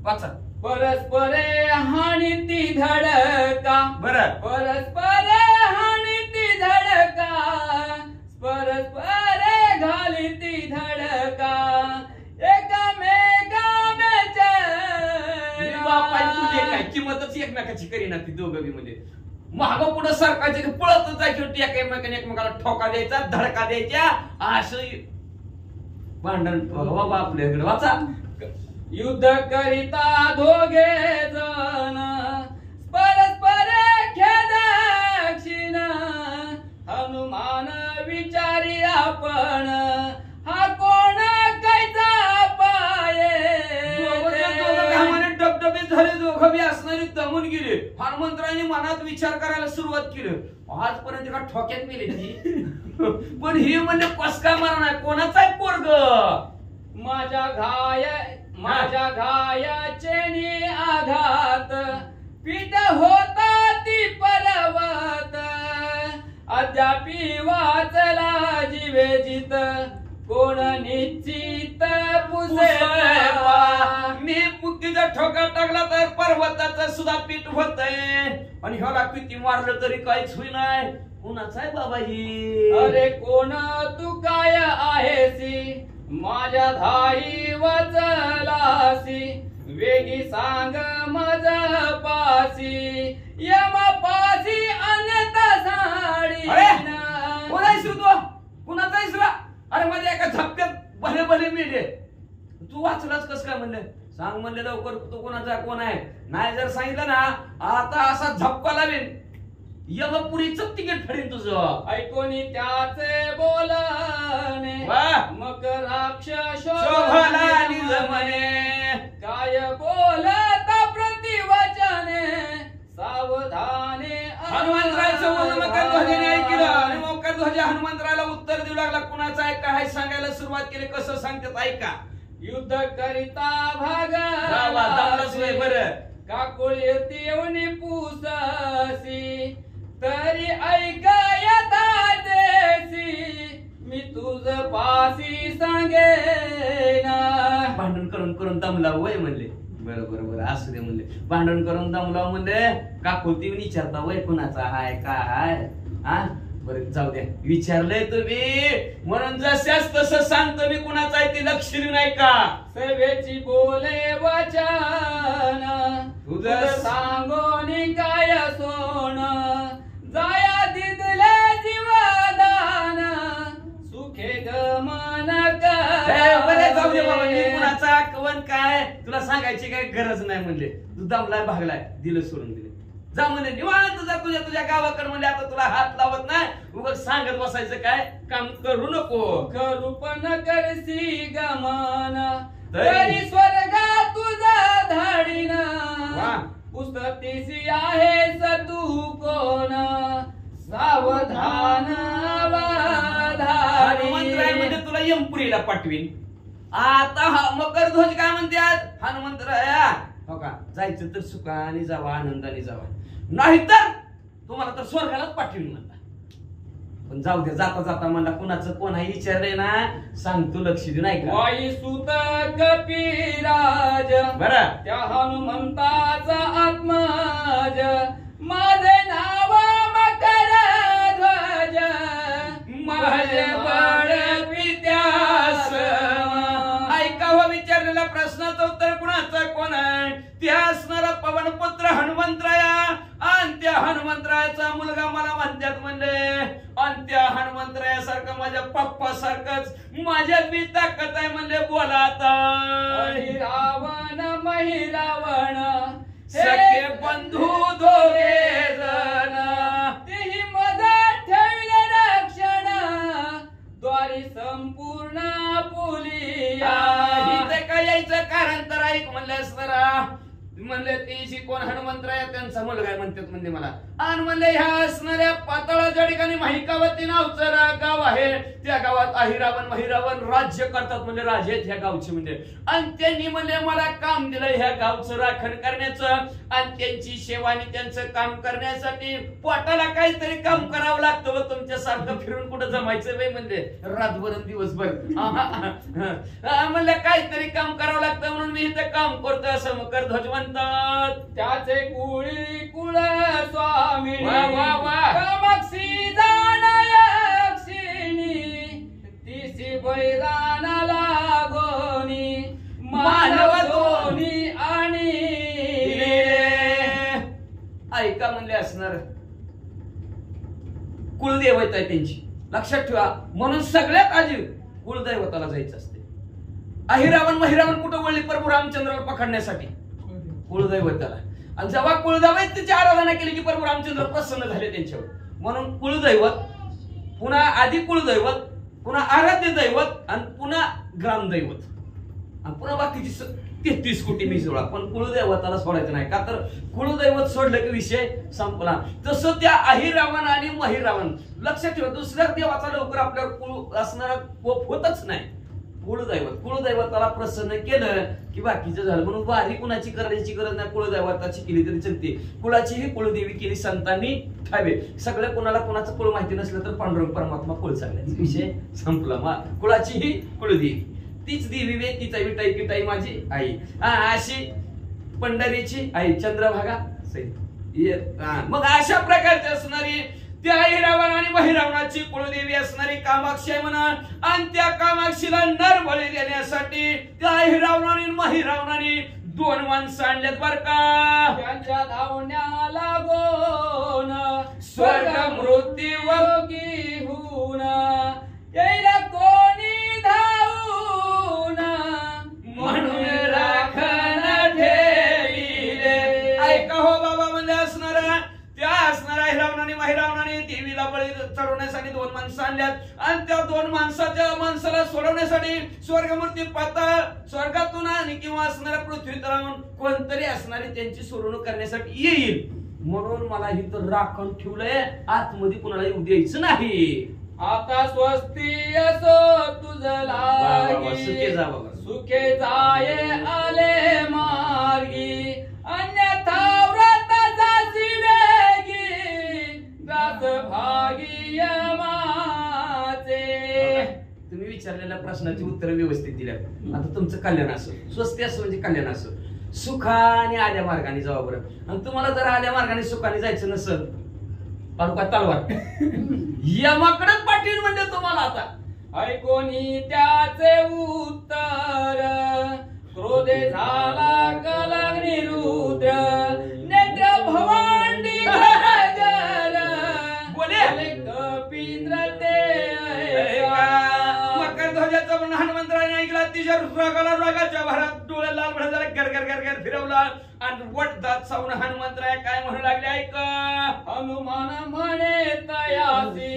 वाचा. परस्परे हानी ती धडका बरं परस्परे हानी ती धडका परस्परे घाली ती धडका तुझे काय किंमतच एकमेकाची करीना ती दोघं बी. म्हणजे महाग पुढे सरकारचे पळतच जायची होती. एकमेकाला ठोका द्यायचा, धडका द्यायच्या, असं भांडण बाबा आपल्याकडे. वाचा. युद्ध करिता दोघे जण परस्पर खेदक्षिण हनुमान विचारी आपण हा कोण कैचा पाये. डबडबे झाले दोघं बी असणारी दमून गेले. हनुमंतरायांनी मनात विचार करायला सुरुवात केली. आजपर्यंत का ठोक्यात मेले ती पण ही म्हणजे कस काय मारणार कोणाचा आहे पोरग. माझ्या घायाचे आघात पीठ होता ती पर्वत अद्यापी वाचला जीवे जित कोण निश्चित मी बुद्धीचा ठोका टाकला तर पर्वताचं सुद्धा पीठ होतंय आणि ह्याला किती मारलं तरी काहीच होईनाय. कोणाचा आहे बाबाजी. अरे कोण तू काय आहेसी माझ्या धाई वचलासी वेगी सांग मज पासी यम पासी अनंत साडी. कोणाच तू कुणाचा इसरा. अरे माझ्या एका झपक्यात भले भले मेले. तू वाचलाच कस काय म्हणलं सांग म्हणले लवकर तू कोणाचा कोण आहे. नाही जर सांगितलं ना आता असा झपका लावेन यमपुरीचं तिकीट ठरेन तुझं. ऐकोनी त्याचे बोलणे मकराक्ष शोभला निज म्हणे काय बोलत प्रतिवचने सावधाने. हनुमंतरायचं बोलणं मकरध्वजाने ऐकलं आणि मकरध्वज हनुमंतरायला उत्तर देऊ लागला. कुणाचं ऐका हाय सांगायला सुरुवात केली. कसं सांगतात ऐका. युद्ध करिता भाग बरं काकुळ येऊन पुससी तरी ऐक यथा देसी मी तुझ पासी सांगेना. भांडण करून दमला वय म्हणले. बरं असू दे म्हणले. भांडण करून दमला म्हणले काकुलती विचारता वय कुणाचा हाय काय हा. बरं जाऊ द्या विचारलंय तुम्ही म्हणून जशाच तसं सांगतो मी. कुणाचा आहे ती लक्ष देऊ नाही का. सेवेची बोले वचन तुझ सांगोनी काय सोन काय तुला सांगायची काय गरज नाही म्हणले. तू दमलाय भागलाय, दिलं सोडून दिले. जा म्हणले निवांत जा तुझ्या तुझ्या गावाकडे. म्हणले आता तुला हात लावत नाही, उगाच सांगत बसायचं काय काम करू नको. करू पण करसी गमन तरी तरी स्वर्गा तुझा धाडीन वा. पुस्तकीसी आहेस तू कोण सावधान हनुमंतराय म्हणजे तुला यमपुरीला पाठवीन. आता मकर ध्वज काय म्हणतात हनुमंतराया, हो का जायचं तर सुखाने जावा, आनंदाने जावा, नाहीतर तुम्हाला तर स्वर्गालाच पाठवीन म्हणला. पण जाऊ द्या, जाता जाता म्हणला कुणाचं कोण आहे विचारलंय ना, सांगतो लक्ष दे नाही का. वाई सुत कपिराज बरं त्या हनुमंताचा आत्मज माझे नाव मकर ध्वज माझे बळ पित्यास. ऐका हो, विचारलेल्या प्रश्नाचं उत्तर कुणाचं कोण आहे ते असणारा पवनपुत्र हनुमंतराया. आणि त्या हनुमंतरायाचा मुलगा मला म्हणतात म्हणले. आणि त्या हनुमंतरायासारखं माझ्या पप्पा सारखंच माझ्यात बी ताकद आहे म्हणले. बोला आता. रावण महिरावण सखे बंधू दोघे जण तेही मदत ठेवले रक्षण द्वारी संपूर्ण पुलिया. इथे काय यायचं कारण तर ऐक म्हणले असणारा. म्हणले तेशी कोण हनुमंतराय त्यांचा मुलगा आहे म्हणतात म्हणले मला. आणि म्हणले ह्या असणाऱ्या पाताळाच्या ठिकाणी माहिकावती नावचं गाव आहे. त्या गावात अहिरावण महिरावण राज्य करतात म्हणजे राजे आहेत ह्या गावचे म्हणले. आणि त्यांनी म्हणले मला काम दिलं ह्या गावचं राखण करण्याचं. आणि त्यांची सेवा आणि त्यांचं काम करण्यासाठी पोटाला काहीतरी काम करावं लागतं व तुमच्यासारखं फिरून कुठं जमायचं बाई म्हणले रातभर दिवसभर. म्हणलं काहीतरी काम करावं लागतं म्हणून मी इथं काम करतो असं मकर ध्वज म्हणतात. त्याचे कुळी कुळ स्वामी वा वा वा. कामाक्षी जाणयक्षिणी तिसी बैराना लागोनी मानव दोनी आणि ऐका म्हणले असणार कुलदैवत आहे त्यांची, लक्षात ठेवा. म्हणून सगळ्यात आधी कुलदैवताला जायचं असते. अहिरावण महिरावण कुठं वळली प्रभू रामचंद्राला पकडण्यासाठी कुलदैवताला. आणि जेव्हा कुलदैवताची आराधना केली की प्रभू रामचंद्र प्रसन्न झाले त्यांच्यावर. म्हणून कुलदैवत, पुन्हा आधी कुलदैवत, पुन्हा आराध्य दैवत आणि पुन्हा ग्रामदैवत आणि पुन्हा बाकीची 33 कोटी मी सोडा. पण कुलदैवताला सोडायचं नाही, का तर कुलदैवत सोडलं की विषय संपला. तसं त्या अहिरावण आणि महिरावण लक्षात ठेवा. दुसऱ्या देवाचा लवकर आपल्यावर कुळ असणारा कोप होतच नाही. कुलदैवताला प्रसन्न केलं की बाकीचं झालं. म्हणून वारी कुणाची करण्याची गरज नाही, कुलदैवताची केली तरी चलते. कुळाचीही कुलदेवी केली संतांनी ठावे. सगळं कुणाला कुणाचं कुळ माहिती नसलं तर पांडुरंग परमात्मा कुळ सांगायचा विषय संपला. कुळाचीही कुलदेवी तीच देवी वे, तिचा विटाई किटाई माझी आई. अशी पंढरीची आई चंद्रभागा. मग अशा प्रकारची असणारी त्या अहिरावण आणि महिरावणाची कुलदेवी असणारी कामाक्षी आहे म्हणा. आणि त्या कामाक्षीला नरबळी देण्यासाठी त्या अहिरावणाने आणि महिरावणाने 2 माणसं आणल्यात बर का. त्यांच्या धावण्या लागोन स्वर्ग मृत्यूयोगी होऊन येईल कोणी धावून म्हणून राखण ठेविले. ऐका हो बाबा म्हणजे असणारा त्या असणाऱ्या हिरावणाने महिरावणाने देवीला बळी चढवण्यासाठी 2 माणसं आणल्यात. आणि त्या 2 माणसाला सोडवण्यासाठी स्वर्गमूर्ती पाताळ स्वर्गातून आणि किंवा असणाऱ्या पृथ्वी तळावरून कोणतरी असणारी त्यांची सोडवणूक करण्यासाठी येईल. म्हणून मला इथं राखण ठेवलंय, आतमध्ये कुणाला येऊ द्यायचं नाही. आता स्वस्ती असो तुझ लागी सुखे जा बाबा. सुखे जाये आले मार्गी अन्यथा व्रत जासी वेगी दास भागी यमाचे. तुम्ही विचारलेल्या प्रश्नाची उत्तर व्यवस्थित दिल्या. आता तुमचं कल्याण असो, स्वस्ती असो म्हणजे कल्याण असो, सुखाने आल्या मार्गाने जावा बरं. आणि तुम्हाला जर आल्या मार्गाने सुखाने जायचं नसेल पाडू का तलवार यमाकडे पाठीण म्हणजे तुम्हाला. आता ऐकोनी त्याचे उत्तर क्रोधे झाला कलग निरुद्र नेत्र भवांडी बोले कपिंद्र ते मकर ध्वजाचा पण हनुमंतराने ऐकला. तिच्या रागाला रागाच्या भरात डोळं लाल भडक झालं, गर गर गर गर फिरवला आणि वट दात सावून हनुमंतराय काय म्हणू लागले, ऐक हनुमान म्हणे तयासी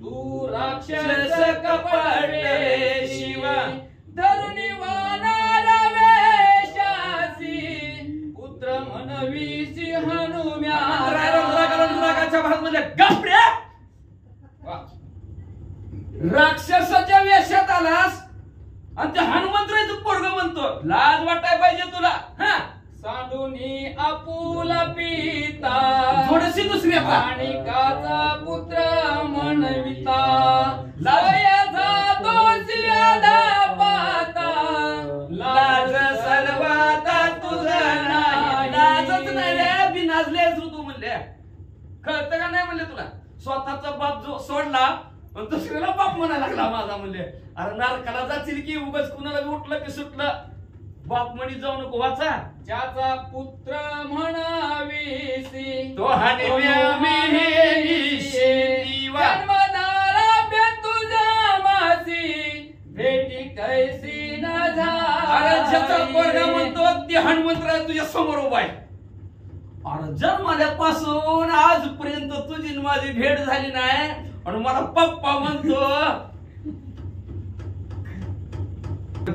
तू राक्षस कपटे शिवा धरुणी वानर वेशासी पुत्र म्हणवीसी हनुम्या रागाच्या भाग मध्ये गपड्या राक्षसाच्या वेशात आलास आणि ते हनुमंतरायचं पोरग म्हणतो, लाज वाटाय पाहिजे तुला. हा सांडूनी आपुला पिता थोडीशी दुसरी आता. माणिकाचा पुत्र म्हणविता लाज दोषी आधा पाता लाज सर्वाता तुझं नाही. लाजच नाही रे, बिनाजले तू म्हणले. कळतं का नाही म्हणले तुला? स्वतःचा बाप जो सोडला आणि दुसऱ्याला बाप म्हणायला लागला माझा म्हणले. अरे नरकाला जातील की उगाच कुणाला बी उठलं की सुटलं. बाप म्हणी जाऊ नको वाचा. ज्याचा पुत्र म्हणावीसी तो हानिम्या मिहिनीशी दिवा. जन्मदारा बे तुझा मासी भेटी कैसी न अरे ज्याचा पोरगा झाली. म्हणतो ते हनुमंतराय तुझ्या समोर उभा आहे. अरे जन्मल्यापासून आजपर्यंत तुझी न माझी भेट झाली नाही आणि मला पप्पा म्हणतो.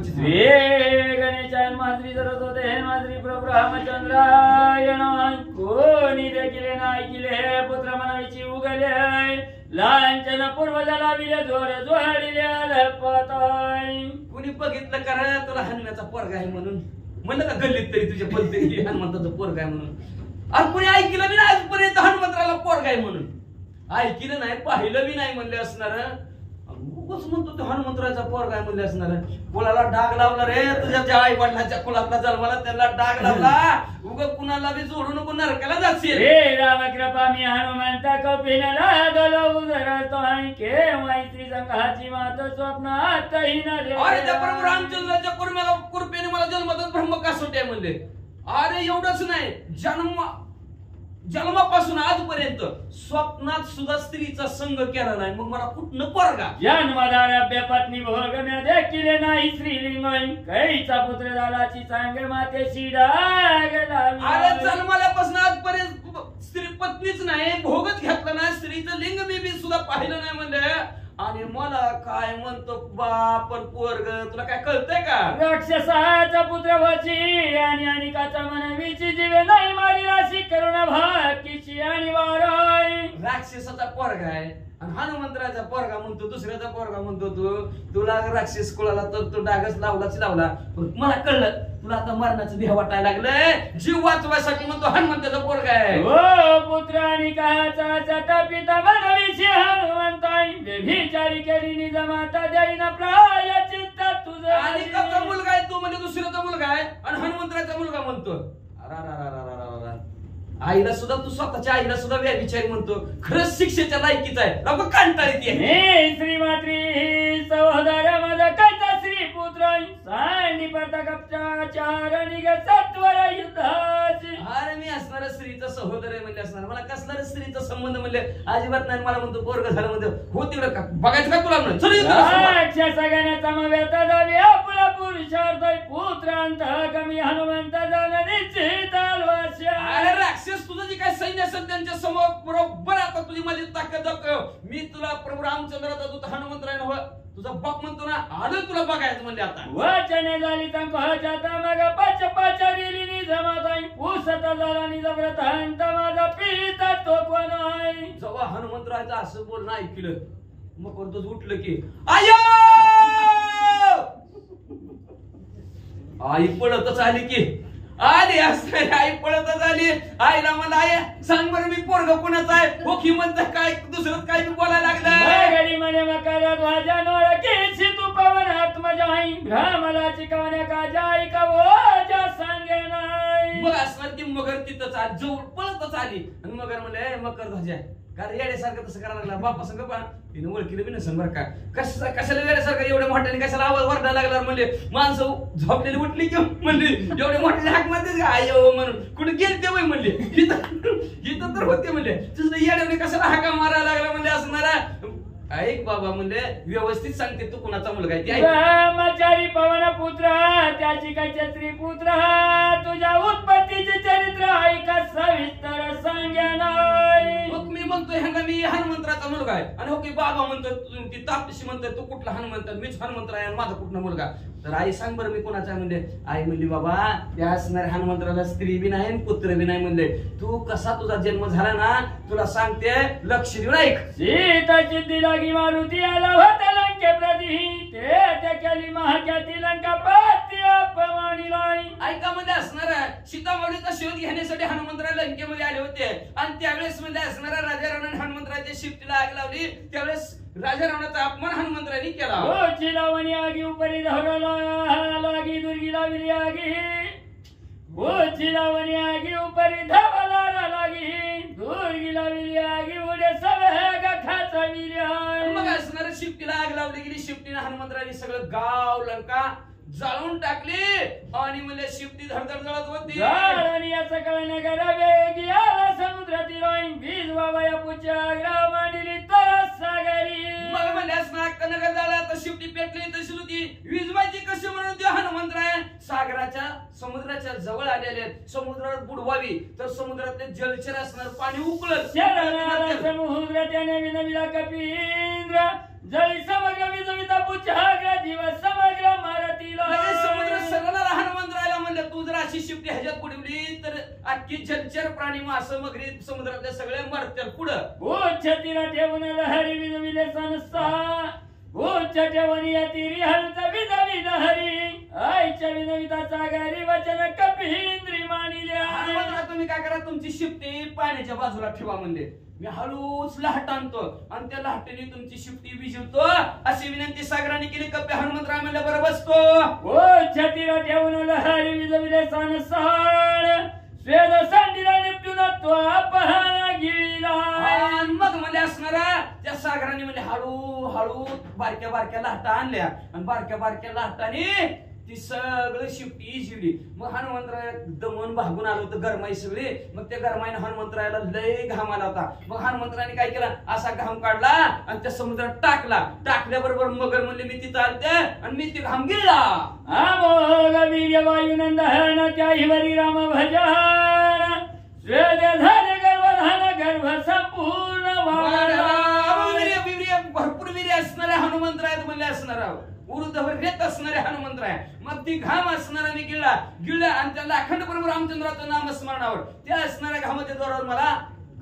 श्री गणेशायन माद्री सरस्वते हे माद्री प्रभू रामचंद्रायण कोणी देखील नाही केले हे पुत्र म्हणायची उगले लांछन पूर्वजाला विले जोर जोडले पताय. कुणी बघितलं का रे तुला हनुमानाचा पोरगा आहे म्हणून? म्हणलं का गल्लीत तरी तुझ्या पद्धती हनुमंताचा पोरगा आहे म्हणून? अरे कुणी ऐकलं बी नाही आजपर्यंत हनुमंतराला पोरगा आहे म्हणून? ऐकलं नाही, पाहिलं बी नाही म्हणले असणार. उगाच म्हणतो तो हनुमंतराचा पोरगा आहे म्हणले असणार. कुणाला डाग लावला रे तुझ्या आई वडिलांच्या कुलातला जन्माला, त्याला डाग लावला. उगा कुणाला बी जोडू नको, नरकाला जाशील. हे रामकृपा मी हनुमंत कपिनला गलो उदरतोय केव्हा श्री संघाची मात स्वप्नातही न अरे त्या प्रभू रामचंद्राच्या कृपेने मला जन्मतच ब्रह्म का सुटे म्हणले. अरे एवढंच नाही, जन्मापासून आजपर्यंत स्वप्नात सुद्धा स्त्रीचा संग केला नाही. मग मला कुठनं पोरगा? जन्मदाराभ्य पत्नी भोग म्या देखिले नाही स्त्रीलिंग कैचा पुत्र झालाची सांग मातेशी डाग लावला. अरे जन्माल्यापासून आजपर्यंत स्त्री पत्नीच नाही, भोगच घेतला नाही, स्त्रीचं लिंग मी सुद्धा पाहिलं नाही म्हणले. आणि मला काय म्हणतो बाप पोरग, तुला काय कळतंय का? राक्षसाचा पुत्र वची आणि अनिकाचा मनवीची जीवे नाही मारी राशी करुणा भाकीची आणि वाराय. राक्षसाचा पोरगा आहे आणि हनुमंतराचा पोरगा म्हणतो, दुसऱ्याचा पोरगा म्हणतो. तुला राक्षस कुळाला तर तो डागच लावला. पण मला कळलं तुला आता मरणाचं देह वाटायला लागलंय. जीव वाचवायसाठी म्हणतो हनुमंताचा पोरगा आहे. ओ पुत्र अनिकाचा चटा पिता मनवीची हनुमंताई व्यभिचारी केली निज माता देईना प्राय चित्त तुझं. अनिकाचा मुलगा आहे तो म्हणजे दुसऱ्याचा मुलगा आहे आणि हनुमंतराचा मुलगा म्हणतो. आईला सुद्धा तू स्वतःच्या आईला सुद्धा व्यभिचारी म्हणतो. खरंच शिक्षेच्या लायकीच आहे. लोक कंटाळीत हे श्रीमात्री सहोदर माझा कैचा श्री पुत्र सांडी प्रतापचार निघ सत्वर युद्धाची. अरे मी असणार स्त्रीचा सहोदर आहे म्हणजे असणार. मला कसला रे स्त्रीचा संबंध म्हणले अजिबात नाही. मला म्हणतो पोरग झालं म्हणतो. हो तिकडं का बघायचं का तुला म्हणून? सगळ्यांचा मव्यता दावी आपला पुरुषार्थ पुत्र अंत कमी हनुमंत जाण निश्चित आलवास्या. अरे राक्षस तुझं जे काय सैन्य असेल त्यांच्या समोर बरोबर आता तुझी माझी ताकद दाखव. मी तुला प्रभू रामचंद्राचा दूत हनुमंतराय नव्ह तुझा बाप म्हणतो ना, आलो तुला बघायचं म्हणजे आता. वचने झाली जाता मग पाचारिली निज माताई पुसत झाला निज व्रतांत माझा पिता तो कोण आहे. जेव्हा हनुमंतरायचं असं बोलणं ऐकलं मग करतोच उठलं की आयो आई पळतच आली की आली असं आई पळतच आली. आईला मला आई सांग बरं मी पोरग कोणाचं आहे? हो की म्हणतं काय दुसरं काय बोलायला लागलं. म्हणे मकर ध्वजा नोळ केशी तू पवन आत्मजा भ्रामला चिकवण्या का जाई का ओजा सांगे नाही. मग असणार की मगर तिथंच आज जवळ पळतच आली आणि मगर म्हणले मकर ध्वजा कारण येड्यासारखं तसं करायला लागला. बापा संग पण तिने ओळखीलं बी नसेल बरं का. कशाला वेड्यासारखं एवढ्या मोठ्याने कशाला आवाज वरडायला लागला म्हणले. माणसं झोपलेली उठली की म्हणली एवढे मोठ्याने हाक मारते का आयो म्हणून कुठे गेले ते म्हणले. इथं तर होते म्हणले. तुझं येड्याने कशाला हाका मारायला लागला म्हणले असणारा. ऐक बाबा म्हणले व्यवस्थित सांगते तू कुणाचा मुलगा आहे ते ऐक. ब्रह्मचारी पवन पुत्र त्याची काय छत्री पुत्र तुझ्या उत्पत्तीचे चरित्र ऐका सविस्तर सांग्या नाही. मग मी म्हणतोय ह्यांना मी हनुमंतराचा मुलगा आहे आणि हो की बाबा म्हणतोय ती तापशी म्हणतोय तू कुठला हनुमंत मीच हनुमंत आहे आणि माझा कुठला मुलगा. तर आई सांग बरं मी कोणाचा आहे म्हणले. आई म्हणली बाबा त्या असणाऱ्या हनुमंतराला स्त्री बी नाही पुत्र बी नाही म्हणले. तू कसा तुझा जन्म झाला ना तुला सांगते लक्ष देऊन ऐक. सीता चित्ती लागी मारुती आला होता लंके प्रती ते त्या केली महाक्याती लंका पाती अपमानी लाई. ऐका मध्ये असणारा सीतामाऊलीचा शोध घेण्यासाठी हनुमंतराय लंकेमध्ये आले होते आणि त्यावेळेस मध्ये असणारा राजा रावणाने हनुमंतरायच्या शिफ्टीला आग लावली. त्यावेळेस राजा रावणाचा अपमान हनुमंतरायांनी केला. हो चिलावणी आगी उपरी धरला लागी दुर्गी लावली आगी हो चिलावणी आगी उपरी धावला लागी दुर्गी लावली आगी उडे सगळ्या गाठाचा विल्या. मग असणारा शिफ्टीला आग लावली गेली. शिफ्टीने हनुमंतरायांनी सगळं गाव लंका जाळून टाकली आणि म्हणजे शिफ्टी धडधड जळत होती. आणि याचं कळणे करावे आला समुद्रातील वीज बाबा पुच्या ग्राम मांडली तर सागरी. मग म्हणल्यास ना कनक झाला तर शिफ्टी पेटली तशी होती. वीज माहिती कशी म्हणून ते हनुमंतराय सागराच्या समुद्राच्या जवळ आलेले आहेत. समुद्रात बुडवावी तर समुद्रातले जलचर असणार पाणी उकळत समुद्र त्याने विनविला कपींद्र जळी समग्र विजविता पुच्या जीव समग्र मारतीला. समुद्र सरळला हनुमंतरायला म्हणलं तू जर अशी शिफ्टी ह्याच्यात बुडवली तर अख्खी जलचर प्राणी मासे मगरी समुद्रातले सगळे मरतील पुढं. उच्च तीरा ठेवून लहरी विजविले संस्था उच्च ठेवून या तिरी हलता विजविद हरी आईच्या विनविताचा गारी वचन कपींद्री मानिल्या. हनुमंतराय तुम्ही काय करा तुमची शिफ्टी पाण्याच्या बाजूला ठेवा म्हणले. मी हळूच लाट आणतो आणि त्या लाटेने तुमची शिफ्टी विजवतो अशी विनंती सागराने केली. कप्पे हनुमंतराय म्हणले बरं बसतो. ओ छतीला ठेवून लहरी विजविले संसार स्वेद सांडीला निपटून तो अपहार गिळीला. मग म्हणजे असणारा त्या सागराने म्हणजे हळू हळू बारक्या बारक्या लाटा आणल्या आणि बारक्या बारक्या लाटाने ती सगळी शिफ्टी जिवली. मग हनुमंतराय दमून भागून आलो होतं गरमाई सगळी. मग त्या गरमाईने हनुमंतरायला लय घाम आला होता. मग हनुमंतरायाने काय केलं असा घाम काढला आणि त्या समुद्रात टाकला. टाकल्याबरोबर मगर म्हणले मी तिथं आलते आणि मी ती घाम गिळला. अमोघ वीर्य वायुनंदन त्याही वरी राम भजन स्वेद झाले गर्भधान गर्भ संपूर्ण भरपूर वीर्य असणाऱ्या हनुमंतरायात म्हणले असणारा उरुद्धवर रेत असणारे हनुमंतराय. मग ती घाम असणारा मी गिळला आणि त्या लाखंड बरोबर रामचंद्राचं नाम स्मरणावर त्या असणाऱ्या घामाच्या जोरावर मला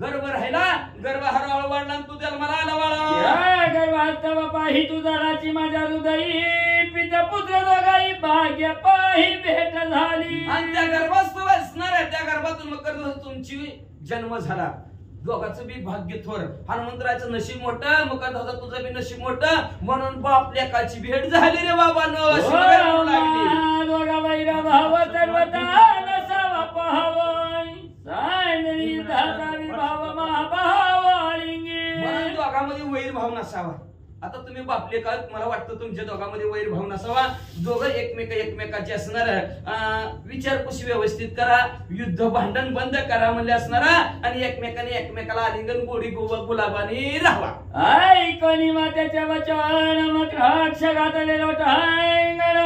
गर्भ राहिला. गर्भ हळूहळू वाढला आणि तू त्याला मला आला वाढा गर्भास्तव पाही तुझा राची माझ्या हृदयी पिता पुत्र दोघाही भाग्य पाही भेट झाली. आणि त्या गर्भास्तव असणाऱ्या त्या गर्भातून मग तुमची जन्म झाला. दोघांचं बी भाग्य थोर. हनुमंतरायचं नशीब मोठं मग तुझं बी नशीब मोठं म्हणून बाप लेकाची भेट झाली रे बाबांनो. दोघा वैरा भाव सर्वता नसावा पहावय सायनरी धातावी भाव महाभावाळिंगी. म्हणून दोघांमध्ये वैर भाव नसावा. आता तुम्ही बापले का मला वाटतं तुमच्या दोघांमध्ये वैर भाव नसावा. दोघं एकमेकाचे असणार विचारपूस व्यवस्थित करा. युद्ध भांडण बंद करा म्हणजे असणारा आणि एकमेकाला आलिंगन गोडी गुलाबानी राहावा. ऐकणी मात्याच्या वचन मग राक्ष घातले लोटांगण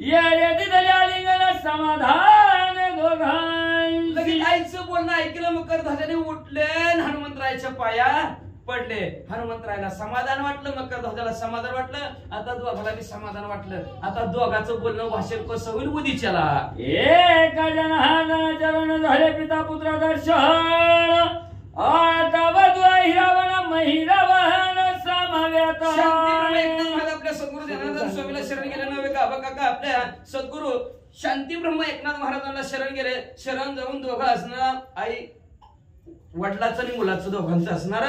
येरे दिदले आलिंगन समाधान दोघांची. लगेच आईचं बोलणं ऐकलं मकर ध्वजाने उठले हनुमंतरायाच्या पाया पडले. हनुमंतरायला समाधान वाटलं मकर ध्वजाला समाधान वाटलं. आता दोघाला बी समाधान वाटलं. आता दोघाचं बोलणं भाषण कसं होईल उदीच्याला. एका जन चरण झाले पिता पुत्र दर्शन आता वधू हिरावण महिरावण समवेत. आपल्या सद्गुरु जनार्दन स्वामीला शरण गेले नव्हे का काका. आपल्या सद्गुरु शांती ब्रह्म एकनाथ महाराजांना शरण गेले. शरण जाऊन दोघं असणार आई वडिलाचं आणि मुलाचं दोघांचं असणार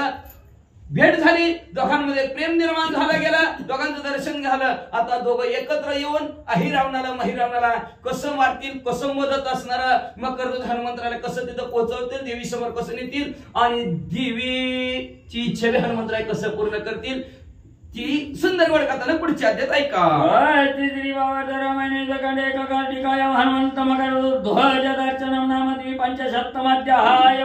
भेट झाली. दोघांमध्ये प्रेम निर्माण झाला गेला. दोघांचं दर्शन झालं. आता दोघं एकत्र येऊन अहिरावणाला महिरावणाला कसं मारतील कसं मदत असणार मकर हनुमंतराला कसं तिथं पोहोचवतील देवी समोर कसं नेतील आणि देवीची इच्छा हनुमंतराय कसं पूर्ण करतील ती सुंदर वडकाताना पुढच्या अध्यात ऐका. तिसरी बाबा जगंडे कटिकाय हनुमंत मकर ध्वज दर्शनम नाम द्वी पंचशतमाध्याय.